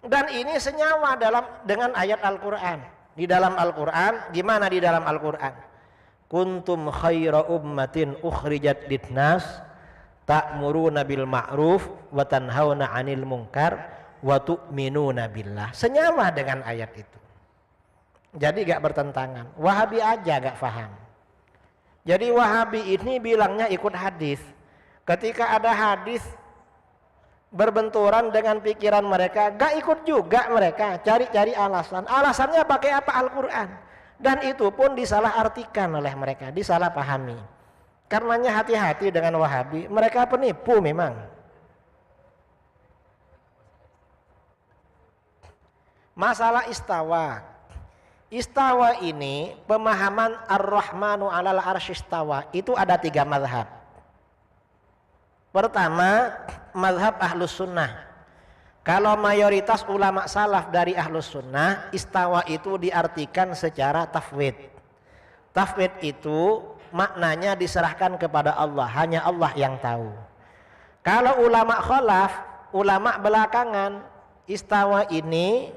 Dan ini senyawa dengan ayat Al-Qur'an. Di dalam Al-Qur'an, gimana di dalam Al-Qur'an? Kuntum khaira ummatin ukhrijat linnas ta'muruna bil ma'ruf wa tanhauna 'anil munkar wa tu'minuna billah. Senyawa dengan ayat itu. Jadi gak bertentangan. Wahabi aja gak paham. Jadi Wahabi ini bilangnya ikut hadis. Ketika ada hadis berbenturan dengan pikiran mereka, gak ikut juga mereka, cari-cari alasan. Alasannya pakai apa? Al-Qur'an. Dan itu pun disalahartikan oleh mereka, disalahpahami. Karenanya hati-hati dengan Wahabi, mereka penipu memang. Masalah istawa. Istawa ini pemahaman Ar-Rahmanu 'alal arsy istawa itu ada 3 mazhab. Pertama, mazhab Ahlus Sunnah. Kalau mayoritas ulama salaf dari Ahlus Sunnah, istawa itu diartikan secara tafwid. Tafwid itu maknanya diserahkan kepada Allah, hanya Allah yang tahu. Kalau ulama khalaf, ulama belakangan, istawa ini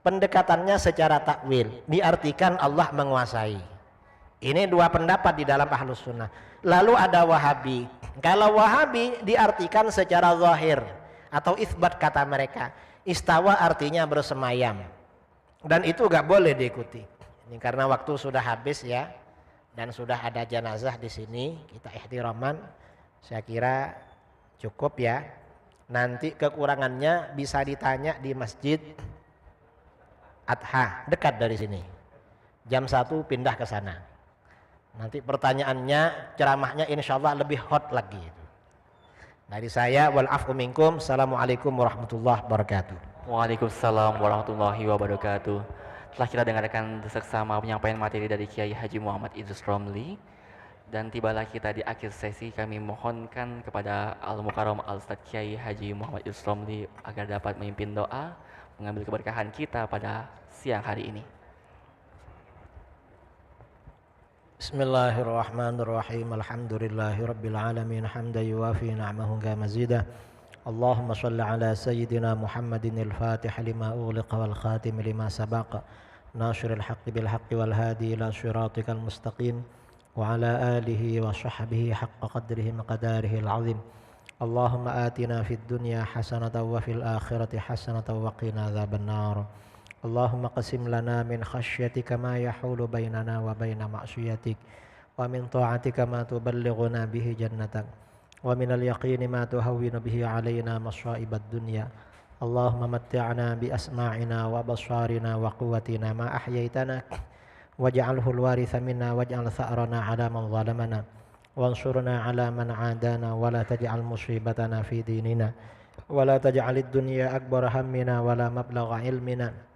pendekatannya secara takwil, diartikan Allah menguasai. Ini 2 pendapat di dalam Ahlus Sunnah. Lalu ada Wahabi. Kalau Wahabi diartikan secara zahir atau isbat, kata mereka. Istawa artinya bersemayam. Dan itu gak boleh diikuti. Ini karena waktu sudah habis ya, dan sudah ada jenazah di sini, kita ihtiraman. Saya kira cukup ya. Nanti kekurangannya bisa ditanya di masjid Adha, dekat dari sini. Jam 1 pindah ke sana. Nanti pertanyaannya, ceramahnya insya Allah lebih hot lagi. Dari saya, wal afwu minkum. Assalamualaikum warahmatullahi wabarakatuh. Waalaikumsalam warahmatullahi wabarakatuh. Telah kita dengarkan seksama penyampaian materi dari Kiai Haji Muhammad Idrus Romli. Dan tibalah kita di akhir sesi. Kami mohonkan kepada Al-Mukarram Al-Ustadz Kiai Haji Muhammad Idrus Romli agar dapat memimpin doa, mengambil keberkahan kita pada siang hari ini. Bismillahirrahmanirrahim. Alhamdulillahirabbil alamin hamdan yuwafi ni'amahu wa mazidah. Allahumma shalli ala sayyidina Muhammadin al-Fatih lima ughliqa wal khatim lima sabaqa nasiril haqqi bil haqqi wal hadi ila siratikal mustaqim wa ala alihi wa sahbihi haqqa qadrihi maqdarihi al-azim. Allahumma atina fid dunya hasanatan wa fil akhirati hasanatan wa qina adzabannar. Allahumma qasim lana min khasyyatika ma yahulu bainana wa baina ma'siyatik wa min ta'atika ma tuballighuna bihi jannatak wa min al-yaqini ma tuhawwinu bihi alaina masa'ibad dunya. Allahumma matti'na bi asma'ina wa basarina wa quwwatina ma ahyaitana waj'alhu al-waritha minna waj'al tha'rana 'ala man zalamana wansurna 'ala man 'adana wa la taj'al musibatana fi dinina wa la taj'alid dunya akbar hammina wa la mablagha ilmina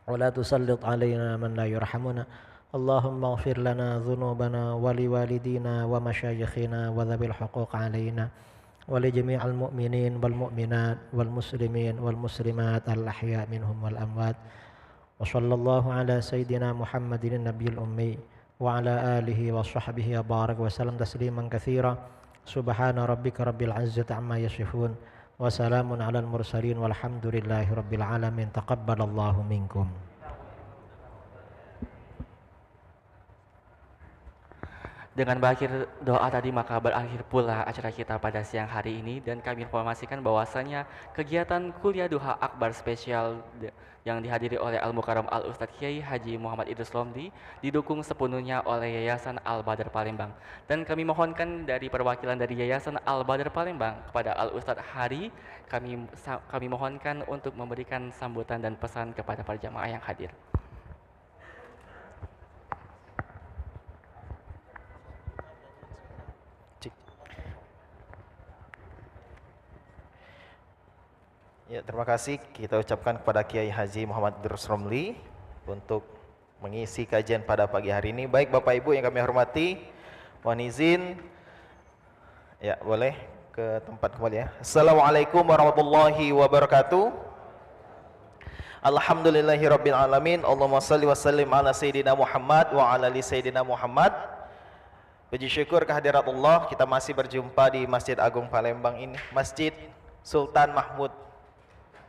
ولا تسلط علينا من لا يرحمنا. اللهم اغفر لنا ذنوبنا ولوالدينا ومشايخنا وذوي الحقوق علينا ولجميع المؤمنين والمؤمنات والمسلمين والمسلمات الأحياء منهم والأموات. وصلى الله على سيدنا محمد النبي الأمي وعلى آله وصحبه وبارك وسلم تسليما كثيرا. سبحان ربك رب العزة عما يصفون wassalamun alal mursalin walhamdulillahi rabbil alamin. Taqabbalallahu minkum. Dengan berakhir doa tadi maka berakhir pula acara kita pada siang hari ini, dan kami informasikan bahwasanya kegiatan kuliah duha akbar spesial yang dihadiri oleh Al-Mukarram Al-Ustadz Kiai Haji Muhammad Idrus Romli didukung sepenuhnya oleh Yayasan Al-Badr Palembang. Dan kami mohonkan dari perwakilan dari Yayasan Al-Badr Palembang kepada Al-Ustadz Hari, kami mohonkan untuk memberikan sambutan dan pesan kepada para jamaah yang hadir. Ya, terima kasih kita ucapkan kepada Kiai Haji Muhammad Idrus Romli untuk mengisi kajian pada pagi hari ini. Baik Bapak Ibu yang kami hormati, mohon izin ya boleh ke tempat kembali ya. Assalamualaikum warahmatullahi wabarakatuh. Alhamdulillahirabbil alamin. Allahumma shalli wa sallim ala sayyidina Muhammad wa ala ali sayyidina Muhammad. Puji syukur kehadirat Allah, kita masih berjumpa di Masjid Agung Palembang ini, Masjid Sultan Mahmud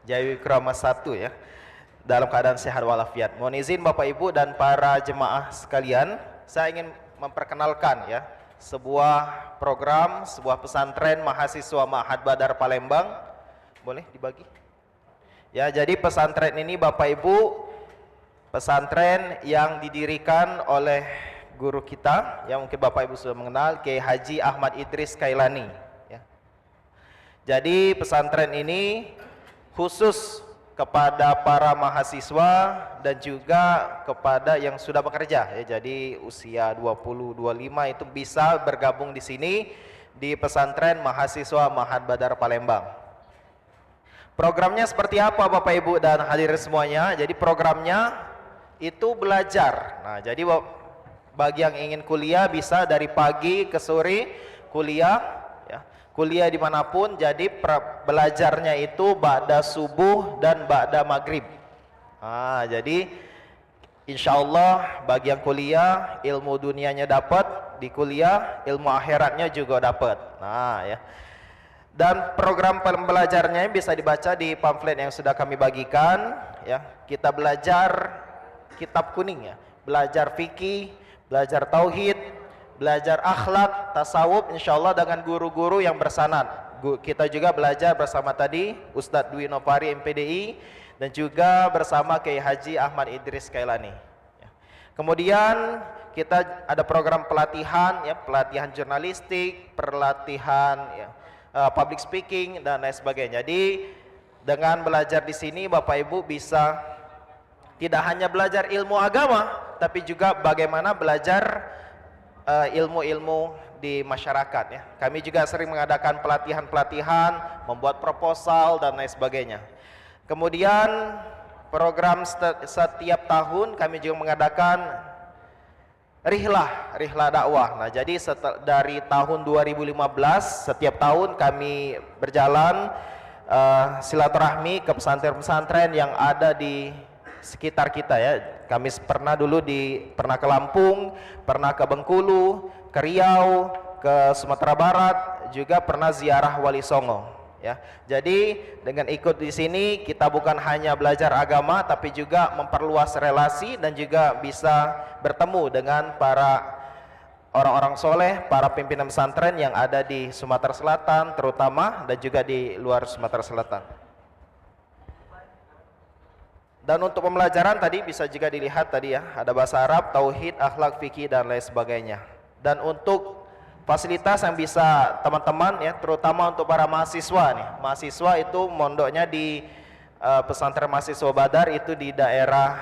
Jayawikrama 1 ya. Dalam keadaan sehat walafiat. Mohon izin Bapak Ibu dan para jemaah sekalian, saya ingin memperkenalkan ya sebuah program, sebuah pesantren mahasiswa Ma'had Badar Palembang. Boleh dibagi? Ya, jadi pesantren ini Bapak Ibu, pesantren yang didirikan oleh guru kita yang mungkin Bapak Ibu sudah mengenal, Kiai Haji Ahmad Idris Kailani ya. Jadi pesantren ini khusus kepada para mahasiswa dan juga kepada yang sudah bekerja ya. Jadi usia 20 25 itu bisa bergabung di sini di pesantren mahasiswa Ma'had Badar Palembang. Programnya seperti apa Bapak Ibu dan hadirin semuanya? Jadi programnya itu belajar. Nah, jadi bagi yang ingin kuliah bisa dari pagi ke sore kuliah ya. Kuliah dimanapun, jadi belajarnya itu ba'da subuh dan ba'da maghrib. Nah, jadi insya Allah bagi yang kuliah ilmu dunianya dapat di kuliah, ilmu akhiratnya juga dapat. Nah ya. Dan program pembelajarnya bisa dibaca di pamflet yang sudah kami bagikan ya. Kita belajar kitab kuning ya, belajar fikih, belajar tauhid, belajar akhlak, tasawuf insyaallah dengan guru-guru yang bersanad. Kita juga belajar bersama tadi Ustadz Dwi Nopari MPDI dan juga bersama Kiai Haji Ahmad Idris Kailani ya. Kemudian kita ada program pelatihan ya, pelatihan jurnalistik, pelatihan ya, public speaking dan lain sebagainya. Jadi dengan belajar di sini Bapak Ibu bisa tidak hanya belajar ilmu agama, tapi juga bagaimana belajar ilmu-ilmu di masyarakat ya. Kami juga sering mengadakan pelatihan-pelatihan, membuat proposal dan lain sebagainya. Kemudian program setiap tahun kami juga mengadakan rihlah dakwah. Nah, jadi dari tahun 2015 setiap tahun kami berjalan silaturahmi ke pesantren-pesantren yang ada di sekitar kita ya. Kami pernah ke Lampung, pernah ke Bengkulu, ke Riau, ke Sumatera Barat, juga pernah ziarah Wali Songo ya. Jadi dengan ikut di sini kita bukan hanya belajar agama tapi juga memperluas relasi dan juga bisa bertemu dengan para orang-orang soleh, para pimpinan pesantren yang ada di Sumatera Selatan terutama dan juga di luar Sumatera Selatan. Dan untuk pembelajaran tadi bisa juga dilihat tadi ya, ada bahasa Arab, tauhid, akhlak, fikih dan lain sebagainya. Dan untuk fasilitas yang bisa teman-teman ya, terutama untuk para mahasiswa nih. Mahasiswa itu mondoknya di pesantren mahasiswa Badar itu di daerah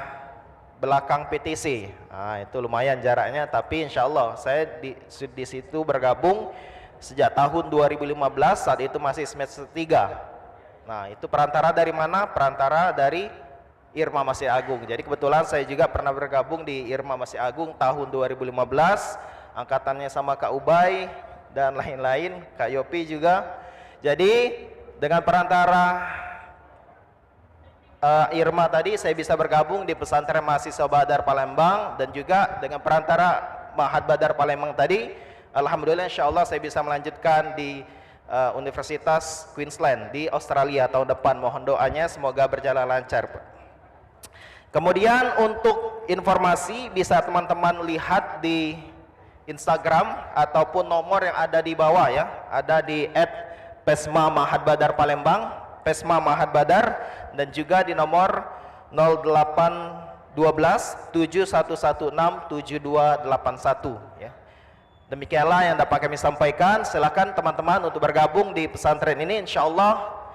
belakang PTC. Nah, itu lumayan jaraknya, tapi insya Allah saya di situ bergabung sejak tahun 2015, saat itu masih semester 3. Nah, itu perantara dari mana? Perantara dari Irma Masjid Agung. Jadi kebetulan saya juga pernah bergabung di Irma Masjid Agung tahun 2015, angkatannya sama Kak Ubay dan lain-lain, Kak Yopi juga. Jadi dengan perantara Irma tadi saya bisa bergabung di pesantren mahasiswa Badar Palembang, dan juga dengan perantara Ma'had Badar Palembang tadi, alhamdulillah insyaallah saya bisa melanjutkan di Universitas Queensland di Australia tahun depan. Mohon doanya semoga berjalan lancar, Pak. Kemudian untuk informasi bisa teman-teman lihat di Instagram ataupun nomor yang ada di bawah ya, ada di @pesma Ma'had Badar Palembang, Pesma Ma'had Badar, dan juga di nomor 0812 7116 7281 ya. Demikianlah yang dapat kami sampaikan. Silakan teman-teman untuk bergabung di pesantren ini. Insyaallah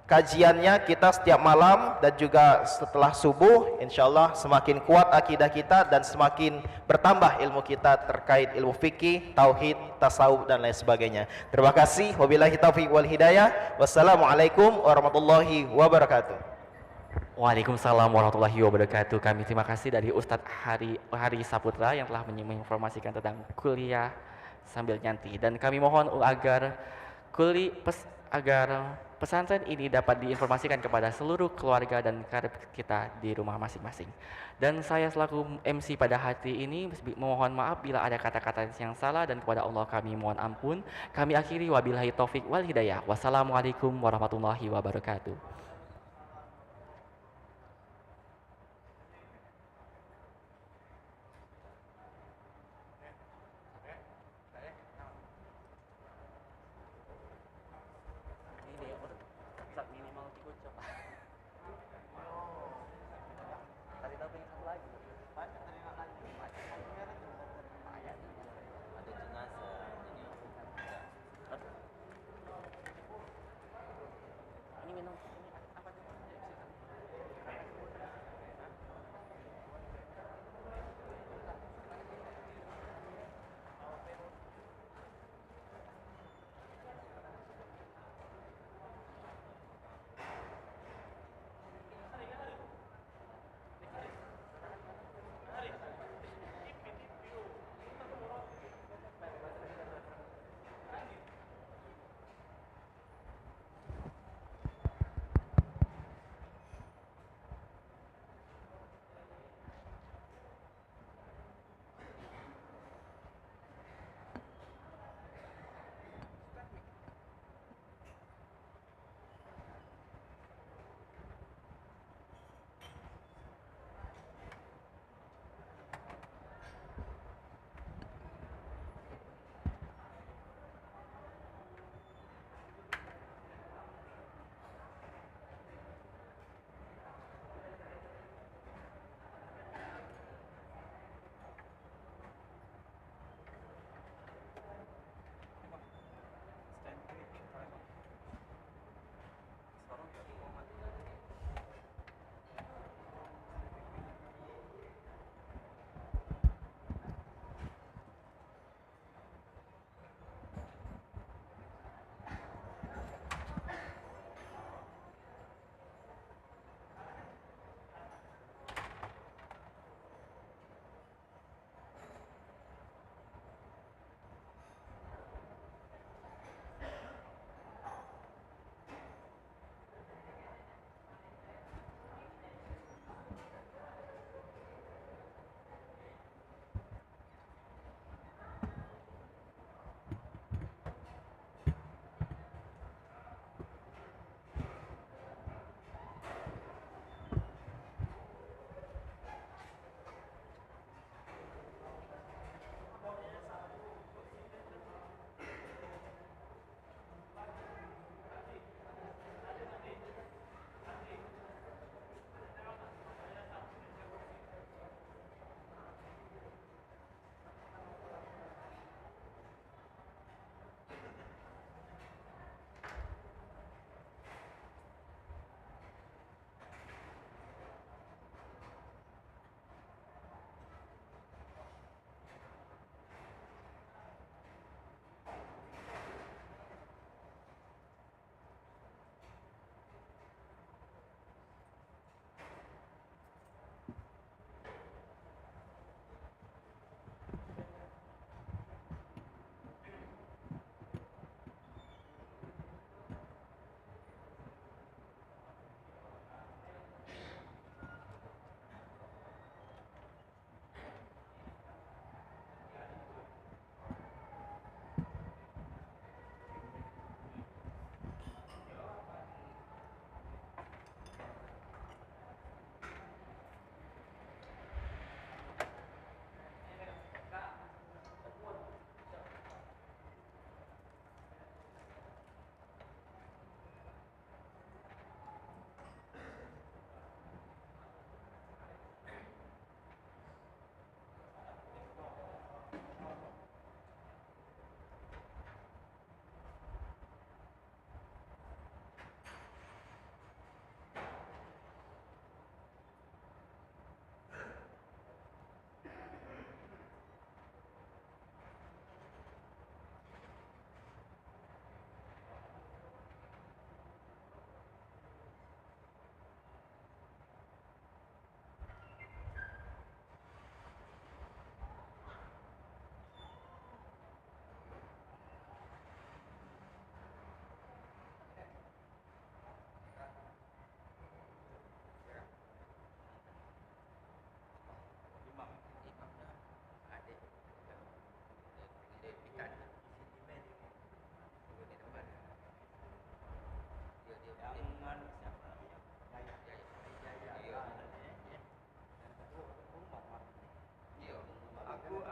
kajiannya kita setiap malam dan juga setelah subuh, insyaallah semakin kuat akidah kita dan semakin bertambah ilmu kita terkait ilmu fikih, tauhid, tasawuf dan lain sebagainya. Terima kasih. Wabillahi taufiq wal hidayah. Wassalamualaikum warahmatullahi wabarakatuh. Waalaikumsalam warahmatullahi wabarakatuh. Kami terima kasih dari Ustadz Hari Saputra yang telah menginformasikan tentang kuliah sambil nyanti, dan kami mohon agar pesantren ini dapat diinformasikan kepada seluruh keluarga dan karib kita di rumah masing-masing. Dan saya selaku MC pada hari ini mohon maaf bila ada kata-kata yang salah, dan kepada Allah kami mohon ampun. Kami akhiri wabillahi taufik wal hidayah. Wassalamualaikum warahmatullahi wabarakatuh. Ini minum.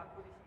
aku di sini.